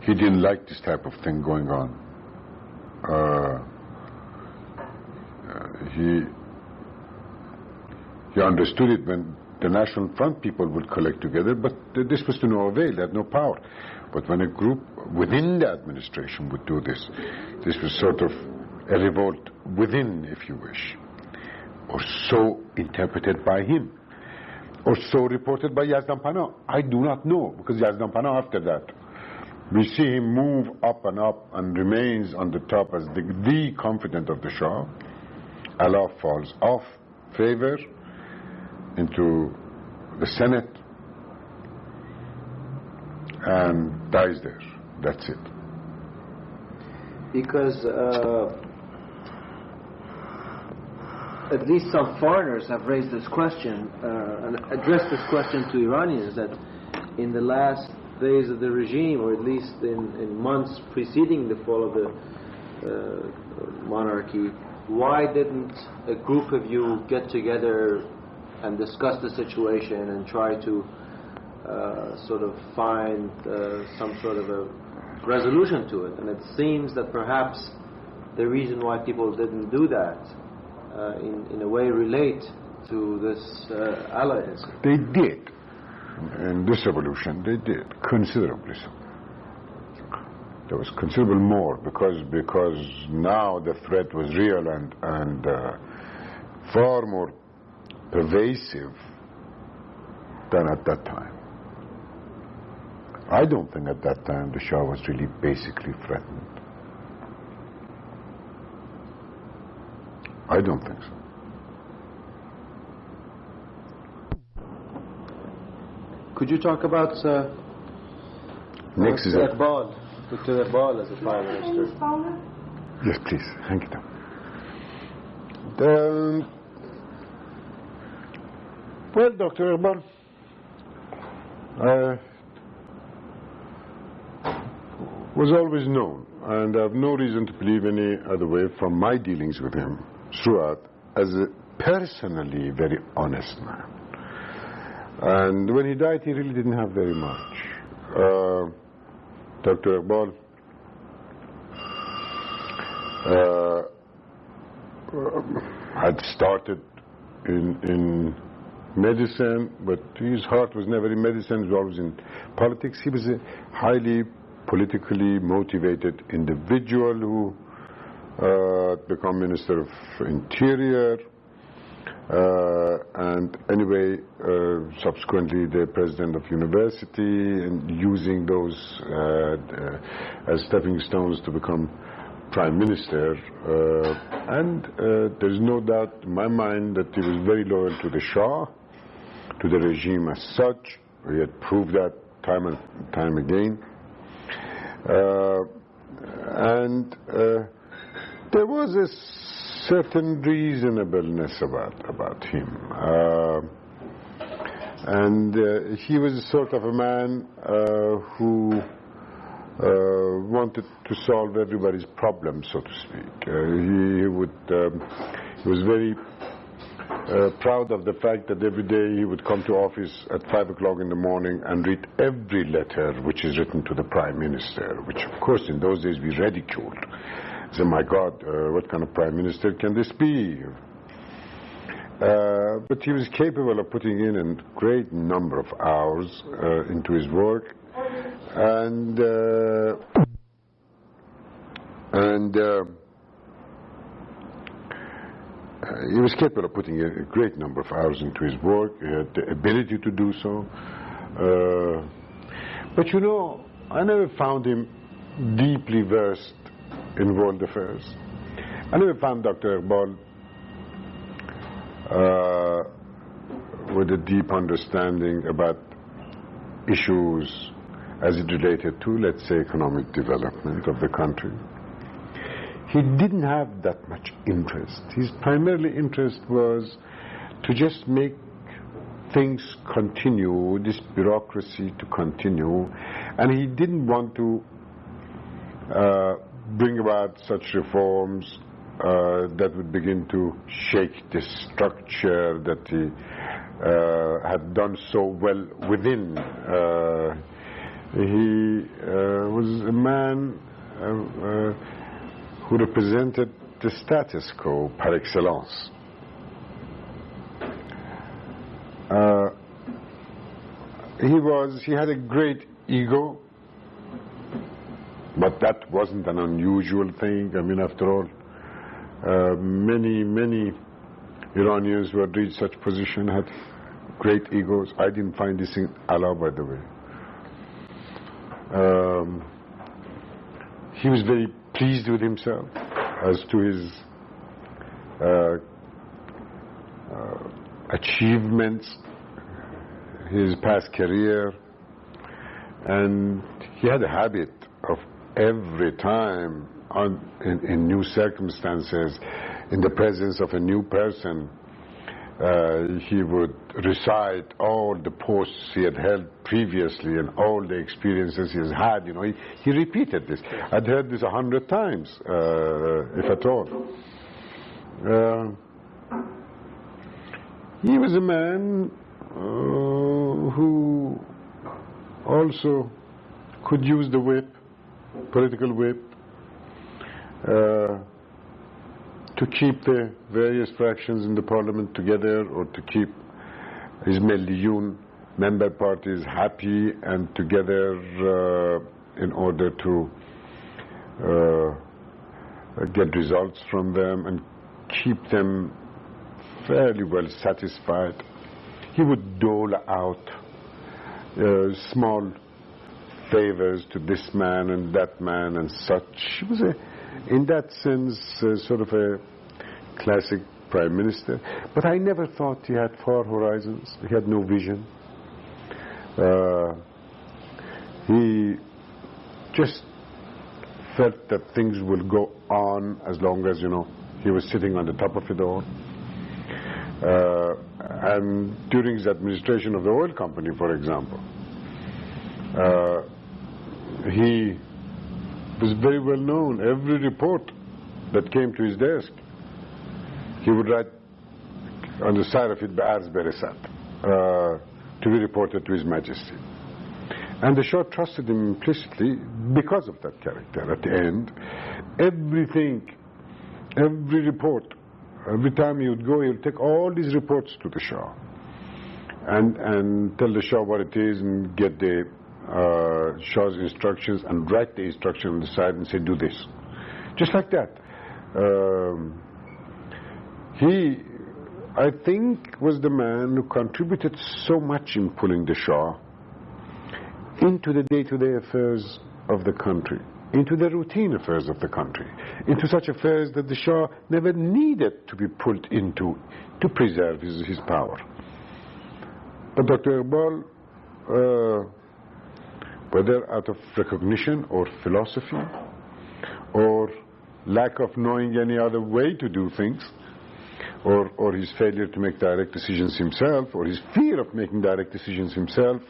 He didn't like this type of thing going on. He understood it when the National Front people would collect together, but this was to no avail. They had no power. But when a group within the administration would do this, this was sort of a revolt within, if you wish, or so interpreted by him, or so reported by Yazdan Pana. I do not know, because Yazdan Pana, after that, we see him move up and remains on the top as the confidant of the Shah. Allah falls off favor into the Senate and dies there. That's it. Because at least some foreigners have raised this question and addressed this question to Iranians, that in the last days of the regime, or at least in months preceding the fall of the monarchy, why didn't a group of you get together and discuss the situation and try to sort of find some sort of a resolution to it? And it seems that perhaps the reason why people didn't do that in a way relate to this Allah incident. They did. In this revolution, they did, considerably so. There was considerable more, because now the threat was real and far more pervasive than at that time. I don't think at that time the Shah was really basically threatened. I don't think so. Could you talk about Next is Iqbal, Dr. Iqbal as a Prime Minister? Yes, please. Thank you. Well, Dr. Iqbal was always known, and I have no reason to believe any other way from my dealings with him throughout, as a personally very honest man. And when he died, he really didn't have very much. Dr. Iqbal had started in medicine, but his heart was never in medicine, he was always in politics. He was a highly politically motivated individual who became Minister of Interior, and anyway, subsequently the President of University, and using those as stepping stones to become Prime Minister. And there's no doubt in my mind that he was very loyal to the Shah, to the regime as such. He had proved that time and time again. And there was a certain reasonableness about him. And he was sort of a man who wanted to solve everybody's problems, so to speak. He was very proud of the fact that every day he would come to office at 5 o'clock in the morning and read every letter which is written to the Prime Minister, which of course in those days we ridiculed. So, my God, what kind of Prime Minister can this be? But he was capable of putting in a great number of hours into his work, and he was capable of putting a great number of hours into his work. He had the ability to do so. But you know, I never found him deeply versed in world affairs. I never found Dr. Iqbal with a deep understanding about issues as it related to, let's say, economic development of the country. He didn't have that much interest. His primary interest was to just make things continue, this bureaucracy to continue, and he didn't want to bring about such reforms that would begin to shake the structure that he had done so well within. He was a man who represented the status quo par excellence. He had a great ego, but that wasn't an unusual thing. I mean, after all, many Iranians who had reached such position had great egos. I didn't find this in Allah, by the way. He was very pleased with himself as to his achievements, his past career, and he had a habit of every time in new circumstances, in the presence of a new person, he would recite all the posts he had held previously and all the experiences he has had. You know, he repeated this. I'd heard this 100 times, if at all. He was a man who also could use the whip, political whip, to keep the various fractions in the parliament together, or to keep his Milliyun member parties happy and together in order to get results from them and keep them fairly well satisfied. He would dole out small favors to this man and that man and such. He was, in that sense, sort of a classic prime minister. But I never thought he had far horizons. He had no vision. He just felt that things will go on as long as, he was sitting on the top of it all. And during his administration of the oil company, for example, he was very well known. Every report that came to his desk, he would write on the side of it, "Be'arz beresat," to be reported to His Majesty. And the Shah trusted him implicitly because of that character. At the end, everything, every report, every time he would go, he would take all these reports to the Shah and tell the Shah what it is and get the Shah's instructions and write the instruction on the side and say, "Do this." Just like that. He, I think, was the man who contributed so much in pulling the Shah into the day-to-day affairs of the country, into the routine affairs of the country, into such affairs that the Shah never needed to be pulled into to preserve his power. But Dr. Iqbal, whether out of recognition or philosophy or lack of knowing any other way to do things, or his failure to make direct decisions himself, or his fear of making direct decisions himself,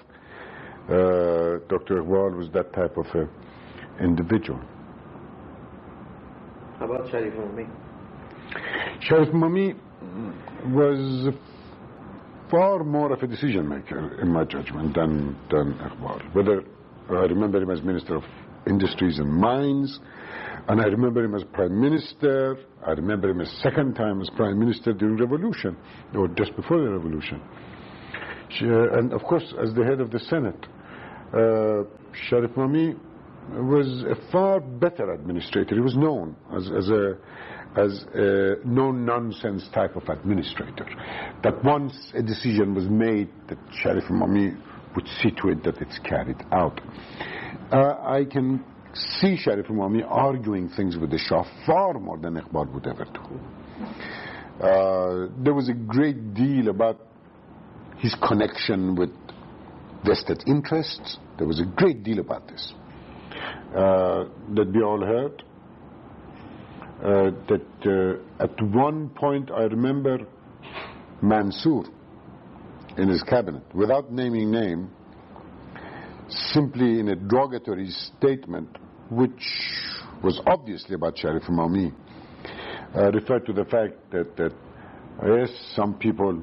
Dr. Iqbal was that type of individual. How about Sharif Mami? Sharif Mami was far more of a decision maker, in my judgment, than Iqbal. Whether I remember him as Minister of Industries and Mines, and I remember him as Prime Minister. I remember him a second time as Prime Minister during the Revolution, or just before the Revolution. And of course, as the head of the Senate, Sharif Mami was a far better administrator. He was known as a no-nonsense type of administrator. That once a decision was made, that Sharif Mami would see to it that it's carried out. I can see Sharif Mami arguing things with the Shah far more than Iqbal would ever do. There was a great deal about his connection with vested interests. There was a great deal about this that we all heard. That at one point I remember Mansour in his cabinet, without naming name, simply in a derogatory statement, which was obviously about Sharif Mami, referred to the fact that yes, some people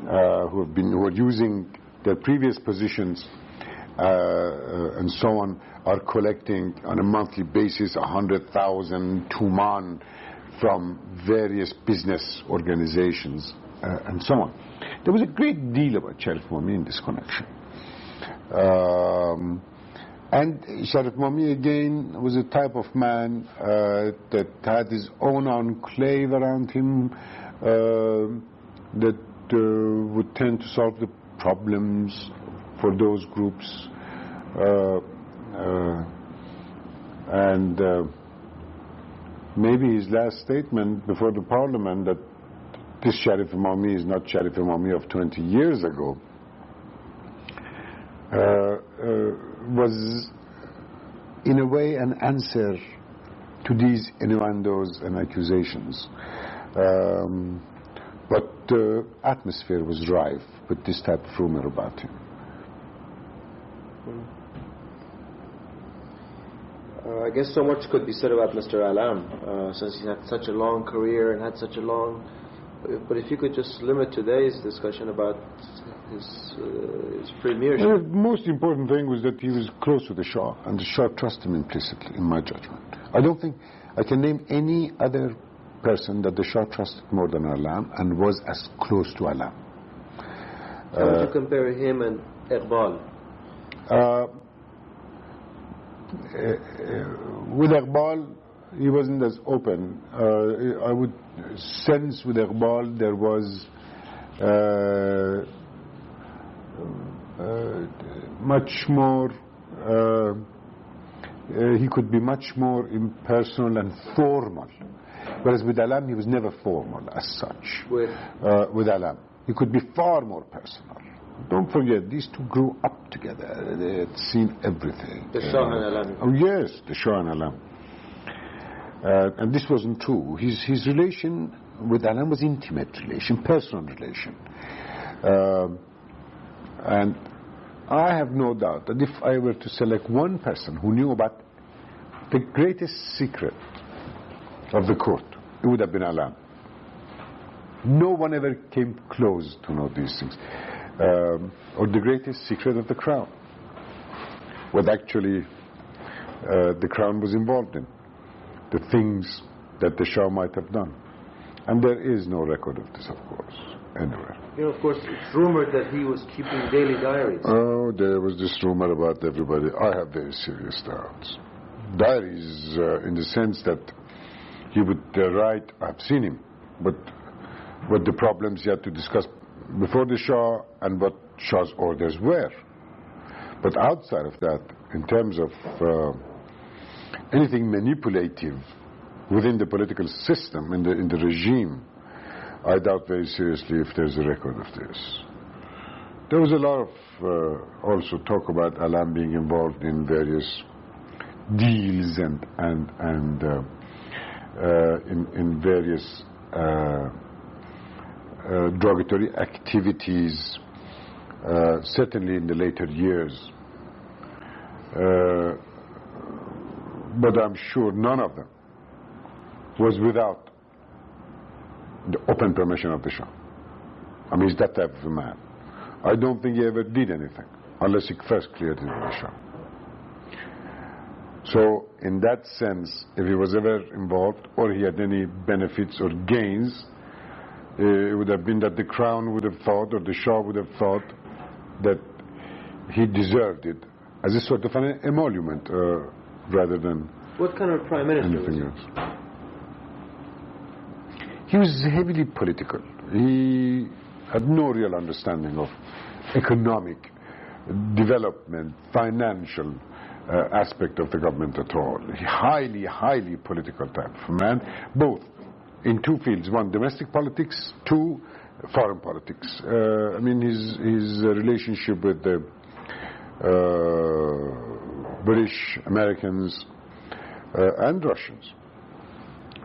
who are using their previous positions and so on are collecting on a monthly basis 100,000 tuman from various business organizations and so on. There was a great deal about Sharif Mami in this connection. And Sharif Mami again was a type of man that had his own enclave around him that would tend to solve the problems for those groups. And maybe his last statement before the parliament that this Sharif Mami is not Sharif Mami of 20 years ago was in a way an answer to these innuendos and accusations. But the atmosphere was rife with this type of rumor about him. I guess so much could be said about Mr. Alam, since he had such a long career and had such a long... But if you could just limit today's discussion about his premiership. The most important thing was that he was close to the Shah, and the Shah trusted him implicitly, in my judgment. I don't think I can name any other person that the Shah trusted more than Alam and was as close to Alam. How would you compare him and Iqbal? With Iqbal, he wasn't as open. I would sense with Iqbal there was much more he could be much more impersonal and formal. Whereas with Alam, he was never formal as such. With Alam, he could be far more personal. Don't forget, these two grew up together. They had seen everything. The Shah and Alam. Oh yes, the Shah and Alam. And this wasn't true. His relation with Alam was intimate relation, personal relation. And I have no doubt that if I were to select one person who knew about the greatest secret of the court, it would have been Alam. No one ever came close to know these things. Or the greatest secret of the crown. What actually the crown was involved in. The things that the Shah might have done. And there is no record of this, of course, anywhere. You know, of course, it's rumored that he was keeping daily diaries. Oh, there was this rumor about everybody. I have very serious doubts. Diaries, in the sense that he would write, I've seen him, but what the problems he had to discuss before the Shah and what Shah's orders were. But outside of that, in terms of anything manipulative within the political system, in the regime, I doubt very seriously if there's a record of this. There was a lot of also talk about Alam being involved in various deals and in various derogatory activities, certainly in the later years. But I'm sure none of them was without the open permission of the Shah. I mean, he's that type of a man. I don't think he ever did anything unless he first cleared it with the Shah. So, in that sense, if he was ever involved or he had any benefits or gains, it would have been that the crown would have thought, or the Shah would have thought, that he deserved it as a sort of an emolument rather than what kind of prime minister anything was he? else. He was heavily political. He had no real understanding of economic development, financial aspect of the government at all. Highly political type of man, both in two fields: one, domestic politics; two, foreign politics. I mean, his relationship with the British, Americans, and Russians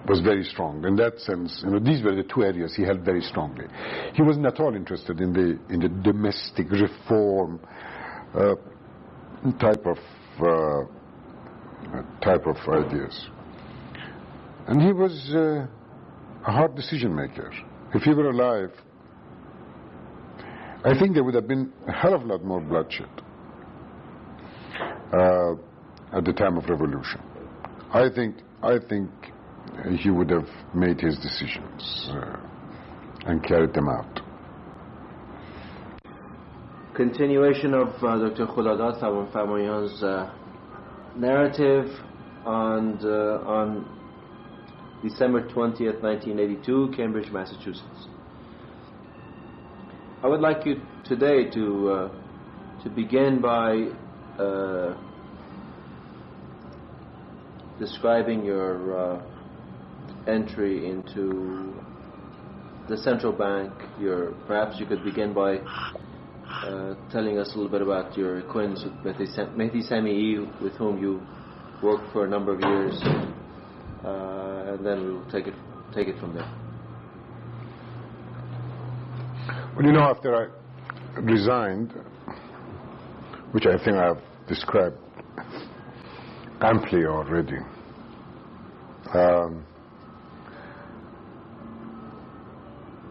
was very strong. In that sense, you know, these were the two areas he held very strongly. He wasn't at all interested in the domestic reform type of ideas. And he was a hard decision maker. If he were alive, I think there would have been a hell of a lot more bloodshed at the time of revolution. I think he would have made his decisions and carried them out. Continuation of Dr. Khudadad Farmanfrmaiyan's narrative on December 20th, 1982, Cambridge, Massachusetts. I would like you today to begin by describing your entry into the central bank. Perhaps you could begin by telling us a little bit about your acquaintance with Mehdi Sami'i, with whom you worked for a number of years, and then we'll take it from there. Well, you know, after I resigned, which I think I've described amply already,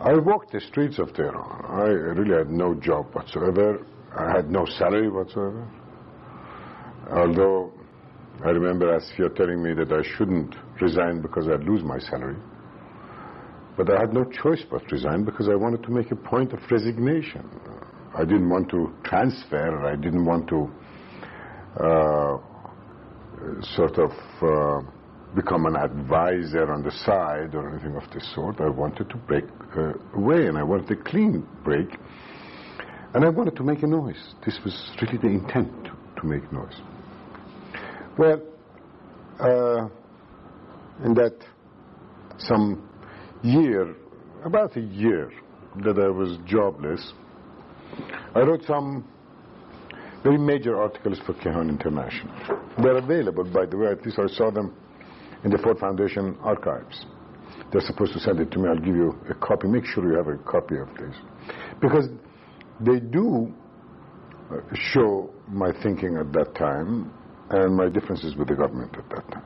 I walked the streets of Tehran. I really had no job whatsoever. I had no salary whatsoever. Although I remember as you're telling me that I shouldn't resign because I'd lose my salary. But I had no choice but to resign because I wanted to make a point of resignation. I didn't want to transfer. I didn't want to become an advisor on the side or anything of this sort. I wanted to break away, and I wanted a clean break, and I wanted to make a noise. This was really the intent, to make noise. Well, in that about a year that I was jobless, I wrote some very major articles for Kehan International. They're available, by the way. At least I saw them in the Ford Foundation archives. They're supposed to send it to me. I'll give you a copy. Make sure you have a copy of this. Because they do show my thinking at that time and my differences with the government at that time.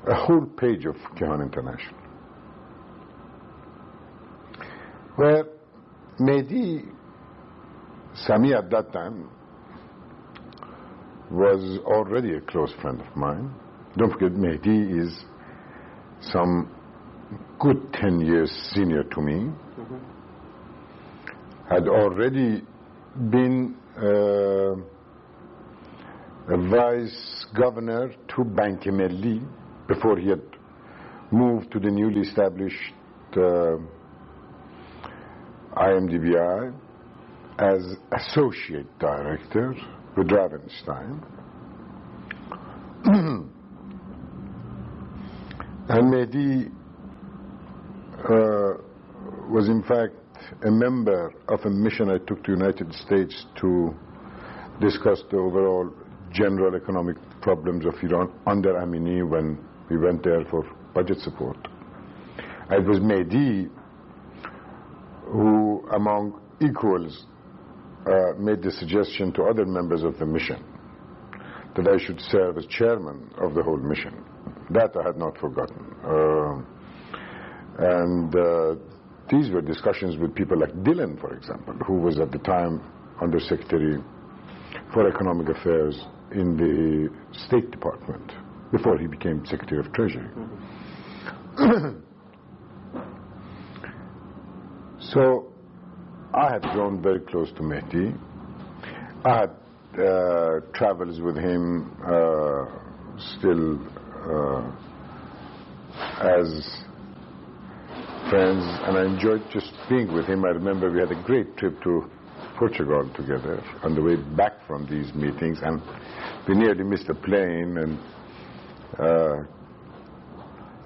A whole page of Kehan International. Where Mehdi Sami at that time was already a close friend of mine. Don't forget, Mehdi is some good 10 years senior to me. Mm-hmm. Had already been a vice governor to Bank Melli before he had moved to the newly established IMDBI as associate director with Ravenstein. And Mehdi was in fact a member of a mission I took to the United States to discuss the overall general economic problems of Iran under Amini when we went there for budget support. It was Mehdi who, among equals, made the suggestion to other members of the mission that I should serve as chairman of the whole mission. That I had not forgotten. These were discussions with people like Dillon, for example, who was at the time Under Secretary for Economic Affairs in the State Department before he became Secretary of Treasury. Mm-hmm. So I had grown very close to Mehdi. I had travels with him still as friends, and I enjoyed just being with him. I remember we had a great trip to Portugal together on the way back from these meetings, and we nearly missed a plane, and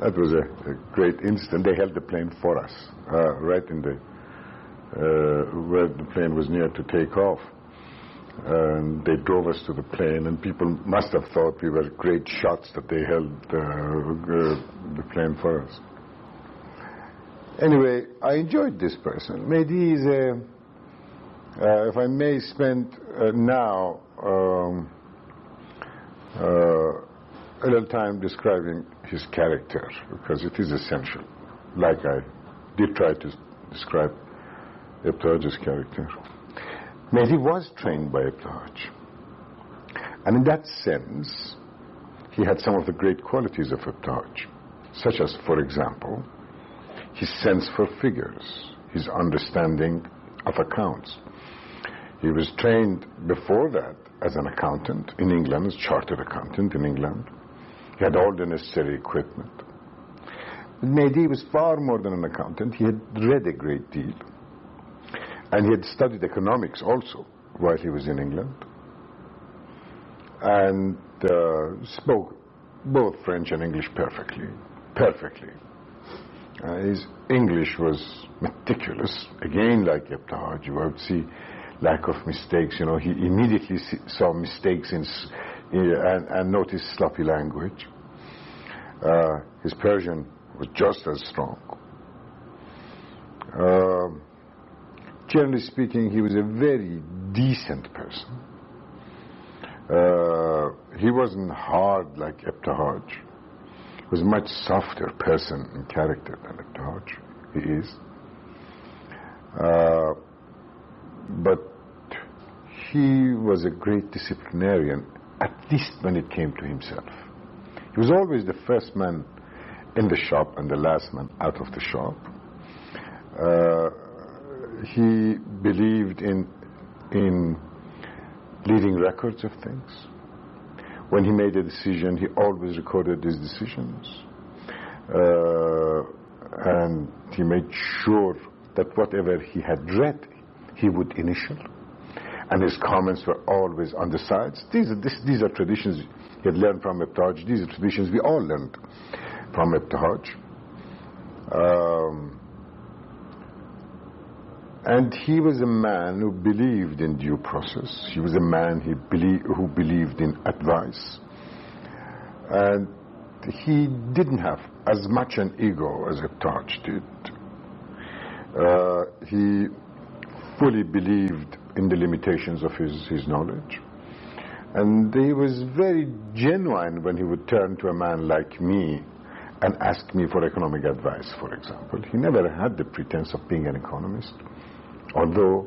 that was a great incident. They held the plane for us, right in the where the plane was near to take off. And they drove us to the plane, and people must have thought we were great shots that they held the plane for us. Anyway, I enjoyed this person. Mehdi is if I may spend now a little time describing his character, because it is essential, like I did try to describe Ebtihaj's character. Mehdi was trained by Ebtihaj, and in that sense he had some of the great qualities of Ebtihaj, such as, for example, his sense for figures, his understanding of accounts. He was trained before that as an accountant in England, as chartered accountant in England. He had all the necessary equipment. Mehdi was far more than an accountant. He had read a great deal. And he had studied economics also while he was in England. And spoke both French and English perfectly. His English was meticulous. Again, like Ebtihaj, you would see lack of mistakes. You know, he immediately saw mistakes and noticed sloppy language. His Persian was just as strong. Generally speaking, he was a very decent person. He wasn't hard like Ebtihaj. He was a much softer person in character than Ebtihaj. He is. But he was a great disciplinarian, at least when it came to himself. He was always the first man in the shop and the last man out of the shop. He believed in leaving records of things. When he made a decision, he always recorded his decisions. And he made sure that whatever he had read, he would initial. and his comments were always on the sides. These are traditions he had learned from Ibtihaj. These are traditions we all learned from Ibtihaj. And he was a man who believed in due process. He was a man who believed in advice. And he didn't have as much an ego as Ibtihaj did. He fully believed in the limitations of his knowledge. And he was very genuine when he would turn to a man like me and ask me for economic advice, for example. He never had the pretense of being an economist. Although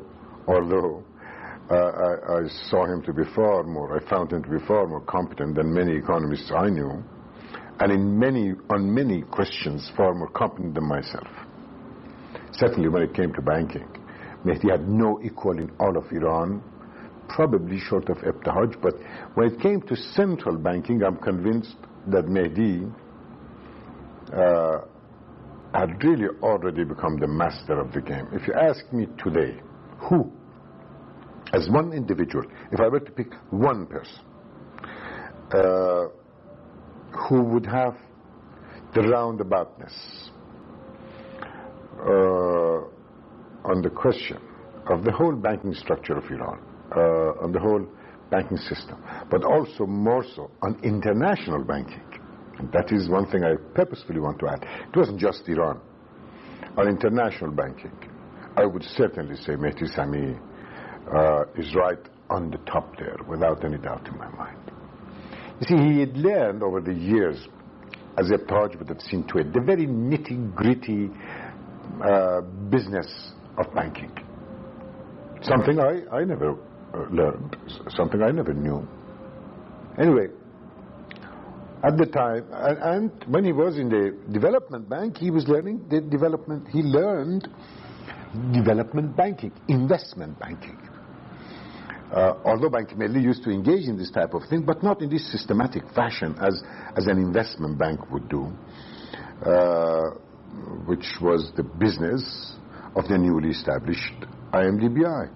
I saw him to be I found him to be far more competent than many economists I knew, and on many questions far more competent than myself. Certainly when it came to banking, Mehdi had no equal in all of Iran, probably short of Ibtihaj, but when it came to central banking, I'm convinced that Mehdi had really already become the master of the game. If you ask me today, who, as one individual, if I were to pick one person who would have the roundaboutness on the question of the whole banking structure of Iran, on the whole banking system, but also more so on international banking. And that is one thing I purposefully want to add. It wasn't just Iran. On international banking, I would certainly say Mehdi Sami is right on the top there, without any doubt in my mind. You see, he had learned over the years, as Ibtihaj would have seen to it, the very nitty-gritty business of banking. Something I never learned, something I never knew. Anyway, at the time, and when he was in the development bank, he was learning the development. He learned development banking, investment banking. Although Bank Melli used to engage in this type of thing, but not in this systematic fashion as an investment bank would do, which was the business of the newly established IMDBI.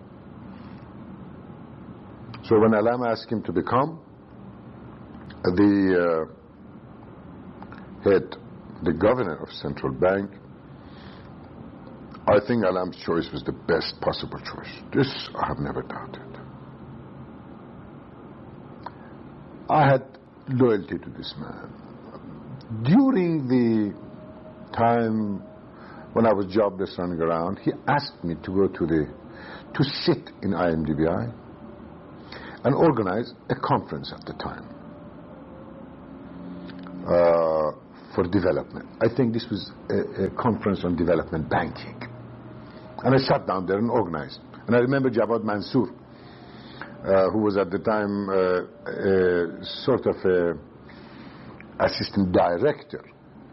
So when Alam asked him to become the head, the governor of central bank, I think Alam's choice was the best possible choice. This I have never doubted. I had loyalty to this man. During the time when I was jobless running around, he asked me to go to sit in IMDBI and organize a conference at the time for development. I think this was a conference on development banking. And I sat down there and organized. And I remember Javad Mansour, who was at the time sort of assistant director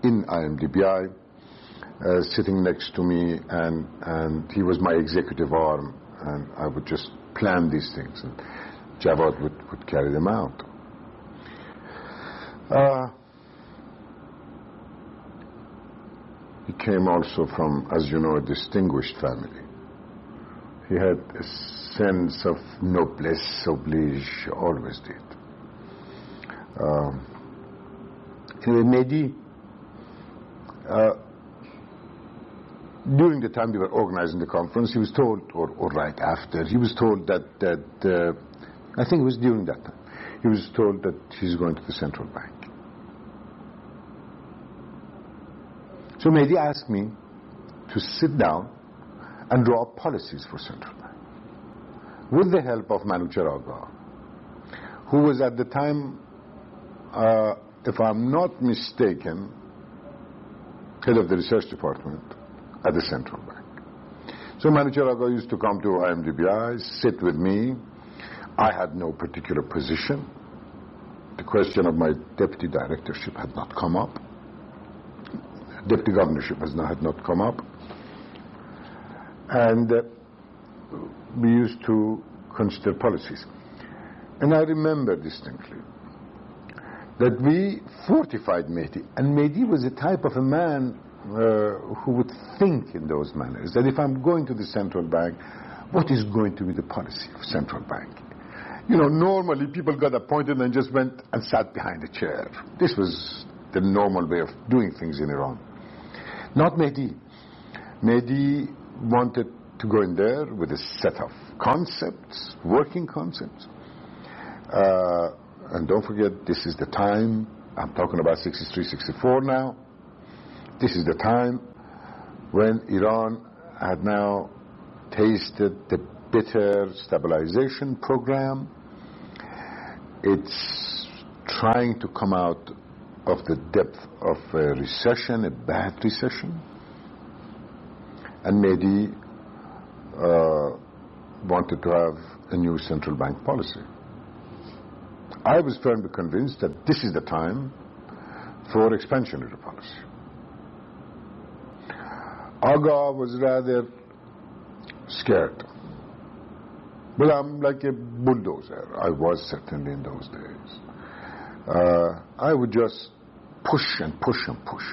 in IMDBI, sitting next to me, and he was my executive arm, and I would just plan these things, and Javad would carry them out. He came also from, as you know, a distinguished family. He had a sense of noblesse oblige, always did. Anyway, Mehdi, during the time we were organizing the conference, he was told, or right after, he was told that I think it was during that time, he was told that he's going to the central bank. So Mehdi asked me to sit down and draw up policies for central bank with the help of Manu Charaga, who was at the time, if I'm not mistaken, head of the research department at the central bank. So Manu Charaga used to come to IMDBI, sit with me. I had no particular position. The question of my deputy directorship had not come up. Deputy governorship had not come up. And we used to consider policies. And I remember distinctly that we fortified Mehdi. And Mehdi was a type of a man who would think in those manners, that if I'm going to the central bank, what is going to be the policy of central bank? You know, normally people got appointed and just went and sat behind a chair. This was the normal way of doing things in Iran. Not Mehdi. Mehdi wanted to go in there with a set of concepts, working concepts. And don't forget, this is the time, I'm talking about 63, 64 now. This is the time when Iran had now tasted the bitter stabilization program. It's trying to come out of the depth of a recession, a bad recession. And Mehdi wanted to have a new central bank policy. I was firmly convinced that this is the time for expansionary policy. Aga was rather scared. Well, I'm like a bulldozer. I was certainly in those days. I would just push and push and push.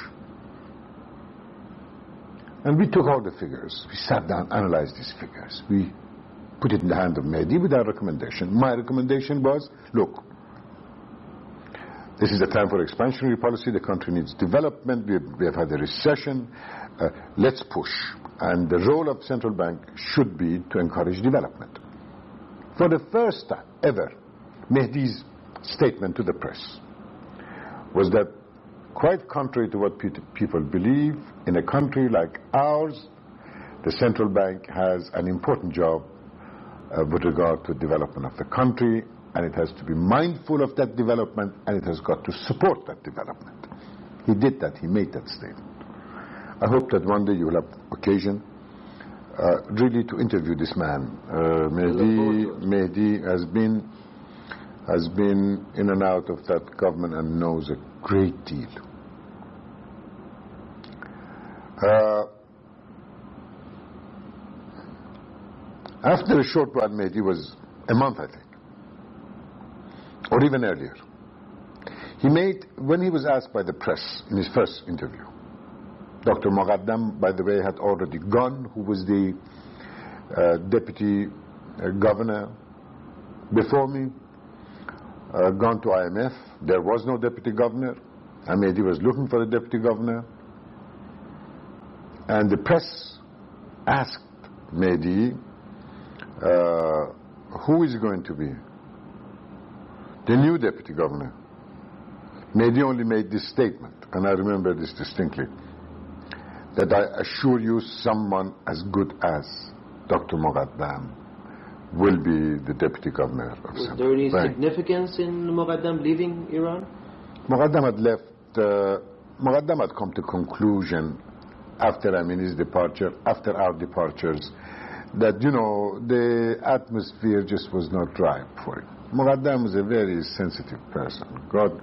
And we took all the figures. We sat down, analyzed these figures. We put it in the hand of Mehdi with our recommendation. My recommendation was, look, this is the time for expansionary policy. The country needs development. We have had a recession. Let's push. And the role of central bank should be to encourage development. For the first time ever, Mehdi's statement to the press was that, quite contrary to what people believe, in a country like ours, the central bank has an important job with regard to the development of the country, and it has to be mindful of that development, and it has got to support that development. He did that. He made that statement. I hope that one day you will have occasion really to interview this man. Mehdi has been in and out of that government and knows a great deal. After a short while, Mehdi was a month, I think, or even earlier. When he was asked by the press in his first interview, Dr. Moqaddam, by the way, had already gone, who was the deputy governor before me, gone to IMF. There was no deputy governor, and Mehdi was looking for a deputy governor. And the press asked Mehdi, who is going to be the new deputy governor? Mehdi only made this statement, and I remember this distinctly, that I assure you someone as good as Dr. Moqaddam will be the deputy governor of Was there any significance in Moqaddam leaving Iran? Moqaddam had left, Moqaddam had come to conclusion after Amini's departure, after our departures, that, you know, the atmosphere just was not ripe for it. Moqaddam was a very sensitive person. God,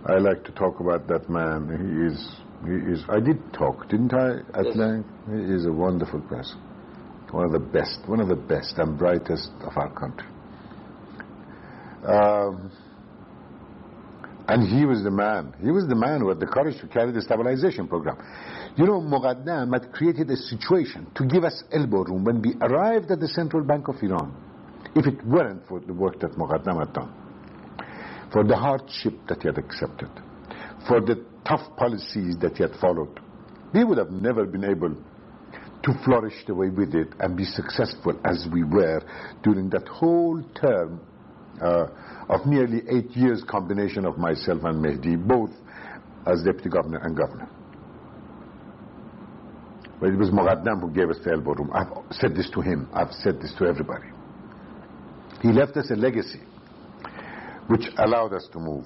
I like to talk about that man. He is, I did talk, didn't I, at length? He is a wonderful person. One of the best and brightest of our country. And he was the man who had the courage to carry the stabilization program. You know, Moqaddam had created a situation to give us elbow room when we arrived at the Central Bank of Iran. If it weren't for the work that Moqaddam had done, for the hardship that he had accepted, for the tough policies that he had followed, we would have never been able to flourish the way we did and be successful as we were during that whole term of nearly 8 years combination of myself and Mehdi, both as deputy governor and governor. But it was Moqaddam who gave us the elbow room. I've said this to him. I've said this to everybody. He left us a legacy which allowed us to move.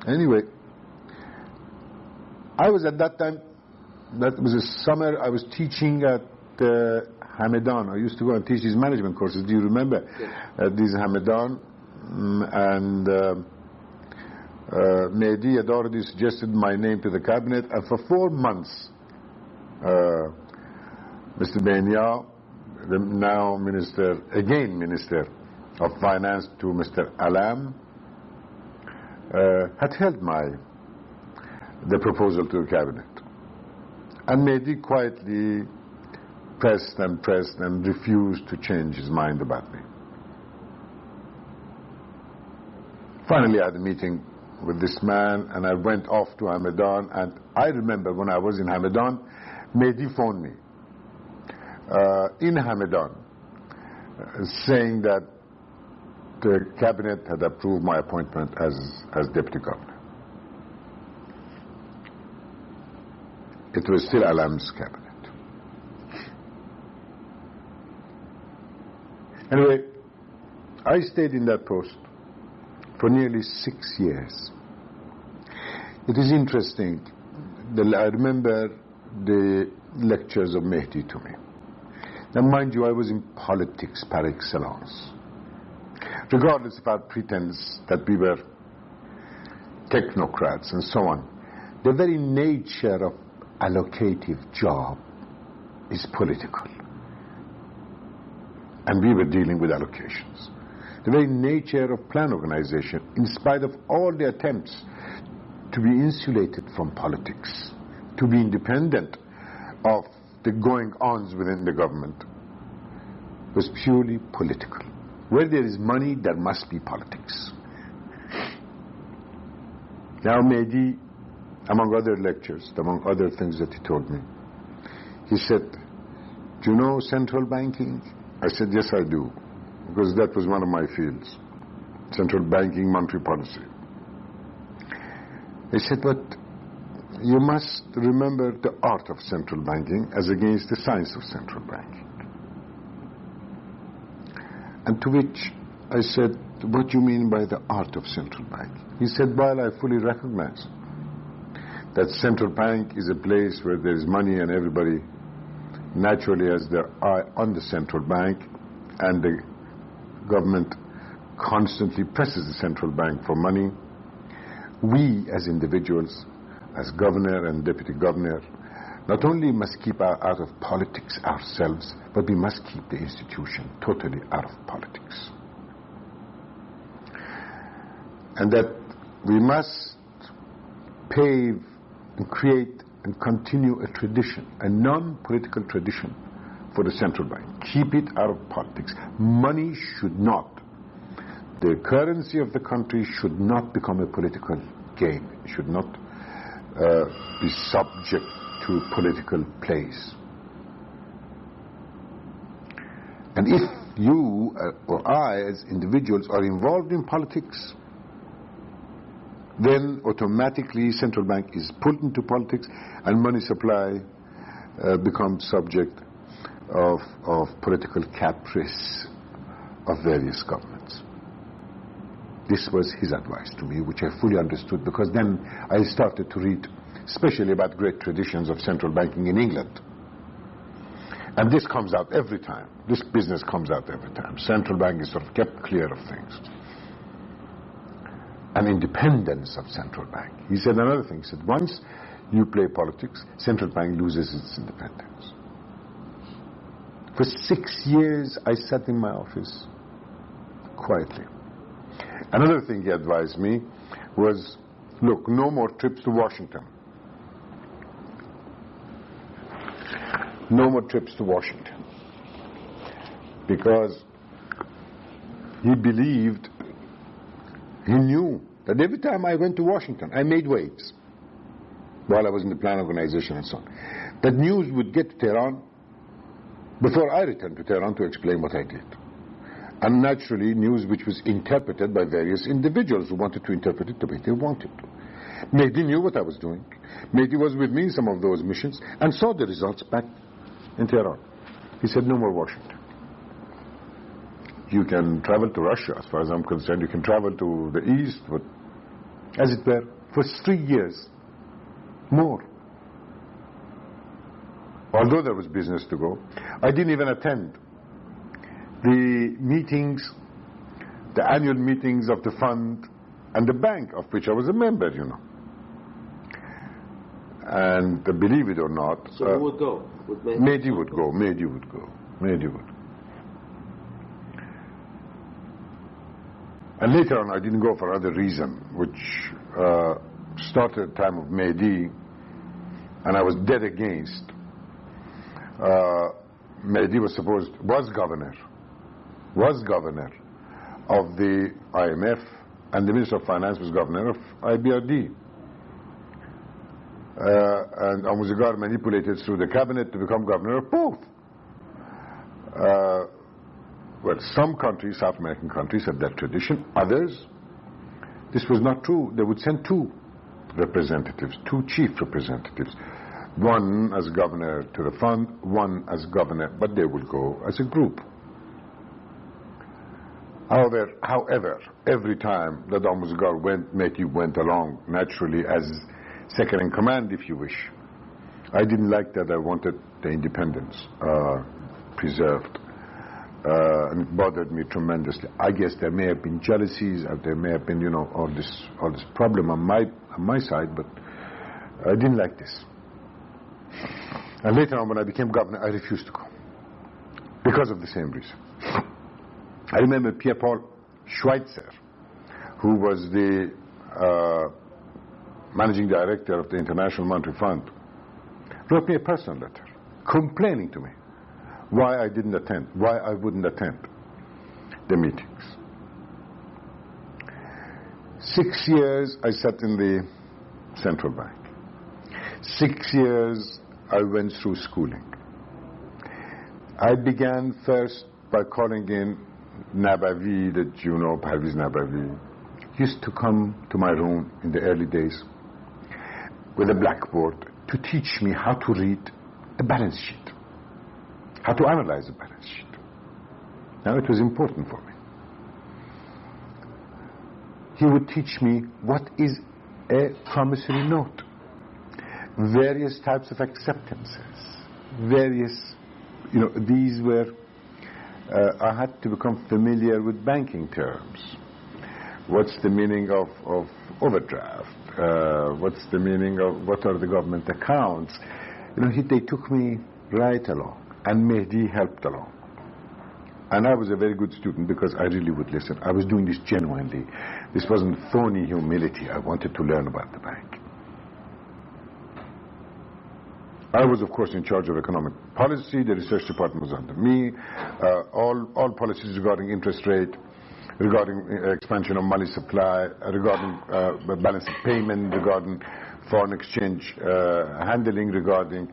Anyway, I was at that time, that was a summer, I was teaching at Hamadan. I used to go and teach these management courses. Do you remember? Yes. These Hamadan. And Mehdi had already suggested my name to the cabinet. And for 4 months, Mr. Benya, the now Minister of Finance to Mr. Alam, had held the proposal to the cabinet. And Mehdi quietly pressed and refused to change his mind about me. Finally, I had a meeting with this man, and I went off to Hamadan, and I remember when I was in Hamadan, Mehdi phoned me in Hamadan saying that the cabinet had approved my appointment as deputy governor. It was still Alam's cabinet. Anyway, I stayed in that post for nearly 6 years. It is interesting. I remember the lectures of Mehdi to me. Now, mind you, I was in politics par excellence. Regardless of our pretense that we were technocrats and so on, the very nature of allocative job is political. And we were dealing with allocations. The very nature of plan organization, in spite of all the attempts to be insulated from politics, to be independent of the going-ons within the government, was purely political. Where there is money, there must be politics. Now Mehdi, among other lectures, among other things that he told me, he said, "Do you know central banking?" I said, "Yes, I do," because that was one of my fields, central banking, monetary policy. He said, "But you must remember the art of central banking as against the science of central banking." And to which I said, "What do you mean by the art of central banking?" He said, "Well, I fully recognize that central bank is a place where there is money and everybody naturally has their eye on the central bank, and the government constantly presses the central bank for money. We as individuals, as governor and deputy governor, not only must keep out of politics ourselves, but we must keep the institution totally out of politics. And that we must pave and create and continue a tradition, a non-political tradition for the central bank. Keep it out of politics. Money should not, the currency of the country should not become a political game. It should not be subject to political plays. And if you or I as individuals are involved in politics, then automatically central bank is pulled into politics and money supply becomes subject of political caprice of various governments." This was his advice to me, which I fully understood, because then I started to read especially about great traditions of central banking in England. And this comes out every time. This business comes out every time. Central bank is sort of kept clear of things. And independence of central bank. He said another thing. He said, once you play politics, central bank loses its independence. For 6 years, I sat in my office quietly. Another thing he advised me was, look, no more trips to Washington. No more trips to Washington. Because he believed, he knew that every time I went to Washington, I made waves while I was in the plan organization and so on. That news would get to Tehran before I returned to Tehran to explain what I did. And naturally, news which was interpreted by various individuals who wanted to interpret it the way they wanted to. Mehdi knew what I was doing. Mehdi was with me in some of those missions and saw the results back in Tehran. He said, no more Washington. You can travel to Russia, as far as I'm concerned. You can travel to the east, but as it were, for 3 years more. Although there was business to go, I didn't even attend the meetings, the annual meetings of the fund and the bank, of which I was a member, you know. And believe it or not... So who would go? Mehdi would go. Mehdi would go. Mehdi would. And later on, I didn't go for another reason, which started at the time of Mehdi, and I was dead against. Mehdi was governor of the IMF, and the Minister of Finance was governor of IBRD. And Amuzgar manipulated through the cabinet to become governor of both. Well, some countries, South American countries, have that tradition. Others, this was not true. They would send two chief representatives. One as governor to the fund, one as governor, but they would go as a group. However, every time that Amuzgar went, Mehdi went along naturally as second in command, if you wish. I didn't like that. I wanted the independence preserved. And it bothered me tremendously. I guess there may have been jealousies, or there may have been, all this problem on my side, but I didn't like this. And later on, when I became governor, I refused to go because of the same reason. I remember Pierre-Paul Schweitzer, who was the managing director of the International Monetary Fund, wrote me a personal letter complaining to me why I wouldn't attend the meetings. 6 years I sat in the central bank. 6 years I went through schooling. I began first by calling in Nabavi, that you know, Parviz Nabavi. Used to come to my room in the early days with a blackboard to teach me how to read a balance sheet, how to analyze a balance sheet. Now, it was important for me. He would teach me what is a promissory note, various types of acceptances, these were, I had to become familiar with banking terms. What's the meaning of overdraft? What's the meaning of, what are the government accounts? They took me right along, and Mehdi helped along. And I was a very good student because I really would listen. I was doing this genuinely. This wasn't phony humility. I wanted to learn about the bank. I was, of course, in charge of economic policy. The research department was under me. All policies regarding interest rate, regarding expansion of money supply, regarding balance of payment, regarding foreign exchange handling, regarding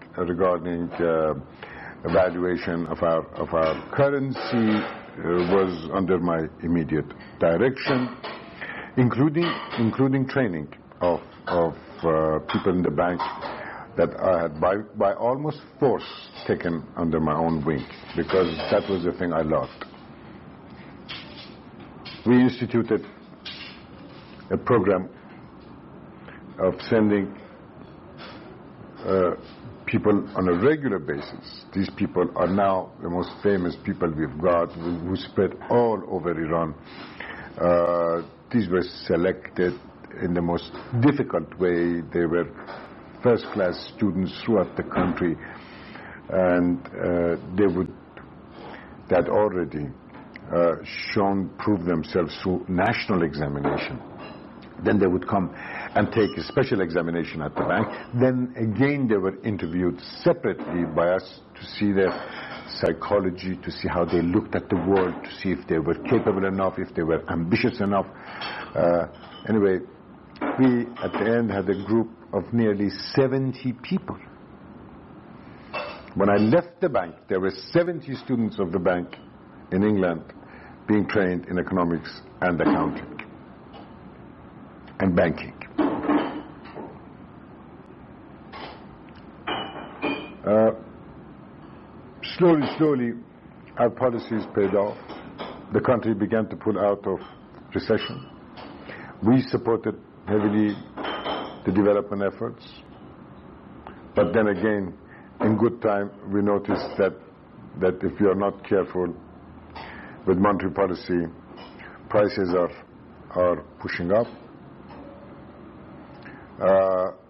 evaluation of our currency was under my immediate direction, including training of people in the bank that I had by almost force taken under my own wing, because that was the thing I loved. We instituted a program of sending people on a regular basis. These people are now the most famous people we've got, who spread all over Iran. These were selected in the most difficult way. They were first-class students throughout the country, and they had already proved themselves through national examination. Then they would come and take a special examination at the bank. Then again they were interviewed separately by us to see their psychology, to see how they looked at the world, to see if they were capable enough, if they were ambitious enough. Anyway, we at the end had a group of nearly 70 people. When I left the bank, there were 70 students of the bank in England being trained in economics and accounting and banking. Slowly, our policies paid off. The country began to pull out of recession. We supported heavily the development efforts. But then again, in good time, we noticed that if you are not careful with monetary policy, prices are pushing up.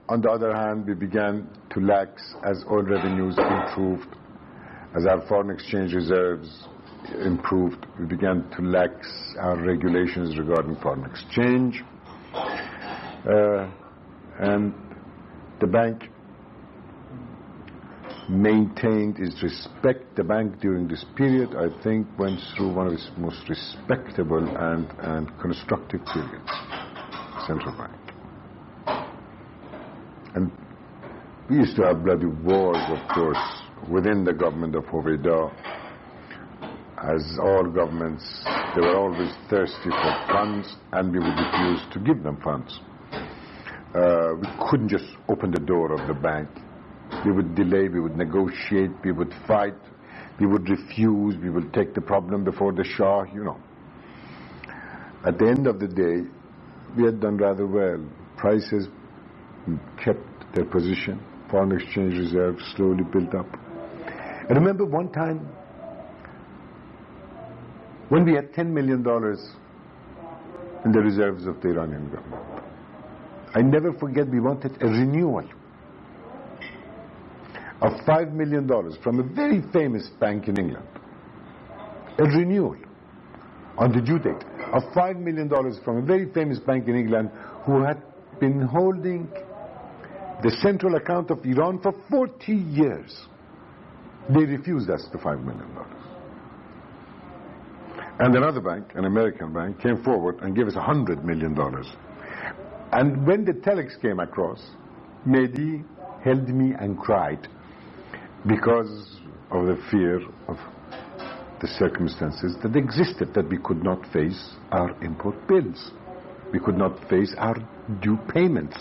On the other hand, we began to lax as oil revenues improved, as our foreign exchange reserves improved. We began to lax our regulations regarding foreign exchange. And the bank maintained its respect. The bank during this period, I think, went through one of its most respectable and constructive periods, central bank. And we used to have bloody wars, of course, within the government of Hoveida. As all governments, they were always thirsty for funds, and we would refuse to give them funds. We couldn't just open the door of the bank. We would delay, we would negotiate, we would fight, we would refuse, we would take the problem before the Shah, you know. At the end of the day, we had done rather well. Prices kept their position. Foreign exchange reserves slowly built up. I remember one time when we had $10 million in the reserves of the Iranian government. I never forget, we wanted a renewal of $5 million from a very famous bank in England. A renewal on the due date of $5 million from a very famous bank in England who had been holding the central account of Iran for 40 years. They refused us the $5 million. And another bank, an American bank, came forward and gave us $100 million. And when the telex came across, Mehdi held me and cried because of the fear of the circumstances that existed, that we could not face our import bills. We could not face our due payments.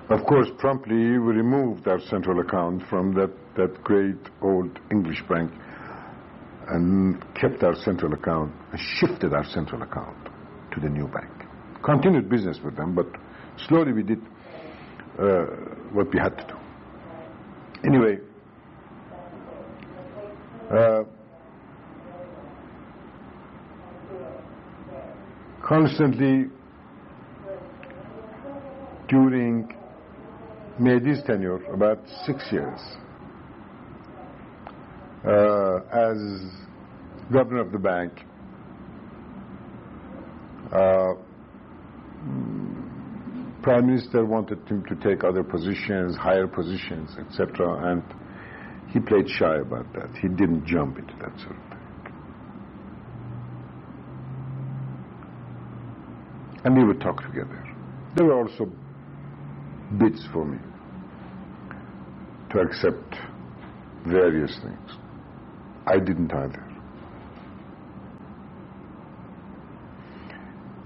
Of course, promptly we removed our central account from that great old English bank and kept our central account and shifted our central account to the new bank. Continued business with them, but slowly we did what we had to do. Anyway, constantly during Mehdi's tenure, about 6 years, as governor of the bank, Prime Minister wanted him to take other positions, higher positions, etc., and he played shy about that. He didn't jump into that sort of thing. And we would talk together. There were also bids for me to accept various things. I didn't either.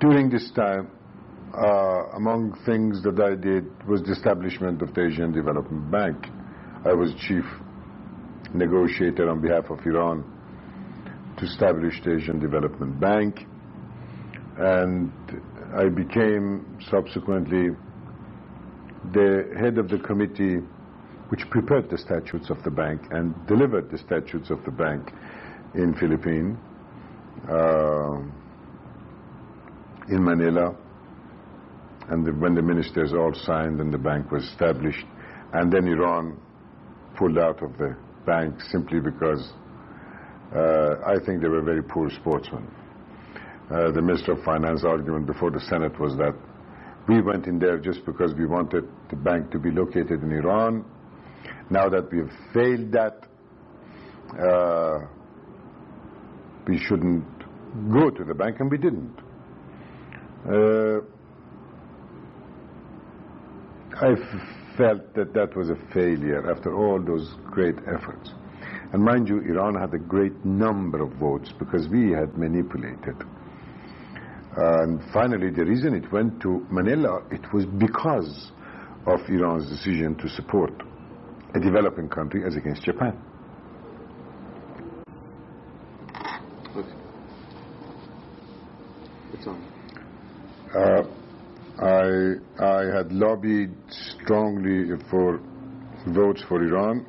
During this time, among things that I did was the establishment of the Asian Development Bank. I was chief negotiator on behalf of Iran to establish the Asian Development Bank, and I became subsequently the head of the committee which prepared the statutes of the bank and delivered the statutes of the bank in Philippines, in Manila, and when the ministers all signed and the bank was established, and then Iran pulled out of the bank simply because I think they were very poor sportsmen. The Minister of Finance argument before the Senate was that we went in there just because we wanted the bank to be located in Iran. Now that we've failed that, we shouldn't go to the bank, and we didn't. I felt that that was a failure after all those great efforts. And mind you, Iran had a great number of votes because we had manipulated. And finally, the reason it went to Manila, it was because of Iran's decision to support a developing country as against Japan. Okay. It's on. I had lobbied strongly for votes for Iran,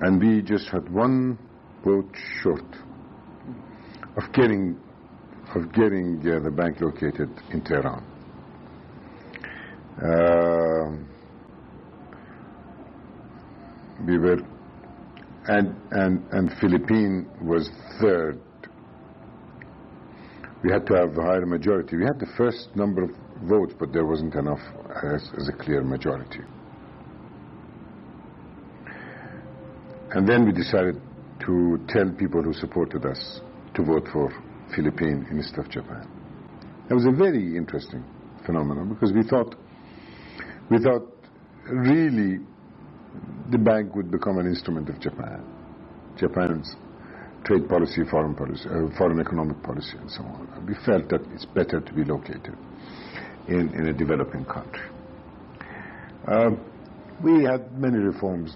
and we just had one vote short of getting the bank located in Tehran. We were, and Philippines was third. We had to have a higher majority. We had the first number of votes, but there wasn't enough as a clear majority. And then we decided to tell people who supported us to vote for Philippines instead of Japan. That was a very interesting phenomenon because we thought really the bank would become an instrument of Japan's trade policy, foreign economic policy, and so on. And we felt that it's better to be located in a developing country. We had many reforms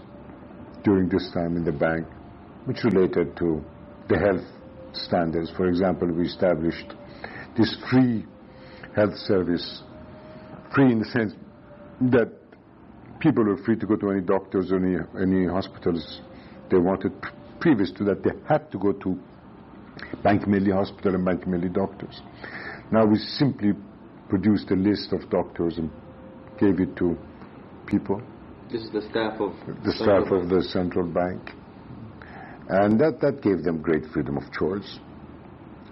during this time in the bank, which related to the health standards. For example, we established this free health service, free in the sense that people were free to go to any doctors or any hospitals they wanted. Previous to that, they had to go to Bank Milli Hospital and Bank Milli doctors. Now we simply produced a list of doctors and gave it to people. This is the staff of the central bank. And that gave them great freedom of choice.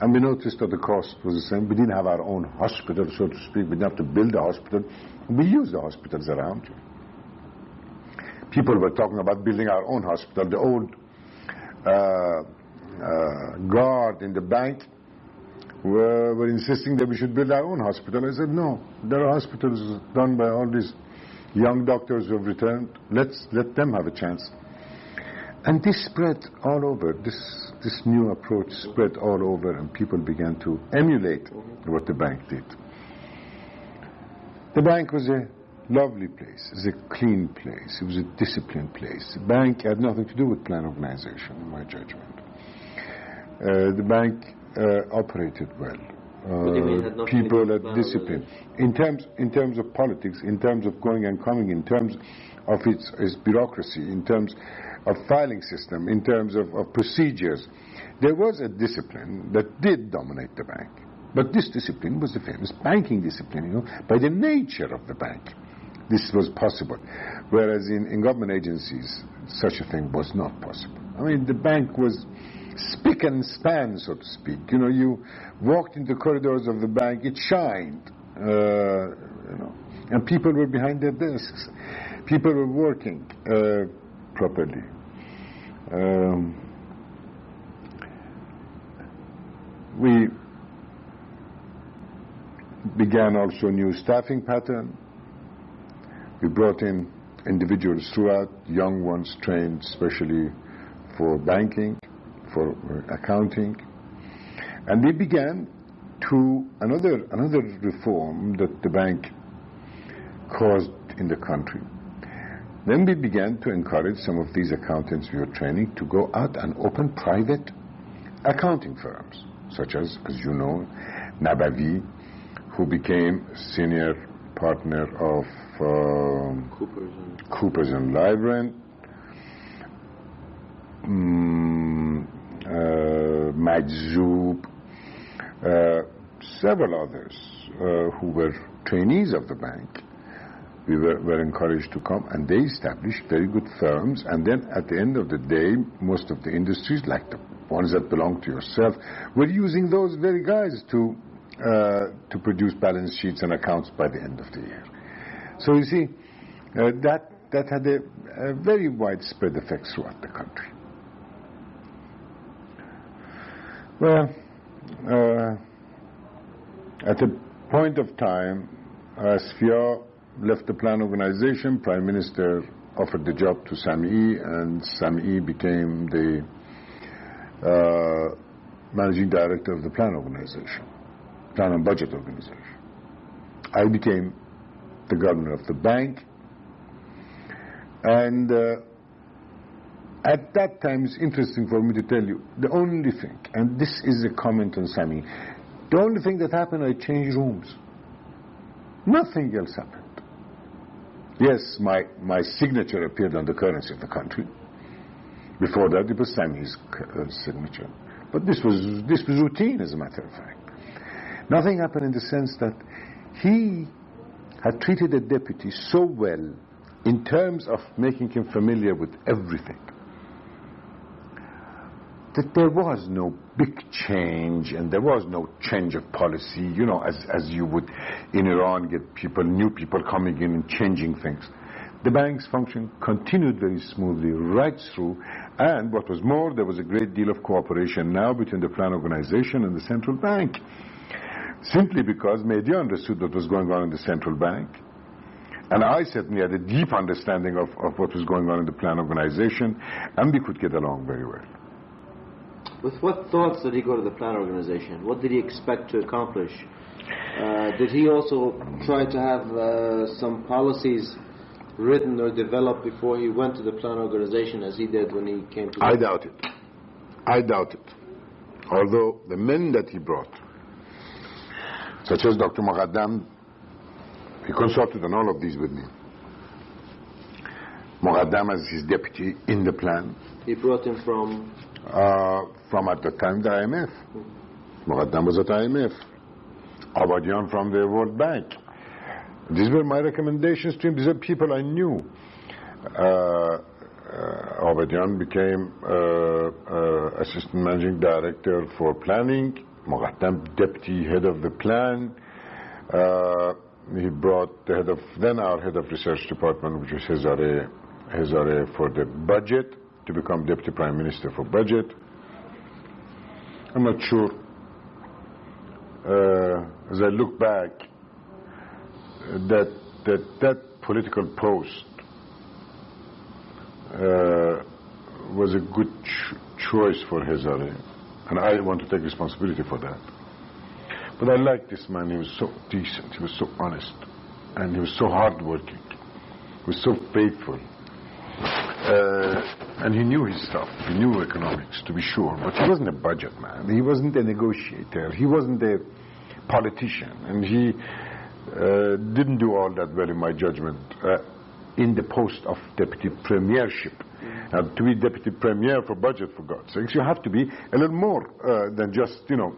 And we noticed that the cost was the same. We didn't have our own hospital, so to speak. We didn't have to build a hospital. We used the hospitals around. People were talking about building our own hospital. The old guard in the bank were insisting that we should build our own hospital. I said, no, there are hospitals done by all these young doctors who have returned. Let them have a chance. And this spread all over. This new approach spread all over, and people began to emulate what the bank did. The bank was a lovely place. It was a clean place. It was a disciplined place. The bank had nothing to do with plan organization, in my judgment. The bank operated well. People had discipline. In terms of politics, in terms of going and coming, in terms of its bureaucracy, in terms of filing system, in terms of procedures, there was a discipline that did dominate the bank. But this discipline was the famous banking discipline, by the nature of the bank. This was possible. Whereas in government agencies, such a thing was not possible. I mean, the bank was spick and span, so to speak. You walked into the corridors of the bank, it shined, and people were behind their desks. People were working properly. We began also a new staffing pattern. We brought in individuals throughout, young ones trained especially for banking, for accounting. And we began to another reform that the bank caused in the country. Then we began to encourage some of these accountants we were training to go out and open private accounting firms, such as you know, Nabavi, who became senior partner of Coopers and Lybrand, Majzoub, several others who were trainees of the bank. We were encouraged to come, and they established very good firms. And then at the end of the day, most of the industries, like the ones that belong to yourself, were using those very guys to produce balance sheets and accounts by the end of the year. So you see, that had a very widespread effect throughout the country. Well, at a point of time, as FIA left the plan organization, Prime Minister offered the job to Sam'i, and Sam'i became the managing director of the plan organization, plan and budget organization. I became the governor of the bank, and at that time, it's interesting for me to tell you, the only thing, and this is a comment on Sam'i, the only thing that happened, I changed rooms. Nothing else happened. Yes, my signature appeared on the currency of the country. Before that, it was Sami's signature. But this was routine, as a matter of fact. Nothing happened in the sense that he had treated a deputy so well in terms of making him familiar with everything. that there was no big change and there was no change of policy, you know, as you would in Iran get new people coming in and changing things. The bank's function continued very smoothly right through, and what was more, there was a great deal of cooperation now between the plan organization and the central bank, simply because Mehdi understood what was going on in the central bank, and I certainly had a deep understanding of what was going on in the plan organization, and we could get along very well. With what thoughts did he go to the plan organization? What did he expect to accomplish? Did he also try to have some policies written or developed before he went to the plan organization as he did when he came to... I doubt it. I doubt it. Although the men that he brought, such as Dr. Muqaddam, he consulted on all of these with me. Muqaddam as his deputy in the plan. He brought him from... From at the time the IMF. Muqaddam was at IMF. Abadian from the World Bank. These were my recommendations to him. These are people I knew. Abadian became assistant managing director for planning. Muqaddam deputy head of the plan. He brought the head of, then our head of research department, which was Hezare for the budget, to become deputy prime minister for budget. I'm not sure. As I look back, that political post was a good choice for Hezare, and I want to take responsibility for that. But I liked this man. He was so decent, he was so honest, and he was so hardworking, he was so faithful, and he knew his stuff. He knew economics, to be sure, but he wasn't a budget man. He wasn't a negotiator. He wasn't a politician, and he didn't do all that well in my judgment in the post of deputy premiership. Now, to be deputy premier for budget, for God's sakes, you have to be a little more than just, you know.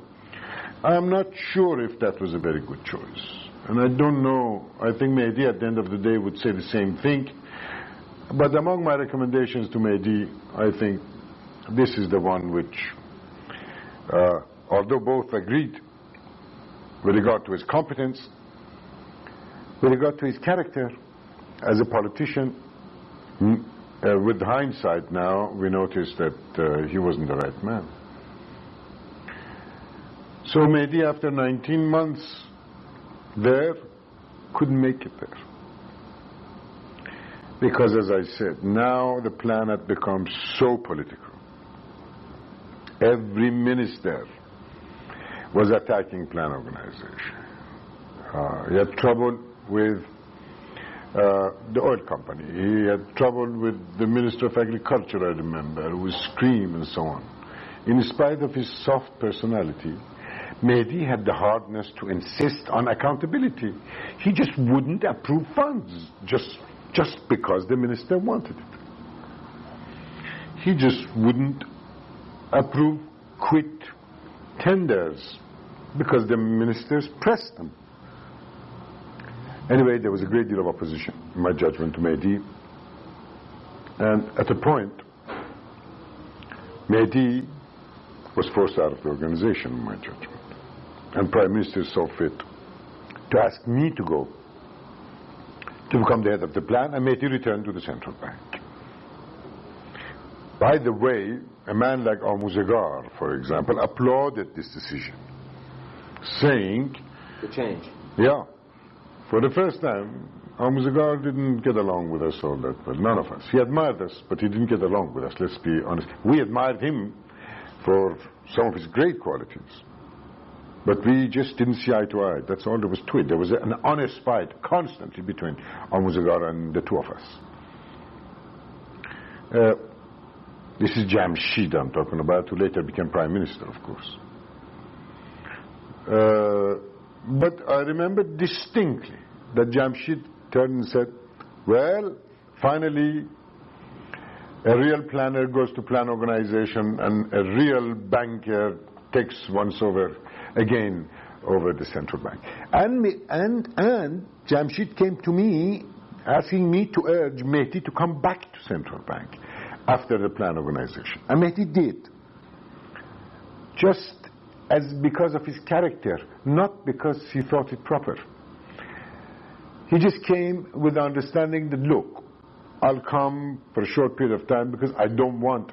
I'm not sure if that was a very good choice, and I don't know. I think Mehdi at the end of the day would say the same thing, but among my recommendations to Mehdi, I think this is the one which, although both agreed with regard to his competence, with regard to his character as a politician, with hindsight now, we notice that he wasn't the right man. So Mehdi, after 19 months there, couldn't make it there. Because, as I said, now the plan had become so political. Every minister was attacking plan organization. He had trouble with the oil company. He had trouble with the Minister of Agriculture, I remember, who would scream and so on. In spite of his soft personality, Mehdi had the hardness to insist on accountability. He just wouldn't approve funds just because the minister wanted it. He just wouldn't approve quit tenders because the ministers pressed them. Anyway, there was a great deal of opposition, in my judgment, to Mehdi. And at a point, Mehdi was forced out of the organization, in my judgment. And Prime Minister saw fit to ask me to go to become the head of the plan, and Mehdi returned to the central bank. By the way, a man like Amuzegar, for example, applauded this decision, saying... The change. Yeah. For the first time, Amuzegar didn't get along with us all that well. None of us. He admired us, but he didn't get along with us, let's be honest. We admired him for some of his great qualities. But we just didn't see eye to eye. That's all there was to it. There was an honest fight constantly between Amuzegar and the two of us. This is Jamshid I'm talking about, who later became Prime Minister, of course. But I remember distinctly that Jamshid turned and said, well, finally, a real planner goes to plan organization and a real banker takes once over again over the central bank. And Jamshid came to me asking me to urge Mehdi to come back to central bank after the plan organization. And Mehdi did. just as because of his character, not because he thought it proper. He just came with the understanding that, look, I'll come for a short period of time because I don't want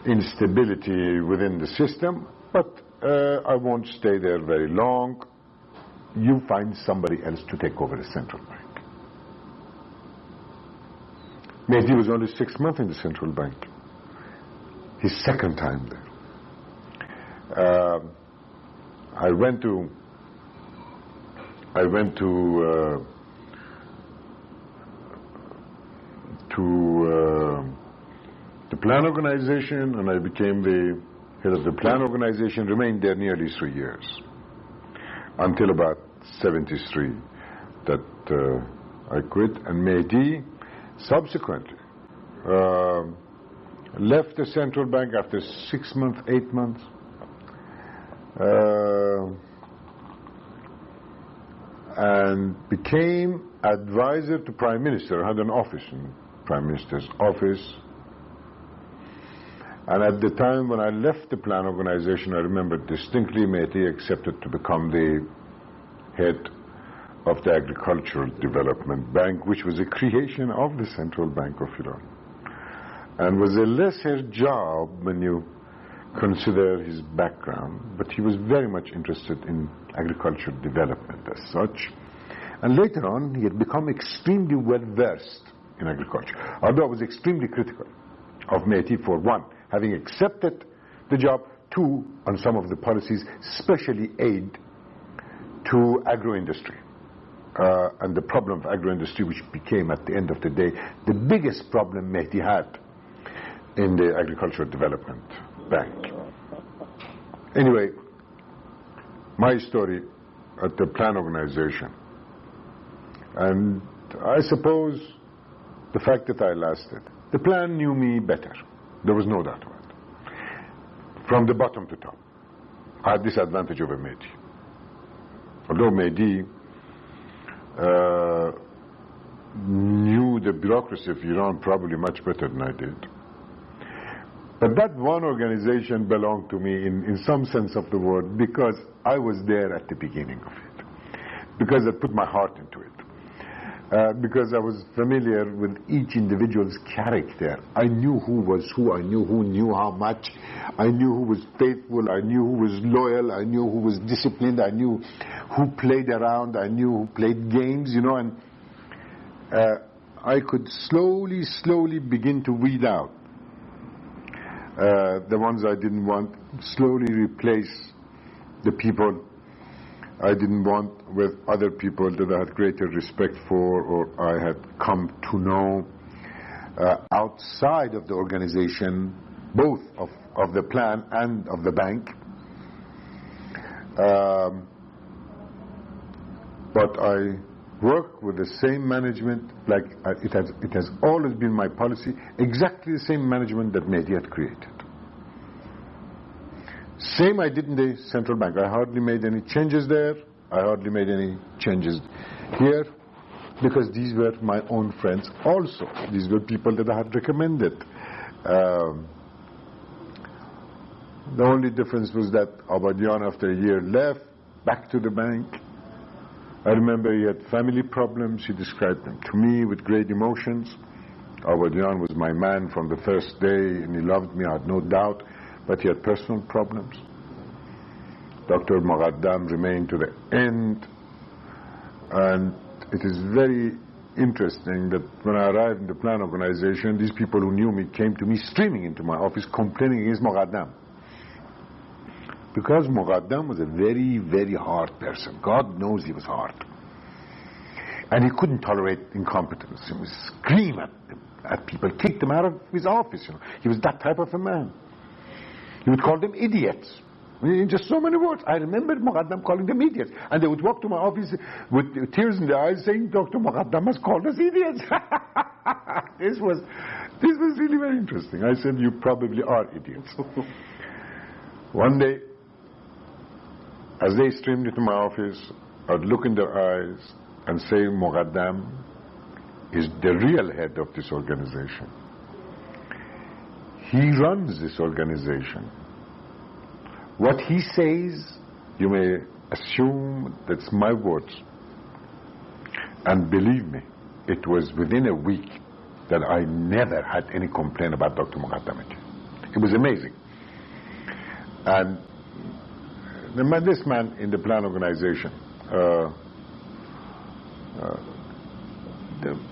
instability within the system, but I won't stay there very long. You find somebody else to take over the central bank. Mehdi was only 6 months in the central bank. His second time there. I went to the plan organization, and I became the head of the plan organization, remained there nearly 3 years, until about 73 that I quit. And Mehdi subsequently left the central bank after 6 months, 8 months, and became advisor to Prime Minister. I had an office in Prime Minister's office. And at the time when I left the plan organization, I remember distinctly Mehdi accepted to become the head of the Agricultural Development Bank, which was a creation of the Central Bank of Iran, and was a lesser job when you consider his background, but he was very much interested in agricultural development as such. And later on, he had become extremely well versed in agriculture, although I was extremely critical of Mehdi for one, having accepted the job, two, on some of the policies, especially aid to agro-industry. And the problem of agro-industry, which became, at the end of the day, the biggest problem Mehdi had in the Agricultural Development Bank. Anyway, my story at the plan organization, and I suppose the fact that I lasted. The plan knew me better. There was no doubt about it. From the bottom to top, I had this advantage over Mehdi. Although Mehdi knew the bureaucracy of Iran probably much better than I did. But that one organization belonged to me in some sense of the word, because I was there at the beginning of it, because I put my heart into it, because I was familiar with each individual's character. I knew who was who, I knew who knew how much, I knew who was faithful, I knew who was loyal, I knew who was disciplined, I knew who played around, I knew who played games, you know, and I could slowly begin to weed out the ones I didn't want, slowly replace the people I didn't want with other people that I had greater respect for, or I had come to know outside of the organization, both of the plan and of the bank. But I work with the same management, like it has always been my policy, exactly the same management that Mehdi had created. Same I did in the central bank. I hardly made any changes there. I hardly made any changes here, because these were my own friends also. These were people that I had recommended. The only difference was that Abadian, after a year, left back to the bank. I remember he had family problems. He described them to me with great emotions. Abadian was my man from the first day, and he loved me, I had no doubt, but he had personal problems. Dr. Muqaddam remained to the end, and it is very interesting that when I arrived in the plan organization, these people who knew me came to me streaming into my office complaining against Muqaddam. Because Muqaddam was a very, very hard person. God knows he was hard. And he couldn't tolerate incompetence. He would scream at people, kick them out of his office. You know. He was that type of a man. He would call them idiots. In just so many words. I remember Muqaddam calling them idiots. And they would walk to my office with tears in their eyes saying, Dr. Muqaddam has called us idiots. This was really very interesting. I said, you probably are idiots. One day, as they streamed into my office, I'd look in their eyes and say, Muqaddam is the real head of this organization. He runs this organization. What he says, you may assume that's my words. And believe me, it was within a week that I never had any complaint about Dr. Muqaddamati. It was amazing. And this man in the plan organization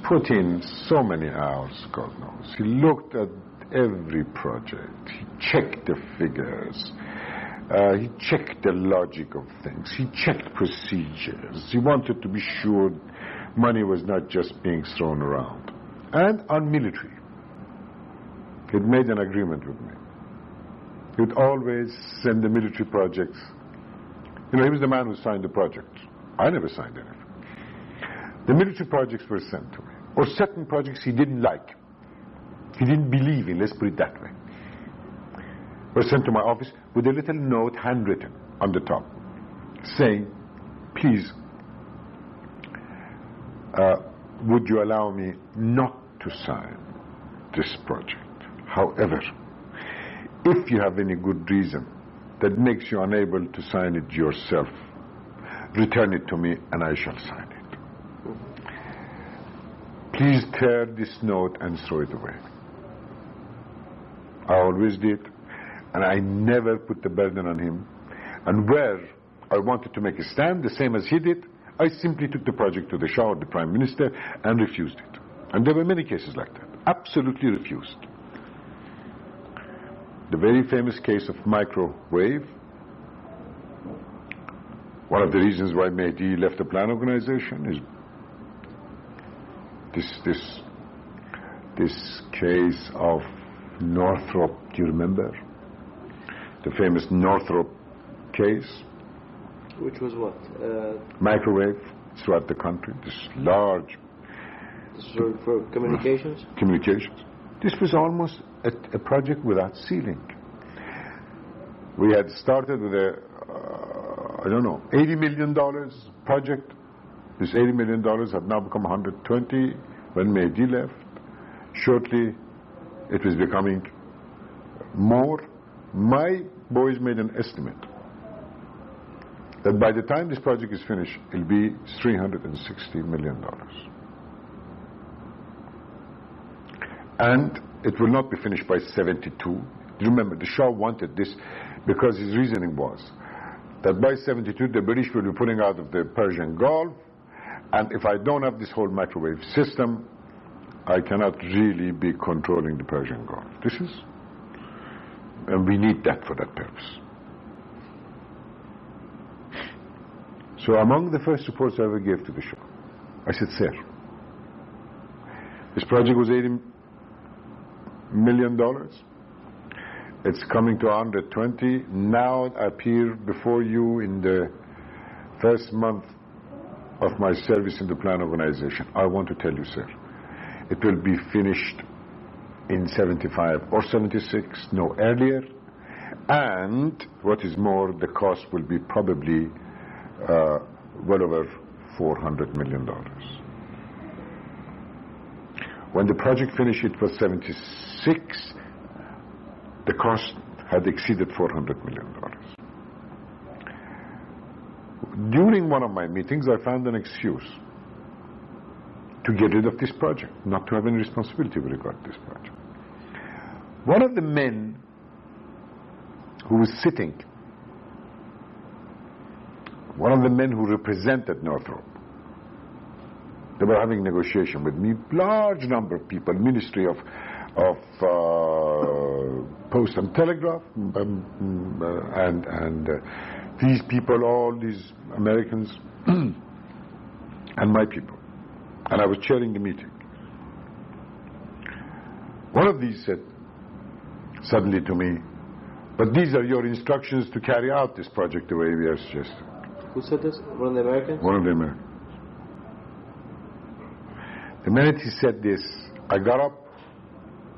put in so many hours, God knows. He looked at every project. He checked the figures. He checked the logic of things. He checked procedures. He wanted to be sure money was not just being thrown around. And on military, he'd made an agreement with me. He'd always send the military projects. You know, he was the man who signed the project. I never signed anything. The military projects were sent to me. Or certain projects he didn't like. He didn't believe in, let's put it that way. Were sent to my office with a little note handwritten on the top saying, please, would you allow me not to sign this project? However, if you have any good reason that makes you unable to sign it yourself, return it to me and I shall sign it. Please tear this note and throw it away. I always did, and I never put the burden on him. And where I wanted to make a stand, the same as he did, I simply took the project to the Shah or the Prime Minister and refused it. And there were many cases like that. Absolutely refused. The very famous case of microwave, one of the reasons why Mehdi left the plan organization is this case of Northrop. Do you remember? The famous Northrop case. Which was what? Microwave throughout the country. This large. This was for communications? Communications. This was almost a project without ceiling. We had started with a, $80 million project. This $80 million had now become 120 when Mehdi left. Shortly, it was becoming more. My boys made an estimate that by the time this project is finished, it'll be $360 million. And it will not be finished by 72. Remember, the Shah wanted this because his reasoning was that by 72 the British will be pulling out of the Persian Gulf, and if I don't have this whole microwave system, I cannot really be controlling the Persian Gulf. And we need that for that purpose. So among the first reports I ever gave to the Shah, I said, sir, this project was $80 million. It's coming to 120. Now I appear before you in the first month of my service in the plan organization. I want to tell you, sir, it will be finished in 75 or 76, no earlier. And what is more, the cost will be probably well over $400 million. When the project finished, it was 76. The cost had exceeded $400 million. During one of my meetings, I found an excuse to get rid of this project, not to have any responsibility with regard to this project. One of the men who was sitting, one of the men who represented Northrop, they were having negotiation with me, large number of people, Ministry of Post and Telegraph, and these people, all these Americans, and my people. And I was chairing the meeting. One of these said suddenly to me, but these are your instructions to carry out this project the way we are suggesting. Who said this? One of the Americans? One of the Americans. The minute he said this, I got up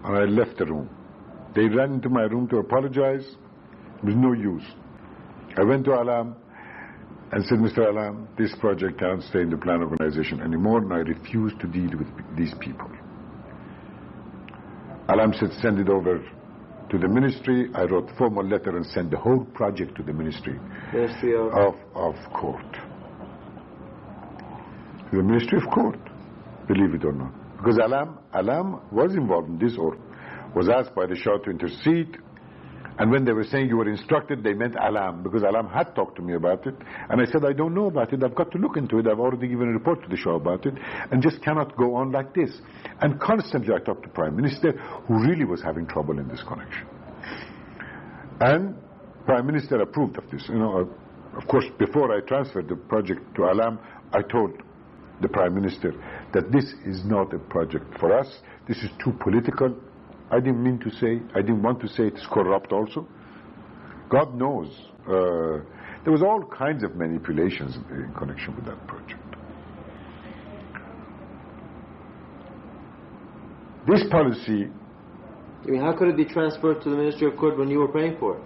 and I left the room. They ran into my room to apologize. It was no use. I went to Alam and said, Mr. Alam, this project can't stay in the plan organization anymore, and I refuse to deal with these people. Alam said, send it over to the ministry. I wrote formal letter and sent the whole project to the Ministry of Court. To the Ministry of Court, believe it or not. Because Alam was involved in this, or was asked by the Shah to intercede. And when they were saying you were instructed, they meant Alam, because Alam had talked to me about it. And I said, I don't know about it. I've got to look into it. I've already given a report to the Shah about it, and just cannot go on like this. And constantly I talked to Prime Minister, who really was having trouble in this connection. And Prime Minister approved of this. You know, of course, before I transferred the project to Alam, I told the Prime Minister that this is not a project for us. This is too political. I didn't want to say it's corrupt also. God knows. There was all kinds of manipulations in connection with that project. This policy... I mean, how could it be transferred to the Ministry of Court when you were paying for it?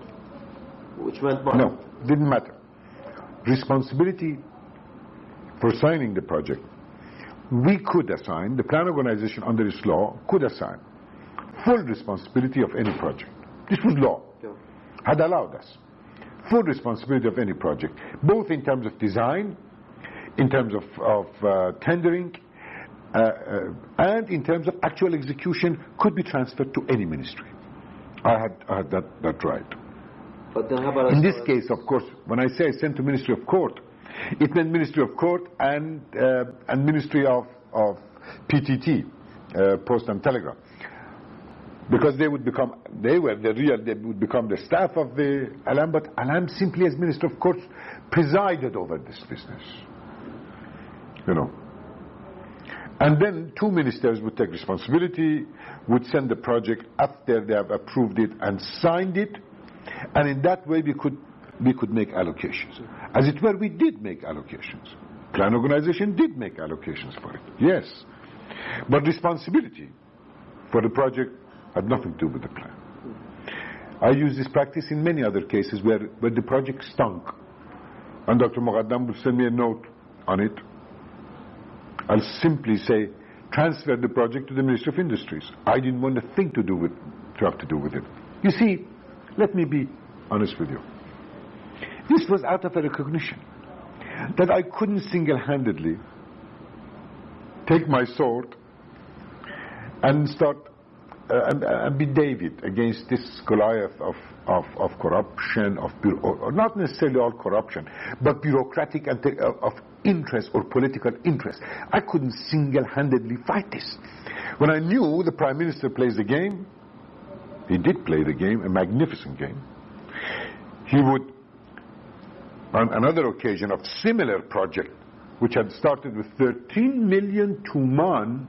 Which meant money. No, didn't matter. Responsibility for signing the project. We could assign, the plan organization under this law could assign full responsibility of any project. This was law. Had allowed us full responsibility of any project, both in terms of design, in terms of tendering, and in terms of actual execution, could be transferred to any ministry. I had that right. But then how about in this case, of course, when I say I sent to Ministry of Court, it meant Ministry of Court and Ministry of PTT, Post and Telegraph. Because they would become the staff of the Alam, but Alam simply as Minister of Courts presided over this business. You know. And then two ministers would take responsibility, would send the project after they have approved it and signed it, and in that way we could make allocations. As it were, we did make allocations. Plan organization did make allocations for it, yes. But responsibility for the project had nothing to do with the plan. I use this practice in many other cases where the project stunk, and Dr. Muqaddam will send me a note on it. I'll simply say, transfer the project to the Ministry of Industries. I didn't want a thing to have to do with it. You see, let me be honest with you. This was out of a recognition that I couldn't single-handedly take my sword and start and be David against this Goliath of corruption, or not necessarily all corruption, but bureaucratic and of interest or political interest. I couldn't single-handedly fight this. When I knew the Prime Minister plays the game, he did play the game, a magnificent game. He would, on another occasion of similar project, which had started with 13 million Tuman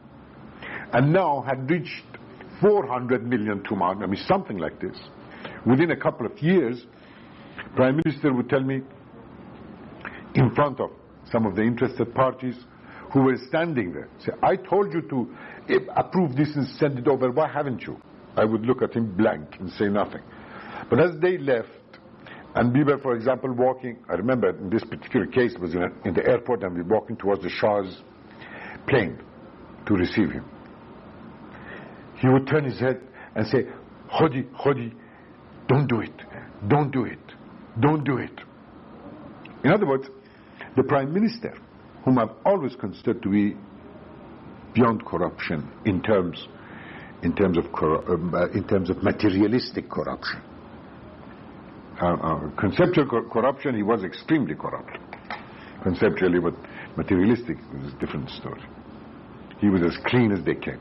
and now had reached 400 million Tuman, I mean something like this. Within a couple of years, Prime Minister would tell me in front of some of the interested parties who were standing there, say, I told you to approve this and send it over, why haven't you? I would look at him blank and say nothing. But as they left, and we were, for example, walking, I remember in this particular case, it was in the airport, and we were walking towards the Shah's plane to receive him. He would turn his head and say, Khodi, don't do it, don't do it, don't do it. In other words, the Prime Minister, whom I've always considered to be beyond corruption in terms of materialistic corruption. Conceptual corruption, he was extremely corrupt. Conceptually, but materialistic was a different story. He was as clean as they came.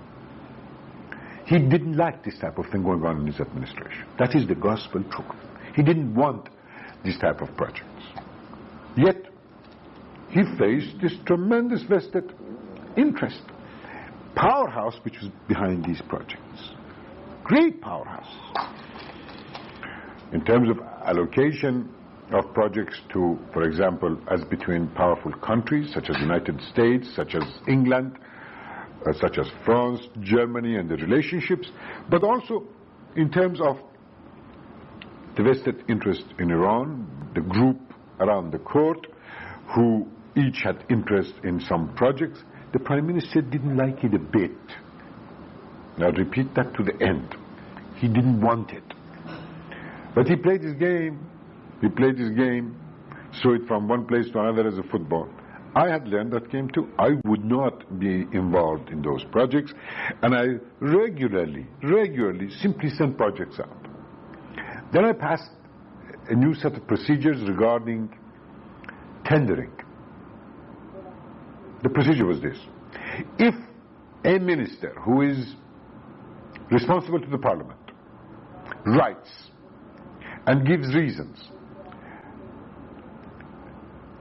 He didn't like this type of thing going on in his administration. That is the gospel truth. He didn't want this type of projects. Yet, he faced this tremendous vested interest. Powerhouse which was behind these projects. Great powerhouse. In terms of allocation of projects to, for example, as between powerful countries such as the United States, such as England, such as France, Germany, and the relationships, but also in terms of the vested interest in Iran, the group around the court who each had interest in some projects. The Prime Minister didn't like it a bit. Now repeat that to the end. He didn't want it. But he played his game. He played his game, saw it from one place to another as a football. I had learned that game too. I would not be involved in those projects, and I regularly simply sent projects out. Then I passed a new set of procedures regarding tendering. The procedure was this: if a minister who is responsible to the parliament writes and gives reasons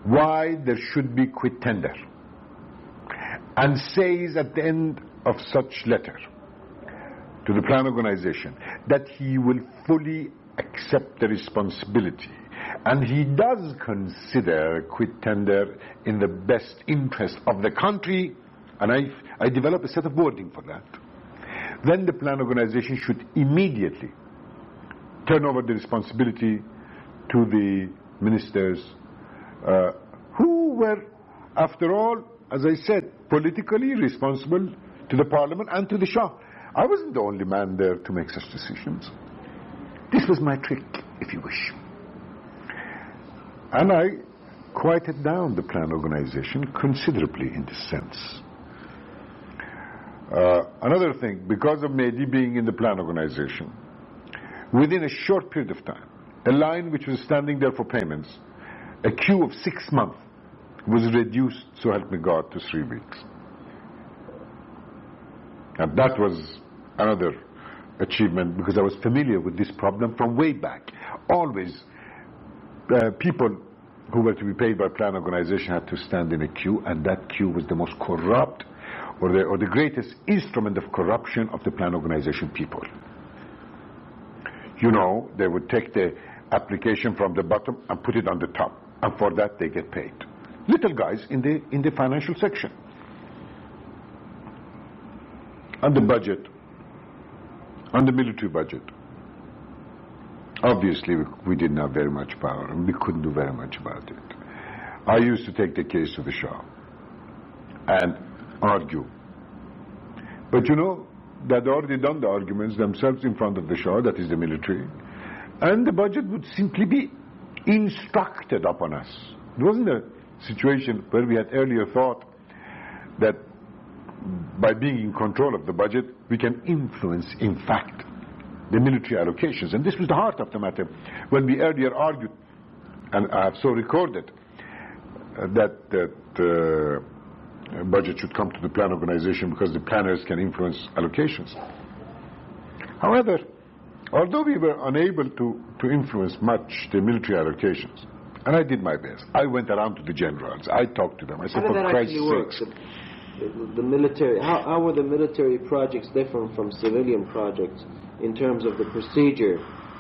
why there should be quit tender, and says at the end of such letter to the plan organization that he will fully accept the responsibility, and he does consider quit tender in the best interest of the country, and I develop a set of wording for that, then the plan organization should immediately turn over the responsibility to the ministers who were, after all, as I said, politically responsible to the parliament and to the Shah. I wasn't the only man there to make such decisions. This was my trick, if you wish. And I quieted down the plan organization considerably in this sense. Another thing, because of Mehdi being in the plan organization, within a short period of time, a line which was standing there for payments, a queue of 6 months, was reduced, so help me God, to 3 weeks. And that was another achievement, because I was familiar with this problem from way back. Always, people who were to be paid by plan organization had to stand in a queue, and that queue was the most corrupt, or the greatest instrument of corruption of the plan organization people. You know, they would take the application from the bottom and put it on the top, and for that they get paid. Little guys in the financial section. On the budget, on the military budget, obviously we didn't have very much power, and we couldn't do very much about it. I used to take the case to the Shah and argue. But you know, they'd already done the arguments themselves in front of the Shah, that is the military, and the budget would simply be instructed upon us. It wasn't a situation where we had earlier thought that by being in control of the budget we can influence, in fact, the military allocations. And this was the heart of the matter when we earlier argued, and I have so recorded, that budget should come to the plan organization because the planners can influence allocations. However, although we were unable to influence much the military allocations, and I did my best, I went around to the generals, I talked to them, I said, for Christ's sake. The military, how were the military projects different from civilian projects in terms of the procedure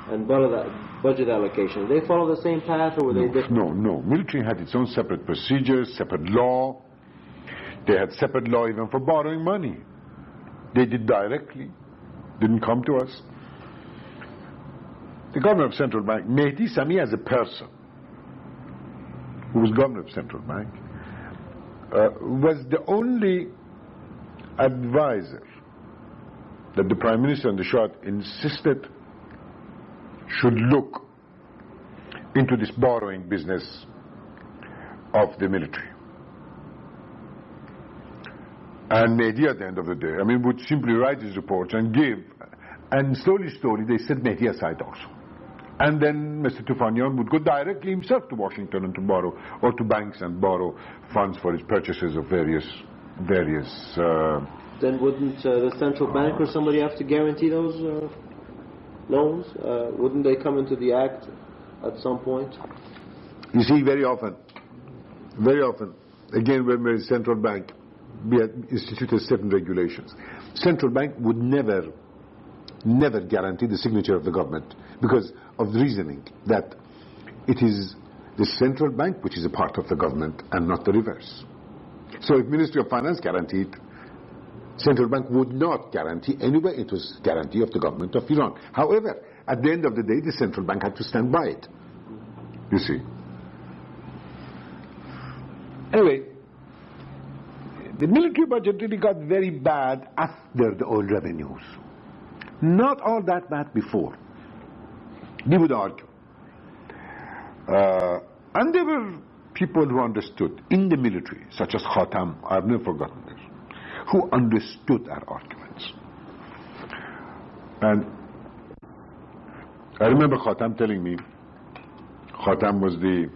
and budget allocation? Did they follow the same path, or were they different? No. Military had its own separate procedures, separate law. They had separate law even for borrowing money. They did directly, didn't come to us. The governor of Central Bank, Mehdi Sami as a person, who was governor of Central Bank, was the only advisor that the Prime Minister and the Shah insisted should look into this borrowing business of the military. And Mehdi, at the end of the day, would simply write his reports and give, and slowly they set Mehdi aside also. And then Mr. Tufanian would go directly himself to Washington and to borrow, or to banks and borrow funds for his purchases of various. Then wouldn't the central bank or somebody have to guarantee those loans? Wouldn't they come into the act at some point? You see, very often, again, when we're in central bank, we had instituted certain regulations. Central bank would never guarantee the signature of the government, because of the reasoning that it is the central bank which is a part of the government and not the reverse. So if Ministry of Finance guaranteed, central bank would not guarantee anyway. It was guarantee of the government of Iran. However, at the end of the day, the central bank had to stand by it. You see. Anyway, the military budget really got very bad after the oil revenues. Not all that bad before. We would argue. And there were people who understood in the military, such as Khatam, I've never forgotten this, who understood our arguments. And I remember Khatam telling me, Khatam was do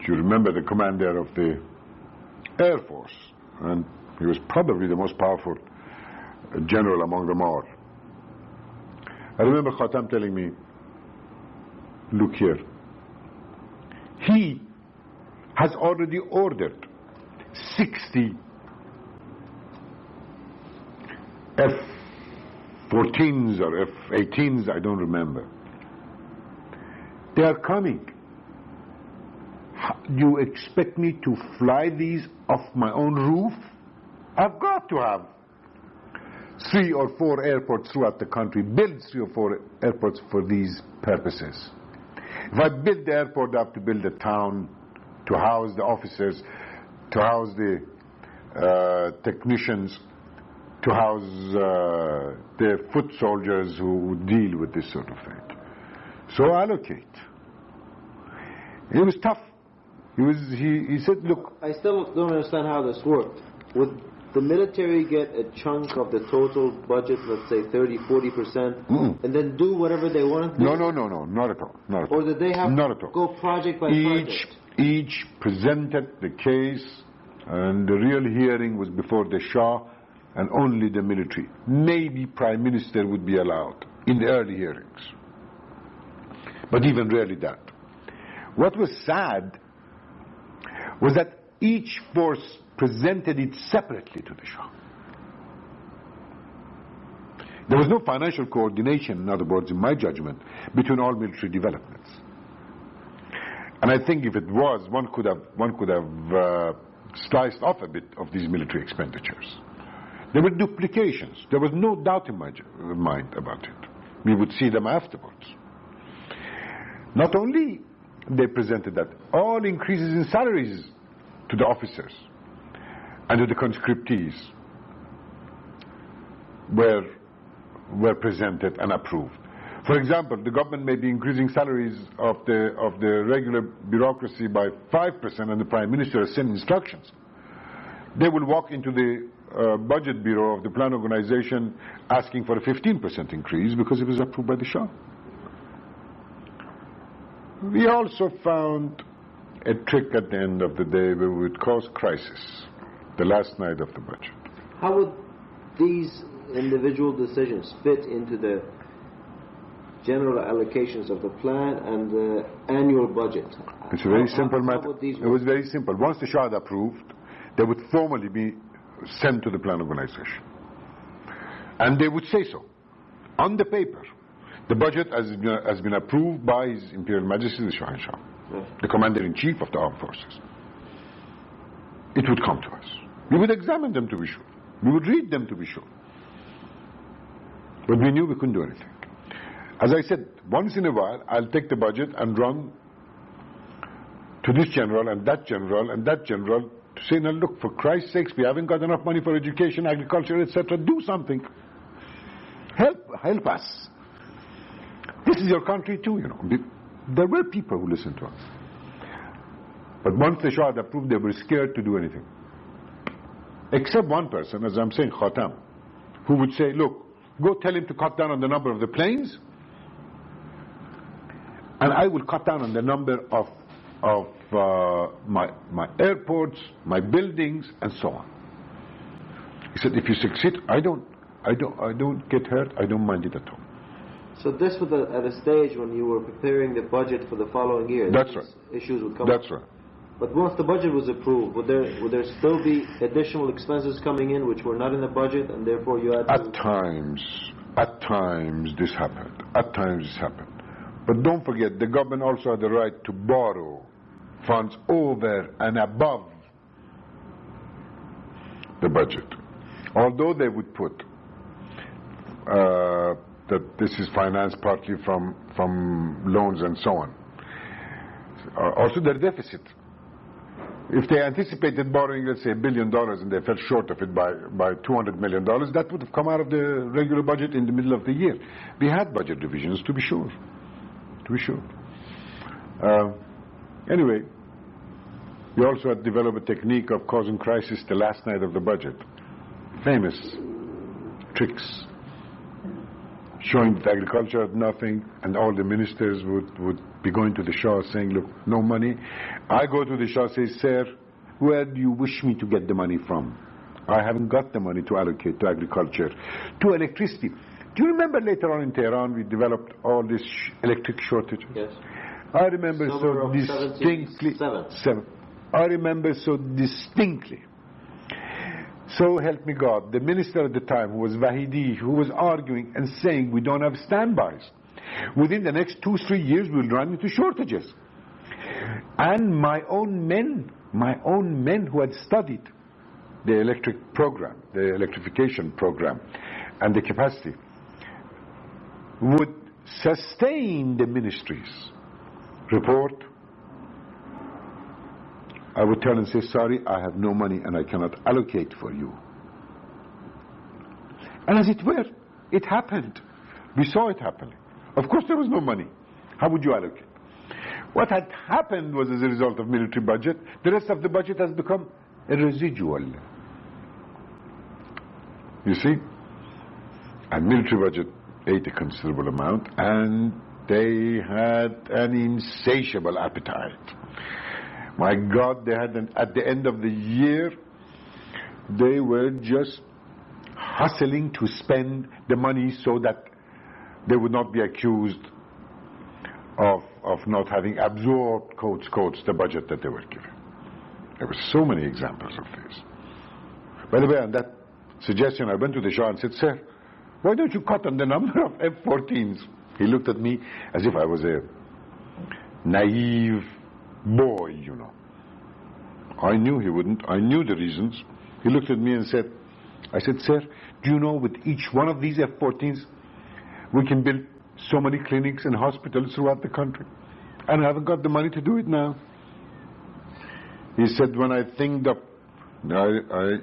you remember, the commander of the Air Force, and he was probably the most powerful general among them all. I remember Khatam telling me, look here, he has already ordered 60 F-14s or F-18s, I don't remember. They are coming. You expect me to fly these off my own roof? I've got to have 3 or 4 airports throughout the country, build 3 or 4 airports for these purposes. If I build the airport, I have to build a town to house the officers, to house the technicians, to house the foot soldiers who deal with this sort of thing. So allocate. It was tough. He said, look... I still don't understand how this worked. Would the military get a chunk of the total budget, let's say 30-40%, and then do whatever they want to do? No, not at all. Not at all. Or did they have to go project by project? Each presented the case, and the real hearing was before the Shah and only the military. Maybe Prime Minister would be allowed in the early hearings, but even rarely that. What was sad was that each force presented it separately to the Shah. There was no financial coordination, in other words, in my judgment, between all military developments. And I think if it was, one could have sliced off a bit of these military expenditures. There were duplications. There was no doubt in my mind about it. We would see them afterwards. Not only they presented that, all increases in salaries to the officers and to the conscriptees were presented and approved. For example, the government may be increasing salaries of the regular bureaucracy by 5%, and the Prime Minister has sent instructions. They will walk into the budget bureau of the plan organization asking for a 15% increase because it was approved by the Shah. We also found a trick at the end of the day where we would cause crisis, the last night of the budget. How would these individual decisions fit into the general allocations of the plan and the annual budget? It's a very simple matter. It was very simple. Once the Shah had approved, they would formally be sent to the plan organization. And they would say so, on the paper. The budget has been approved by His Imperial Majesty the Shah, the Commander-in-Chief of the Armed Forces. It would come to us. We would examine them to be sure. We would read them to be sure. But we knew we couldn't do anything. As I said, once in a while, I'll take the budget and run to this general and that general and that general to say, now look, for Christ's sakes, we haven't got enough money for education, agriculture, etc. Do something. Help us. This is your country too, you know. There were people who listened to us. But once the Shah had approved, they were scared to do anything. Except one person, as I'm saying, Khatam, who would say, look, go tell him to cut down on the number of the planes, and I will cut down on the number of my airports, my buildings, and so on. He said, if you succeed, I don't get hurt, I don't mind it at all. So this was at a stage when you were preparing the budget for the following year. That's right. Issues would come That's up. right. But once the budget was approved, would there still be additional expenses coming in which were not in the budget, and therefore you had to... At times this happened. But don't forget, the government also had the right to borrow funds over and above the budget. Although they would put that this is financed partly from loans and so on. Also their deficit. If they anticipated borrowing, let's say, $1 billion and they fell short of it by $200 million, that would have come out of the regular budget in the middle of the year. We had budget revisions, to be sure. to be sure. Anyway, we also had developed a technique of causing crisis the last night of the budget. Famous tricks, showing that agriculture had nothing, and all the ministers would be going to the Shah saying, look, no money. I go to the Shah and say, sir, where do you wish me to get the money from? I haven't got the money to allocate to agriculture, to electricity. Do you remember later on in Tehran we developed all this electric shortages? Yes. I remember so distinctly. I remember so distinctly. So help me God, the minister at the time, who was Wahidi, who was arguing and saying we don't have standbys. Within the next 2-3 years we'll run into shortages. And my own men who had studied the electric program, the electrification program, and the capacity, would sustain the ministry's report. I would turn and say, sorry, I have no money and I cannot allocate for you. And as it were, it happened. We saw it happening. Of course there was no money. How would you allocate? What had happened was, as a result of military budget, the rest of the budget has become a residual. You see? And military budget ate a considerable amount, and they had an insatiable appetite. My God, they had at the end of the year, they were just hustling to spend the money so that they would not be accused of not having absorbed, quotes, the budget that they were given. There were so many examples of this. By the way, on that suggestion, I went to the Shah and said, sir, why don't you cut on the number of F-14s? He looked at me as if I was a naive boy, you know. I knew he wouldn't. I knew the reasons. He looked at me and said, I said, sir, do you know with each one of these F-14s, we can build so many clinics and hospitals throughout the country. And I haven't got the money to do it now. He said, when I think of,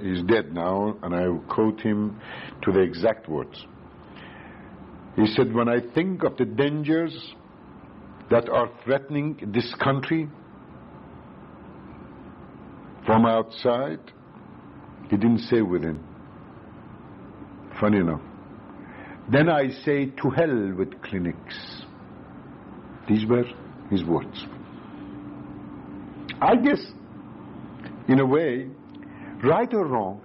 he's dead now, and I will quote him to the exact words. He said, when I think of the dangers that are threatening this country from outside, he didn't say within. Funny enough. Then I say, to hell with clinics. These were his words. I guess, in a way, right or wrong,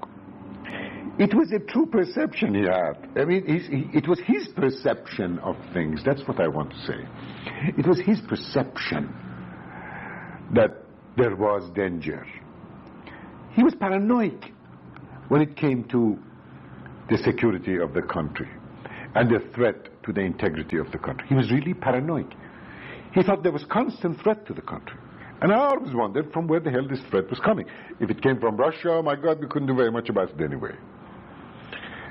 it was a true perception he had. I mean, it was his perception of things. That's what I want to say. It was his perception that there was danger. He was paranoid when it came to the security of the country and the threat to the integrity of the country. He was really paranoid. He thought there was constant threat to the country. And I always wondered from where the hell this threat was coming. If it came from Russia, my God, we couldn't do very much about it anyway.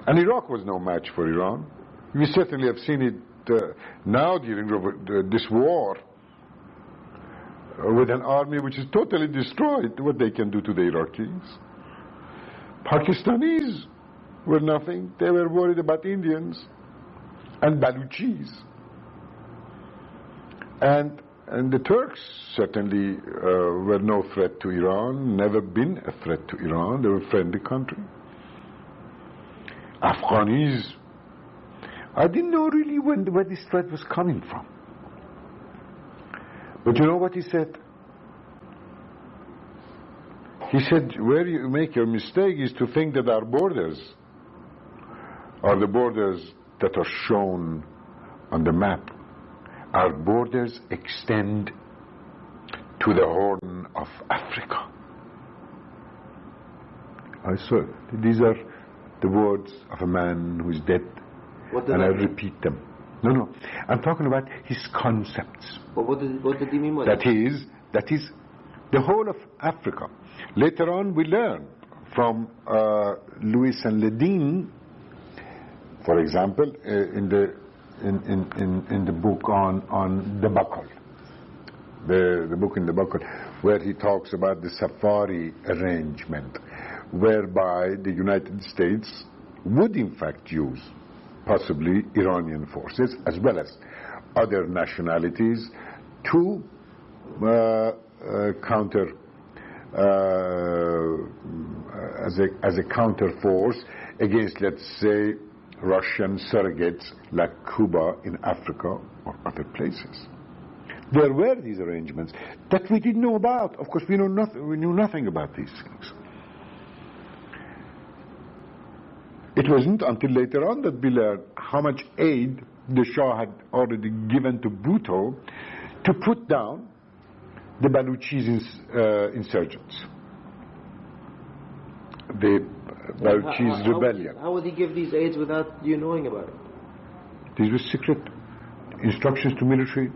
And Iraq was no match for Iran. We certainly have seen it now during this war with an army which is totally destroyed, what they can do to the Iraqis. Pakistanis were nothing. They were worried about Indians and Baluchis. And the Turks certainly were no threat to Iran, never been a threat to Iran. They were a friendly country. Afghanis, I didn't know really where this threat was coming from. But you know what he said? He said, where you make your mistake is to think that our borders are the borders that are shown on the map. Our borders extend to the Horn of Africa. I saw these are the words of a man who is dead, and I repeat them. No, I'm talking about his concepts. But what did he mean by that? That is the whole of Africa. Later on we learn from Louis and Ledeen, for example, in the book on the buckle, the book in the buckle, where he talks about the safari arrangement, whereby the United States would in fact use possibly Iranian forces as well as other nationalities to counter as a counter force against, let's say, Russian surrogates like Cuba in Africa or other places. There were these arrangements that we didn't know about. Of course, we knew nothing about these things. It wasn't until later on that we learned how much aid the Shah had already given to Bhutto to put down the Baluchis insurgents. The Baluchis rebellion. How would he give these aids without you knowing about it? These were secret instructions to military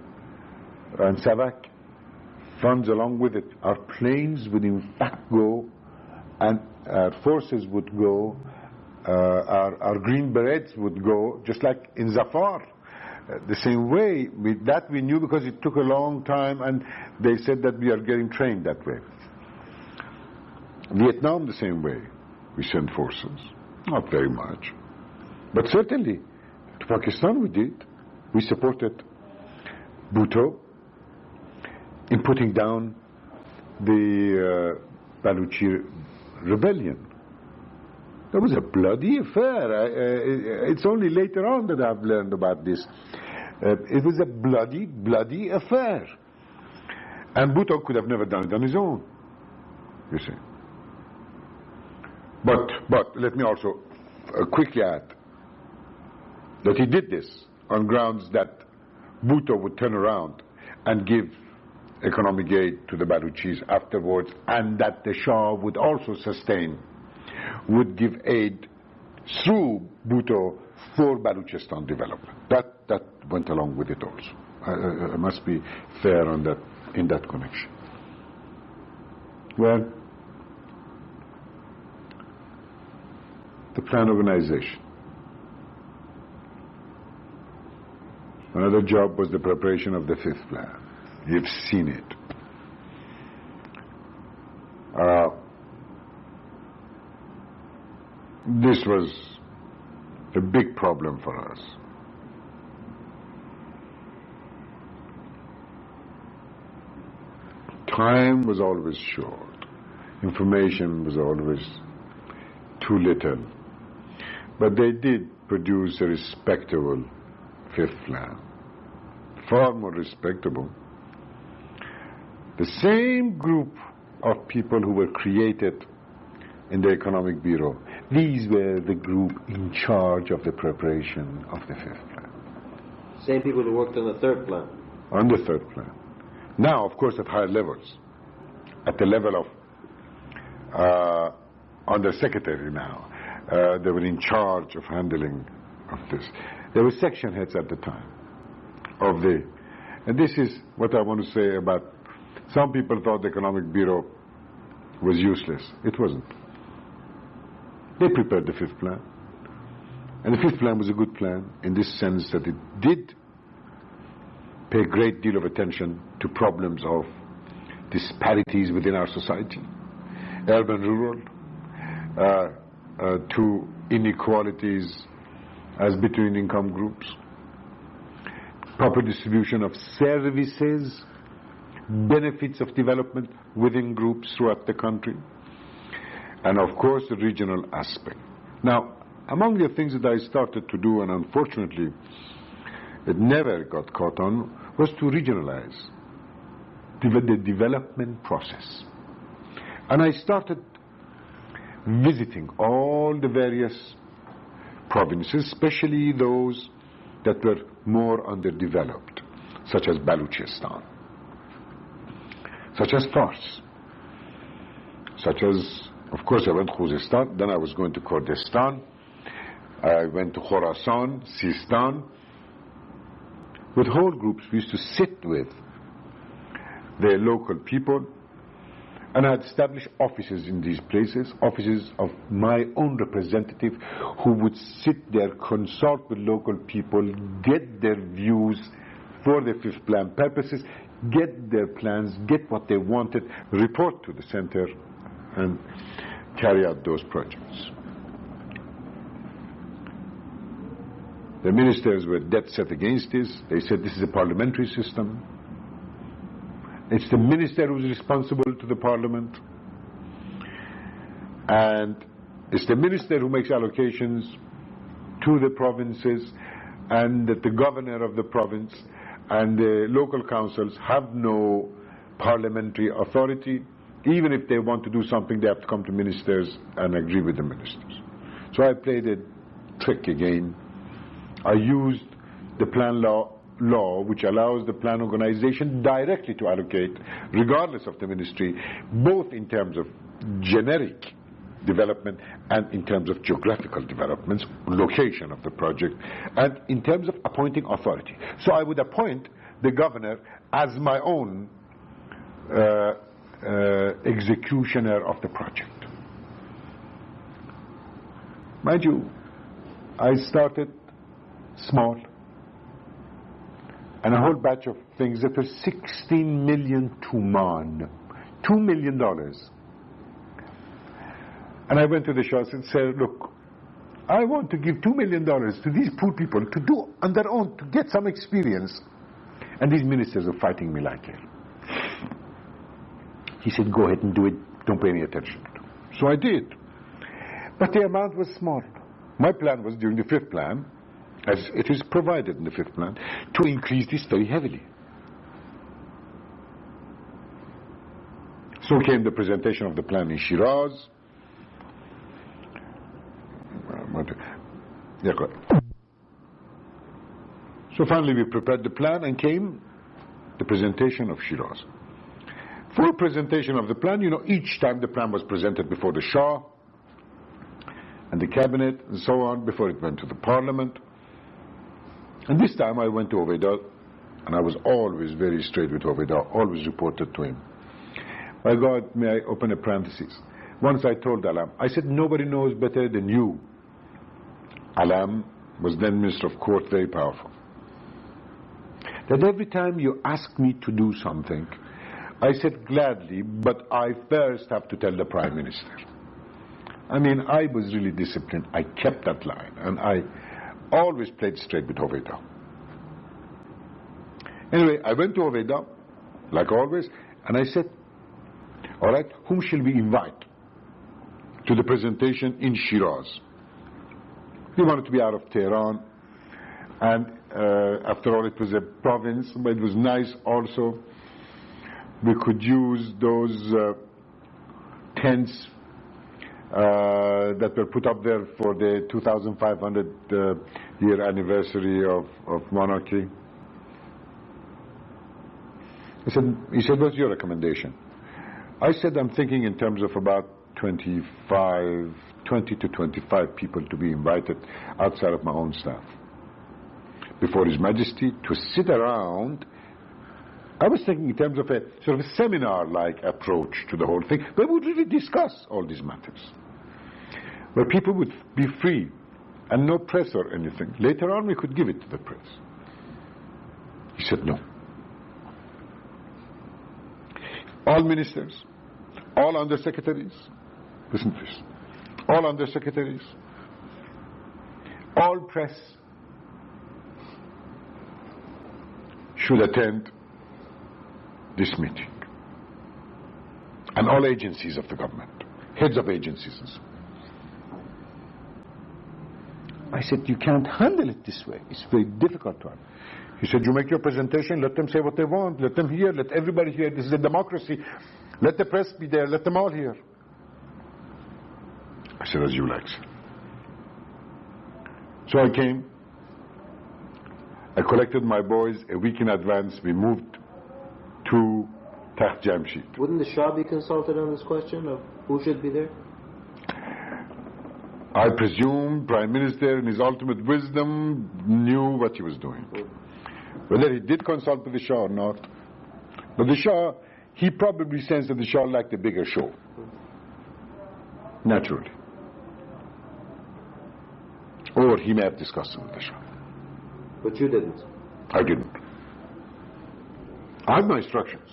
and SAVAK. Funds along with it. Our planes would in fact go, and our forces would go, our Green Berets would go, just like in Zafar. The same way, that we knew because it took a long time, and they said that we are getting trained that way. Vietnam the same way. We sent forces. Not very much. But certainly, to Pakistan we did. We supported Bhutto in putting down the Baluchi rebellion. That was a bloody affair. It's only later on that I've learned about this. It was a bloody affair. And Bhutto could have never done it on his own, you see. But let me also quickly add that he did this on grounds that Bhutto would turn around and give economic aid to the Baluchis afterwards, and that the Shah would also would give aid through Bhutto for Baluchistan development. That went along with it also. I must be fair on that, in that connection. Well, the plan organization. Another job was the preparation of the fifth plan. You've seen it. This was a big problem for us. Time was always short. Information was always too little. But they did produce a respectable fifth plan. Far more respectable. The same group of people who were created in the Economic Bureau, these were the group in charge of the preparation of the fifth plan. Same people who worked on the third plan? On the third plan. Now, of course, at higher levels. At the level of undersecretary now. They were in charge of handling of this. There were section heads at the time of the, and this is what I want to say about, some people thought the Economic Bureau was useless. It wasn't. They prepared the fifth plan. And the fifth plan was a good plan in this sense that it did pay a great deal of attention to problems of disparities within our society, urban, rural, to inequalities as between income groups, proper distribution of services, benefits of development within groups throughout the country, and of course the regional aspect. Now, among the things that I started to do, and unfortunately it never got caught on, was to regionalize the development process. And I started visiting all the various provinces, especially those that were more underdeveloped, such as Baluchistan, such as Fars, such as, of course, I went to Khuzestan, then I was going to Kurdistan, I went to Khorasan, Sistan. With whole groups, we used to sit with the local people, and I had established offices in these places, offices of my own representative who would sit there, consult with local people, get their views for the fifth plan purposes, get their plans, get what they wanted, report to the center, and carry out those projects. The ministers were dead set against this. They said this is a parliamentary system. It's the minister who's responsible to the parliament. And it's the minister who makes allocations to the provinces, and that the governor of the province and the local councils have no parliamentary authority. Even if they want to do something, they have to come to ministers and agree with the ministers. So I played a trick again. I used the plan law, which allows the plan organization directly to allocate, regardless of the ministry, both in terms of generic development and in terms of geographical developments, location of the project, and in terms of appointing authority. So I would appoint the governor as my own executioner of the project. Mind you, I started small, and a whole batch of things that were 16 million tuman, $2 million. And I went to the Shah and said, look, I want to give $2 million to these poor people to do on their own, to get some experience. And these ministers are fighting me like hell. He said, go ahead and do it, don't pay any attention. So I did. But the amount was small. My plan was, during the fifth plan, as it is provided in the fifth plan, to increase this very heavily. So came the presentation of the plan in Shiraz. So finally we prepared the plan, and came the presentation of Shiraz. For presentation of the plan, you know, each time the plan was presented before the Shah and the cabinet and so on, before it went to the parliament. And this time I went to Ubaida, and I was always very straight with Ubaida, always reported to him. My God, may I open a parenthesis? Once I told Alam, I said, nobody knows better than you. Alam was then Minister of Court, very powerful. That every time you ask me to do something, I said gladly, but I first have to tell the Prime Minister. I mean, I was really disciplined. I kept that line, and I always played straight with Ubaida. Anyway, I went to Ubaida, like always, and I said, all right, whom shall we invite to the presentation in Shiraz? We wanted to be out of Tehran, and after all, it was a province, but it was nice also. We could use those tents that were put up there for the 2500 year anniversary of monarchy. He said, what's your recommendation? I said, I'm thinking in terms of about 20 to 25 people to be invited outside of my own staff before His Majesty, to sit around. I was thinking in terms of a sort of a seminar-like approach to the whole thing, where we would really discuss all these matters, where people would be free and no press or anything. Later on we could give it to the press. He said no. All ministers, all undersecretaries, listen to this, all undersecretaries, all press should attend this meeting, and all agencies of the government, heads of agencies and so on. I said, you can't handle it this way. It's very difficult to handle. He said, you make your presentation, let them say what they want, let them hear, let everybody hear. This is a democracy. Let the press be there, let them all hear. I said, as you like, sir. So I came. I collected my boys a week in advance. We moved to Takht Jamshid. Wouldn't the Shah be consulted on this question of who should be there? I presume Prime Minister in his ultimate wisdom knew what he was doing. Whether he did consult with the Shah or not. But the Shah, he probably sensed that the Shah liked a bigger show. Naturally. Or he may have discussed it with the Shah. But you didn't. I didn't. I had my instructions.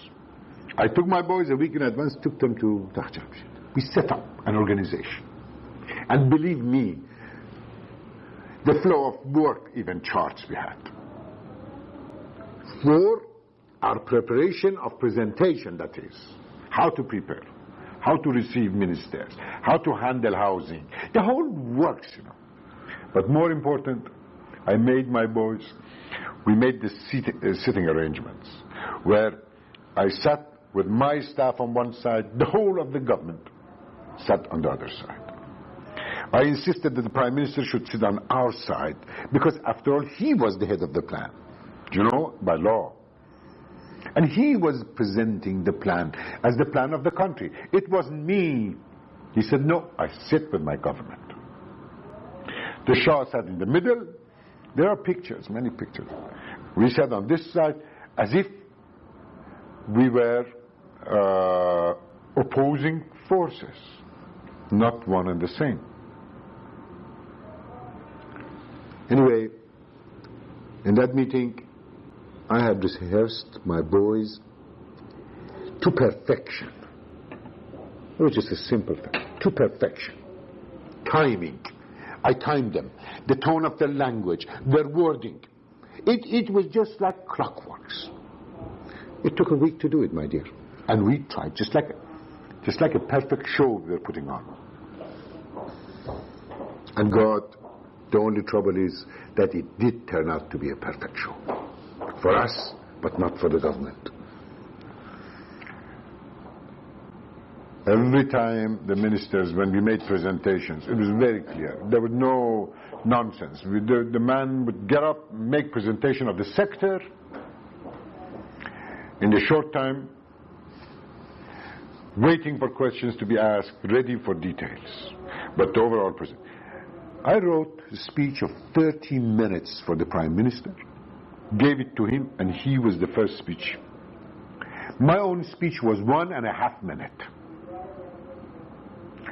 I took my boys a week in advance, took them to Takht Jamshid. We set up an organization. And believe me, the flow of work even charts we had. 4, our preparation of presentation, that is, how to prepare, how to receive ministers, how to handle housing, the whole works, you know. But more important, I made my boys, we made the sitting arrangements, where I sat with my staff on one side, the whole of the government sat on the other side. I insisted that the Prime Minister should sit on our side, because after all, he was the head of the plan, you know, by law. And he was presenting the plan as the plan of the country. It wasn't me. He said, no, I sit with my government. The Shah sat in the middle. There are pictures, many pictures. We sat on this side as if we were opposing forces, not one and the same. Anyway, in that meeting, I had rehearsed my boys to perfection. It was just a simple thing, to perfection. Timing. I timed them. The tone of their language, their wording. It was just like clockworks. It took a week to do it, my dear. And we tried, just like a perfect show we were putting on. And God, the only trouble is that it did turn out to be a perfect show. For us, but not for the government. Every time the ministers, when we made presentations, it was very clear. There was no nonsense. The man would get up, make presentation of the sector. In a short time, waiting for questions to be asked, ready for details. But the overall presentation. I wrote a speech of 30 minutes for the Prime Minister, gave it to him, and he was the first speech. My own speech was 1.5 minutes.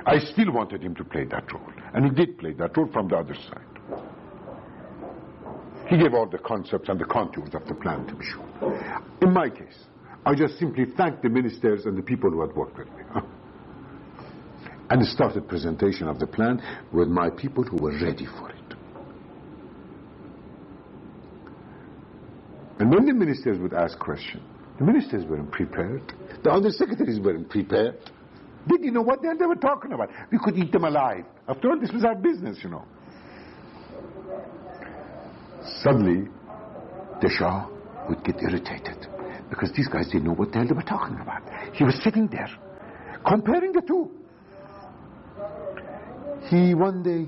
I still wanted him to play that role, and he did play that role from the other side. He gave all the concepts and the contours of the plan, to be sure. In my case, I just simply thanked the ministers and the people who had worked with me. And started presentation of the plan with my people who were ready for it. And when the ministers would ask questions, the ministers weren't prepared. The undersecretaries weren't prepared. They didn't know what the hell they were talking about. We could eat them alive. After all, this was our business, you know. Suddenly, the Shah would get irritated because these guys didn't know what the hell they were talking about. He was sitting there, comparing the two. He one day,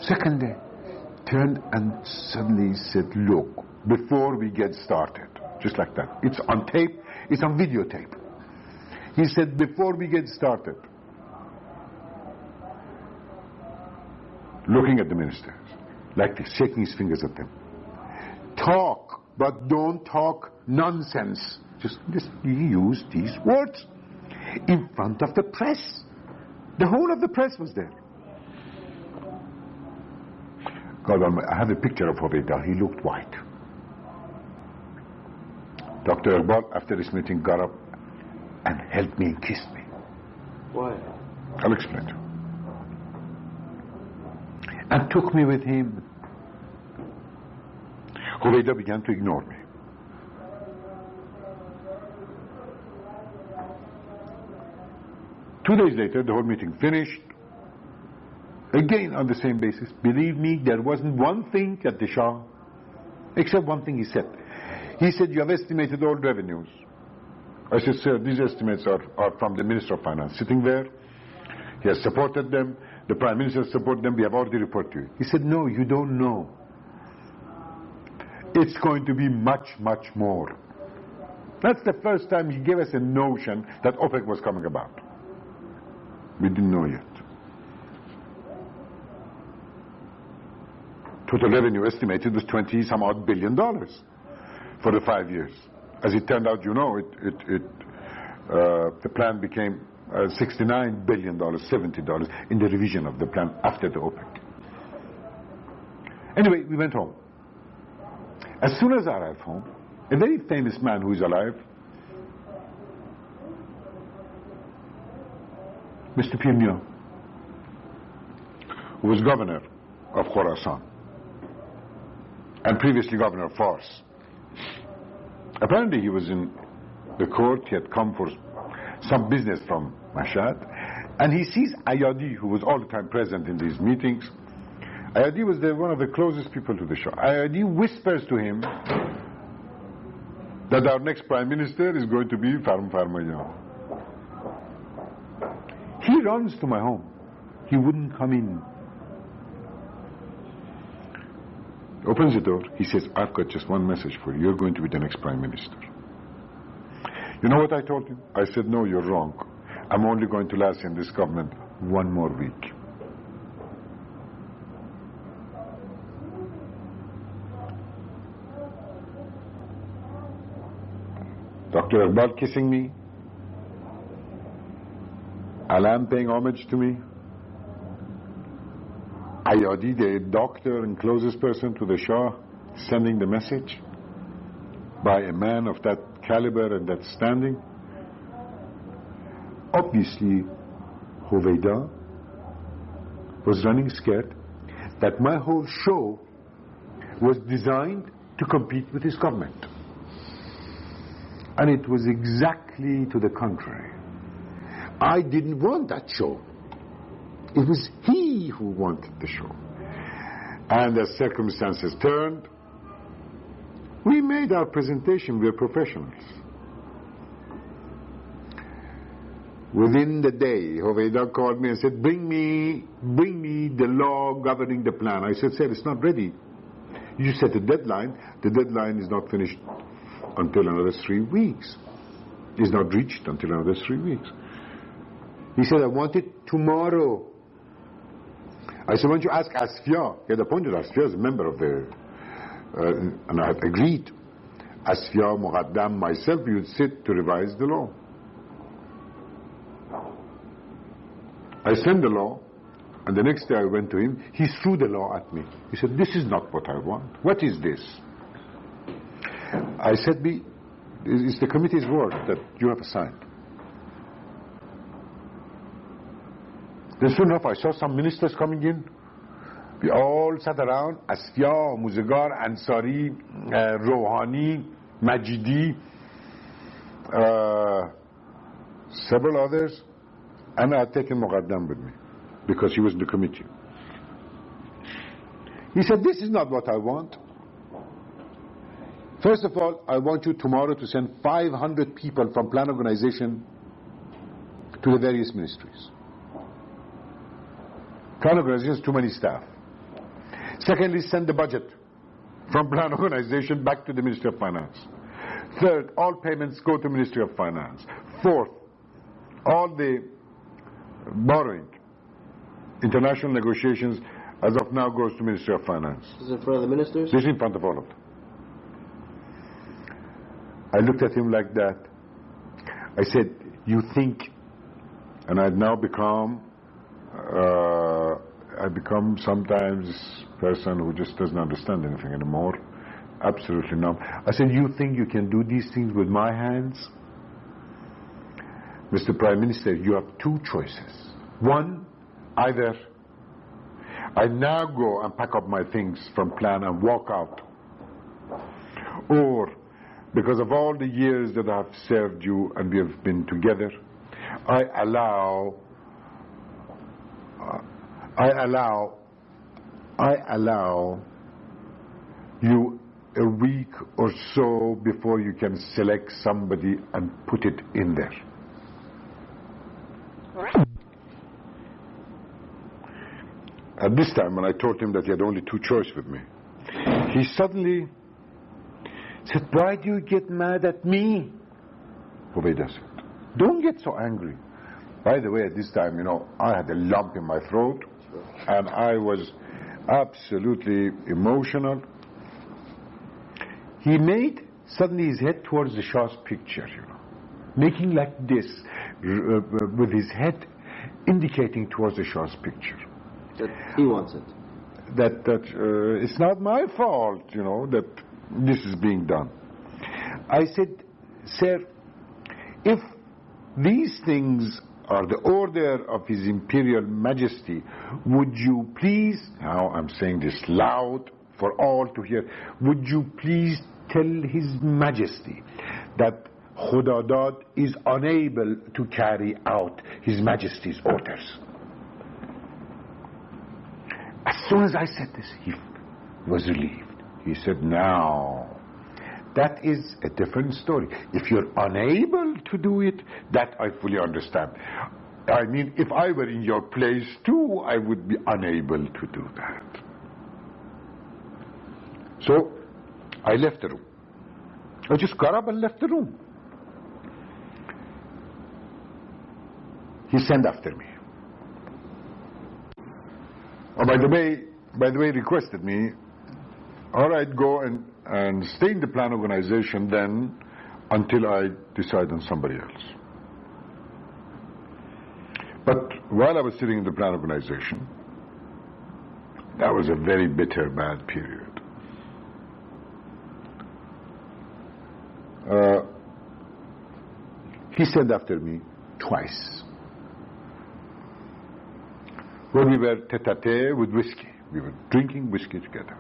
second day, turned and suddenly said, look, before we get started, just like that. It's on tape, it's on videotape. He said, before we get started, looking at the ministers, like this, shaking his fingers at them. Talk, but don't talk nonsense. Just use these words in front of the press. The whole of the press was there. God, I have a picture of Hobeda. He looked white. Dr. Iqbal, after this meeting, got up and held me and kissed me. Why? I'll explain to you. And took me with him. Hobeda began to ignore me. Two days later, the whole meeting finished. Again, on the same basis. Believe me, there wasn't one thing that the Shah, except one thing he said. He said, you have estimated all revenues. I said, sir, these estimates are from the Minister of Finance sitting there. He has supported them. The Prime Minister has supported them. We have already reported to you. He said, no, you don't know. It's going to be much, much more. That's the first time he gave us a notion that OPEC was coming about. We didn't know yet. Total revenue estimated was $20-some-odd billion for the 5 years. As it turned out, you know, the plan became $69 billion, $70 in the revision of the plan after the OPEC. Anyway, we went home. As soon as I arrived home, a very famous man who is alive, Mr. Pirmian, who was governor of Khorasan, and previously governor of Fars. Apparently he was in the court, he had come for some business from Mashhad, and he sees Ayadi, who was all the time present in these meetings. Ayadi was one of the closest people to the Shah. Ayadi whispers to him that our next prime minister is going to be Farmanfrmائیان. He runs to my home. He wouldn't come in. Opens the door. He says, I've got just one message for you. You're going to be the next prime minister. You know what I told him? I said, no, you're wrong. I'm only going to last in this government 1 more week. Dr. Iqbal kissing me. Alam paying homage to me. Ayadi, the doctor and closest person to the Shah, sending the message by a man of that caliber and that standing. Obviously, Hoveyda was running scared that my whole show was designed to compete with his government. And it was exactly to the contrary. I didn't want that show. It was he who wanted the show. And as circumstances turned, we made our presentation. We were professionals. Within the day, Hoveyda called me and said, bring me the law governing the plan. I said, sir, it's not ready. You set a deadline. The deadline is not finished until another 3 weeks. It's not reached until another 3 weeks. He said, I want it tomorrow. I said, why don't you ask Asfia? He had appointed Asfia as a member of the... and I had agreed. Asfia, Muqaddam, myself, we would sit to revise the law. I sent the law, and the next day I went to him. He threw the law at me. He said, this is not what I want. What is this? I said, it's the committee's word that you have assigned. Then soon enough, I saw some ministers coming in. We all sat around, Asfia, Muzagar, Ansari, Rouhani, Majidi, several others, and I had taken Muqaddam with me because he was in the committee. He said, this is not what I want. First of all, I want you tomorrow to send 500 people from plan organization to the various ministries. Plan organization has too many staff. Secondly, send the budget from plan organization back to the Ministry of Finance. Third, all payments go to Ministry of Finance. Fourth, all the borrowing, international negotiations, as of now goes to Ministry of Finance. This is in front of the ministers? This is in front of all of them. I looked at him like that. I said, you think, and I've now become sometimes a person who just doesn't understand anything anymore. Absolutely not. I said, you think you can do these things with my hands? Mr. Prime Minister, you have 2 choices. One, either I now go and pack up my things from plan and walk out, or because of all the years that I have served you and we have been together, I allow you a week or so before you can select somebody and put it in there. At this time, when I told him that he had only 2 choices with me, he suddenly said, why do you get mad at me? Hoveyda said, don't get so angry. By the way, at this time, I had a lump in my throat, and I was absolutely emotional. He made suddenly his head towards the Shah's picture, making like this, with his head indicating towards the Shah's picture. That he wants it. That it's not my fault, that this is being done. I said, sir, if these things are the order of His Imperial Majesty, would you please, now I'm saying this loud for all to hear. Would you please tell His Majesty that Khudadad is unable to carry out His Majesty's orders? As soon as I said this, he was relieved. He said, "No, that is a different story. If you're unable to do it, that I fully understand. I mean, if I were in your place too, I would be unable to do that." So I left the room. I just got up and left the room. He sent after me. Oh, by the way, requested me, all right, go and stay in the plan organization then until I decide on somebody else. But while I was sitting in the plan organization, that was a very bitter, bad period. He sent after me twice. When we were tete-a-tete with whiskey. We were drinking whiskey together.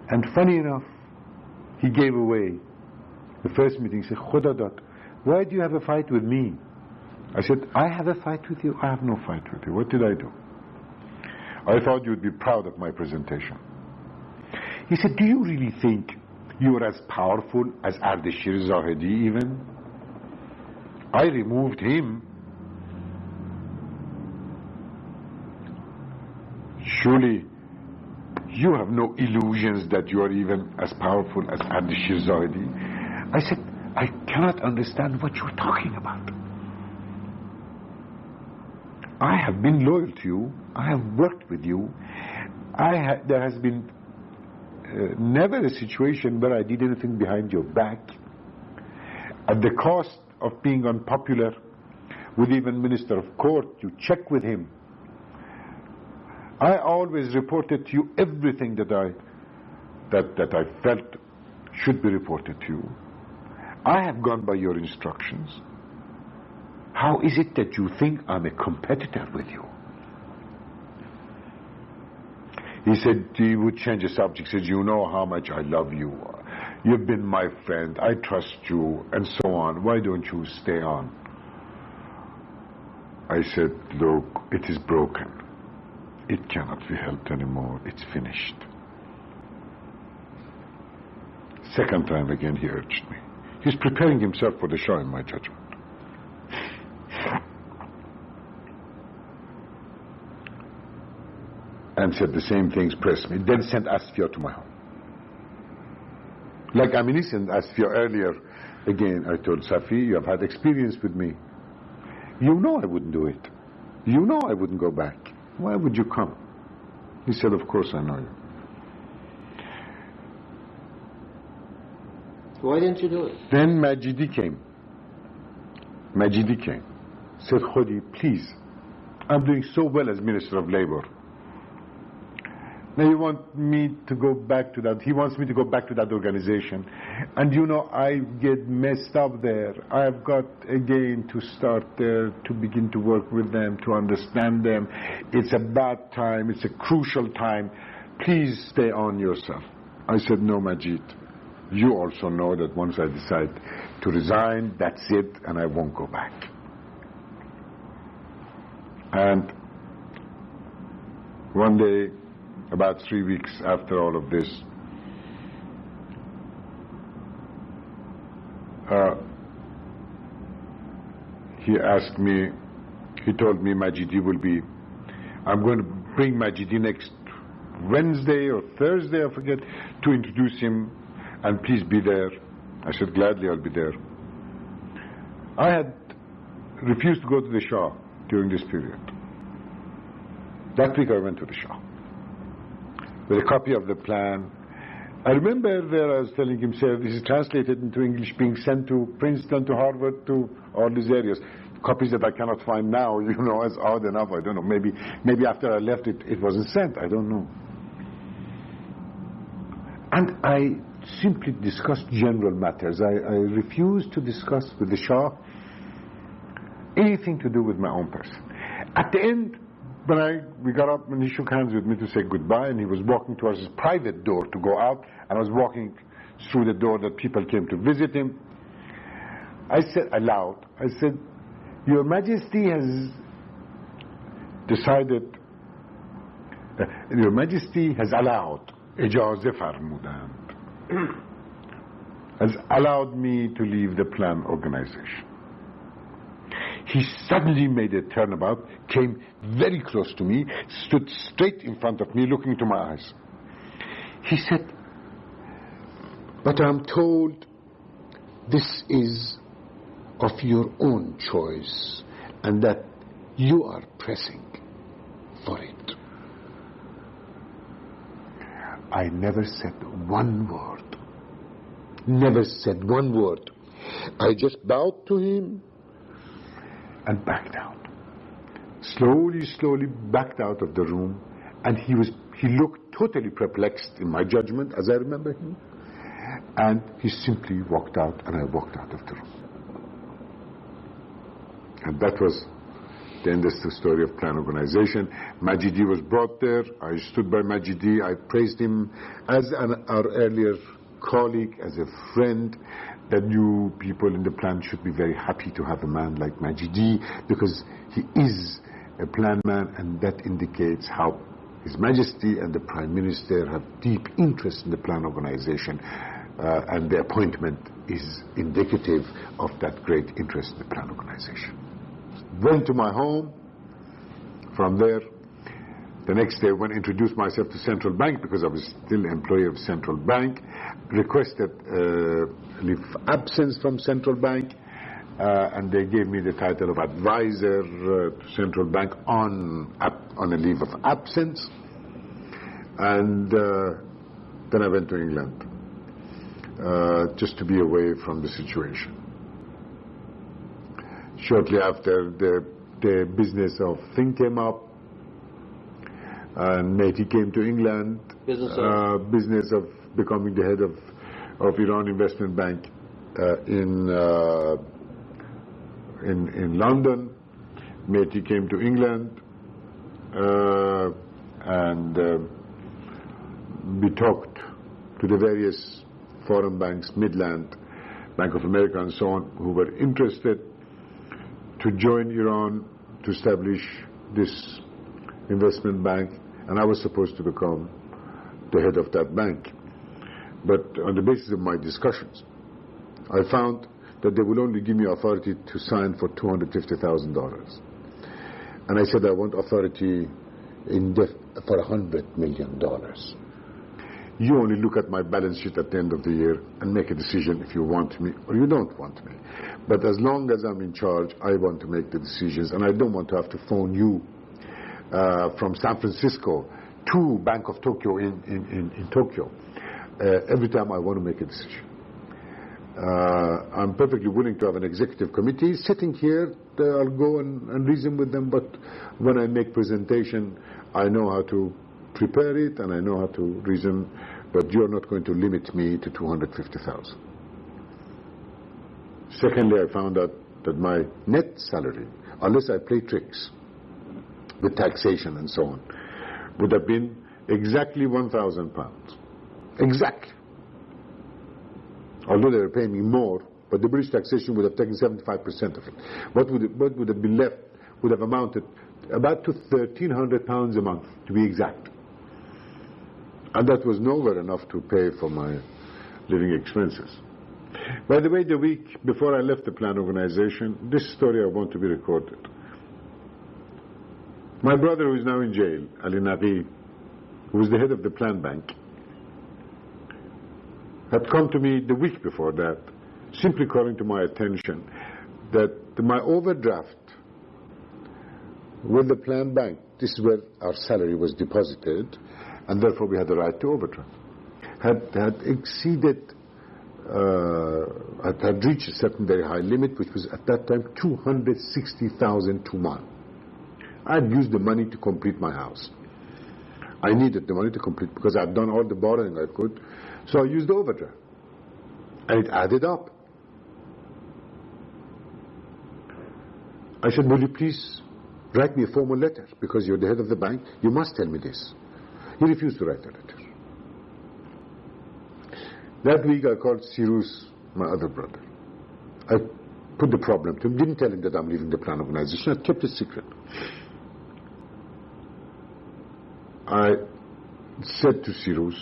And funny enough, he gave away the first meeting. He said, "Khudadad, why do you have a fight with me?" I said, "I have a fight with you? I have no fight with you. What did I do?" I thought you would be proud of my presentation. He said, "Do you really think you are as powerful as Ardeshir Zahedi even? I removed him. Surely you have no illusions that you are even as powerful as Ardeshir Zahedi." I said, "I cannot understand what you're talking about. I have been loyal to you. I have worked with you. There has been never a situation where I did anything behind your back. At the cost of being unpopular with even Minister of Court, you check with him. I always reported to you everything that I felt should be reported to you. I have gone by your instructions. How is it that you think I'm a competitor with you?" He said, he would change the subject. He said, "You know how much I love you. You've been my friend. I trust you," and so on. "Why don't you stay on?" I said, "Look, it is broken. It cannot be helped anymore. It's finished." Second time again he urged me. He's preparing himself for the Shah, in my judgment. And said the same things, pressed me. Then sent Asfia to my home. Like Amini sent Asfia earlier. Again, I told Safi, "You have had experience with me. You know I wouldn't do it. You know I wouldn't go back. Why would you come?" He said, "Of course I know you." Why didn't you do it? Then Majidi came. Said, "Khudi, please, I'm doing so well as Minister of Labor. Now you want me to go back to that." He wants me to go back to that organization. And you know, I get messed up there. I've got again to start there, to begin to work with them, to understand them. It's a bad time. It's a crucial time. Please stay on yourself. I said, "No, Majid. You also know that once I decide to resign, that's it, and I won't go back." And one day, about 3 weeks after all of this, he asked me, he told me Majidi will be, I'm going to bring Majidi next Wednesday or Thursday, I forget, to introduce him, and please be there. I said, "Gladly, I'll be there." I had refused to go to the Shah during this period. That week I went to the Shah with a copy of the plan. I remember there I was telling him, "Sir, this is translated into English, being sent to Princeton, to Harvard, to all these areas." Copies that I cannot find now, you know, as odd enough, I don't know. Maybe after I left it wasn't sent, I don't know. And I simply discussed general matters. I refused to discuss with the Shah anything to do with my own person. At the end, we got up and he shook hands with me to say goodbye, and he was walking towards his private door to go out, and I was walking through the door that people came to visit him. I said aloud, I said, Your Majesty has decided, Your Majesty has allowed, اجازه فرمودند, has allowed me to leave the plan organization. He suddenly made a turnabout, came very close to me, stood straight in front of me, looking into my eyes. He said, But I'm told this is of your own choice and that you are pressing for it. I never said one word. Never said one word. I just bowed to him and backed out. Slowly backed out of the room, and he looked totally perplexed in my judgment, as I remember him, and he simply walked out, and I walked out of the room. And that was the end of the story of plan organization. Majidi was brought there. I stood by Majidi. I praised him as our earlier colleague, as a friend, that you people in the plan should be very happy to have a man like Majidi, because he is a plan man, and that indicates how His Majesty and the Prime Minister have deep interest in the plan organization, and the appointment is indicative of that great interest in the plan organization. Went to my home. From there, the next day, when I introduced myself to Central Bank, because I was still an employee of Central Bank, requested leave of absence from Central Bank, and they gave me the title of advisor to Central Bank on a leave of absence. And then I went to England just to be away from the situation. Shortly after, the business of thing came up, and Matey came to England. Business of becoming the head of Iran Investment Bank in London. Matey came to England, and we talked to the various foreign banks, Midland, Bank of America, and so on, who were interested to join Iran to establish this investment bank, and I was supposed to become the head of that bank. But on the basis of my discussions, I found that they will only give me authority to sign for $250,000. And I said I want authority for $100 million. You only look at my balance sheet at the end of the year and make a decision if you want me or you don't want me. But as long as I'm in charge, I want to make the decisions, and I don't want to have to phone you from San Francisco to Bank of Tokyo in Tokyo every time I want to make a decision. I'm perfectly willing to have an executive committee sitting here. I'll go and reason with them, but when I make presentation, I know how to prepare it and I know how to reason, but you're not going to limit me to $250,000. Secondly, I found out that my net salary, unless I play tricks with taxation and so on, would have been exactly £1,000. Exactly. Although they were paying me more, but the British taxation would have taken 75% of it. What would have been left would have amounted about to £1,300 a month, to be exact. And that was nowhere enough to pay for my living expenses. By the way, the week before I left the plan organization, this story I want to be recorded. My brother, who is now in jail, Ali Naghi, who was the head of the plan bank, had come to me the week before that, simply calling to my attention that my overdraft with the plan bank, this is where our salary was deposited, and therefore we had the right to overdraft, had exceeded, had reached a certain very high limit, which was at that time 260,000 to 1. I had used the money to complete my house. I needed the money to complete, because I had done all the borrowing I could, so I used the overdraft. And it added up. I said, will you please Write me a formal letter, because you're the head of the bank, you must tell me this. He refused to write a letter. That week I called Cyrus, my other brother. I put the problem to him, didn't tell him that I'm leaving the plan organization, I kept it secret. I said to Cyrus,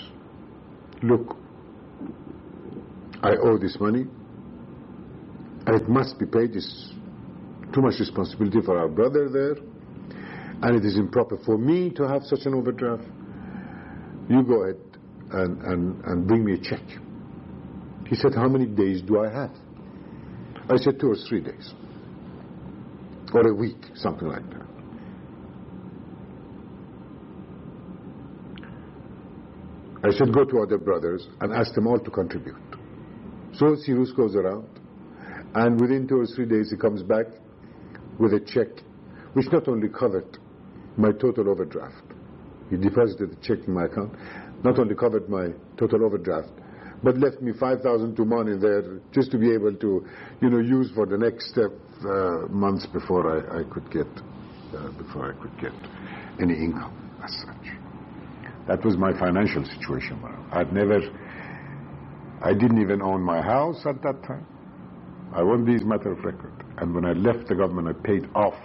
look, I owe this money, and it must be paid. It's too much responsibility for our brother there, and it is improper for me to have such an overdraft. You go ahead and bring me a check. He said, how many days do I have? I said 2 or 3 days, or a week, something like that. I said, go to other brothers and ask them all to contribute. So Cyrus goes around, and within 2 or 3 days he comes back with a check which not only covered my total overdraft, he deposited the check in my account, not only covered my total overdraft, but left me 5,000 to money there just to be able to, use for the next months before I could get any income as such. That was my financial situation. I didn't even own my house at that time. I won't be as a matter of record. And when I left the government, I paid off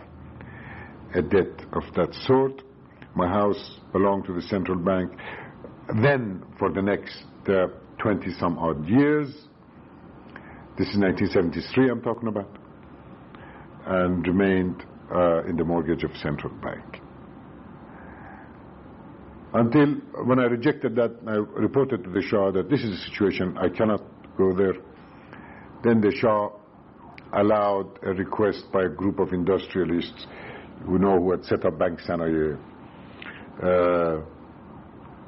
a debt of that sort. My house belonged to the central bank. Then, for the next 20-some odd years, this is 1973 I'm talking about, and remained in the mortgage of central bank. Until when I rejected that, I reported to the Shah that this is a situation, I cannot go there. Then the Shah allowed a request by a group of industrialists who had set up Bank Sanaye,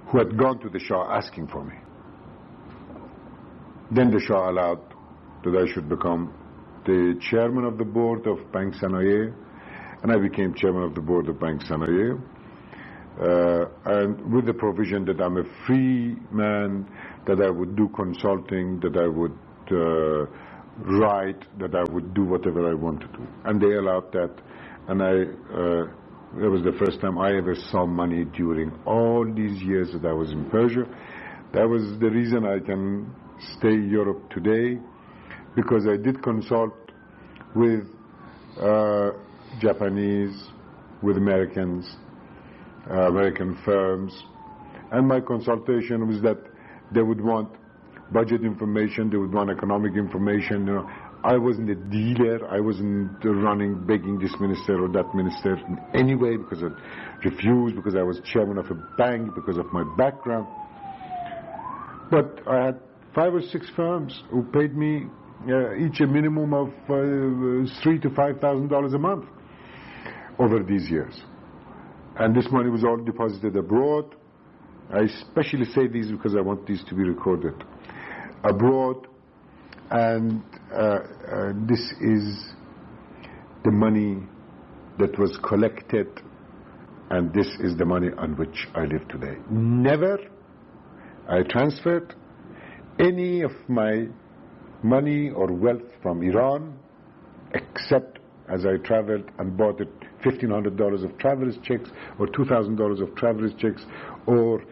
who had gone to the Shah asking for me. Then the Shah allowed that I should become the chairman of the board of Bank Sanaye, and I became chairman of the board of Bank Sanaye. And with the provision that I'm a free man, that I would do consulting, that I would write, that I would do whatever I want to do. And they allowed that. And it was the first time I ever saw money during all these years that I was in Persia. That was the reason I can stay in Europe today, because I did consult with Japanese, with Americans, American firms, and my consultation was that they would want budget information, they would want economic information. I wasn't a dealer, I wasn't running, begging this minister or that minister in any way, because I refused, because I was chairman of a bank, because of my background. But I had 5 or 6 firms who paid me each a minimum of $3,000 to $5,000 a month over these years. And this money was all deposited abroad. I especially say these because I want these to be recorded. Abroad, and this is the money that was collected, and this is the money on which I live today. Never I transferred any of my money or wealth from Iran, except as I traveled and bought it $1,500 of traveler's checks or $2,000 of traveler's checks, or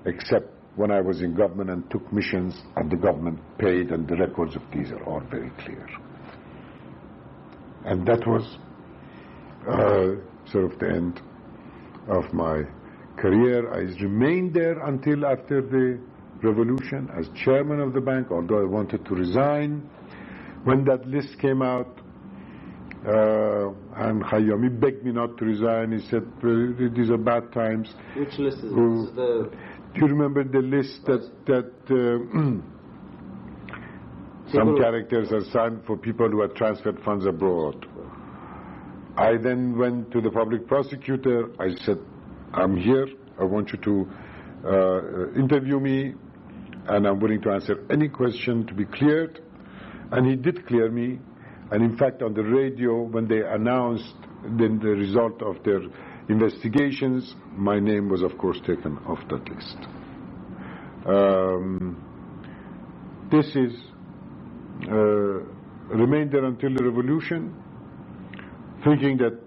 except when I was in government and took missions and the government paid, and the records of these are all very clear. And that was sort of the end of my career. I remained there until after the revolution as chairman of the bank, although I wanted to resign. When that list came out, and Khayyami begged me not to resign. He said, these are bad times. Which list is it? Do you remember the list that some characters are signed for people who had transferred funds abroad? I then went to the public prosecutor. I said, I'm here. I want you to interview me, and I'm willing to answer any question to be cleared. And he did clear me. And in fact, on the radio, when they announced the result of their investigations, my name was, of course, taken off that list. This is remained there until the revolution, thinking that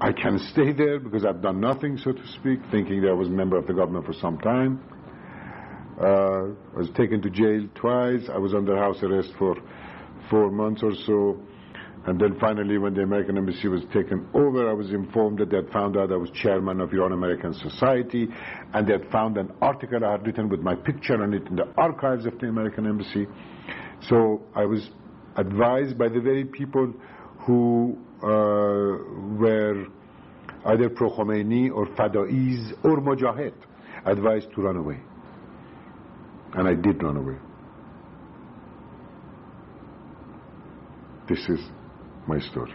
I can stay there because I've done nothing, so to speak, thinking that I was a member of the government for some time. I was taken to jail twice. I was under house arrest for 4 months or so. And then finally, when the American embassy was taken over, I was informed that they had found out I was chairman of Iran-American Society, and they had found an article I had written with my picture on it in the archives of the American embassy. So I was advised by the very people who were either pro-Khomeini or Fada'is or Mujahid, advised to run away. And I did run away. This is my story.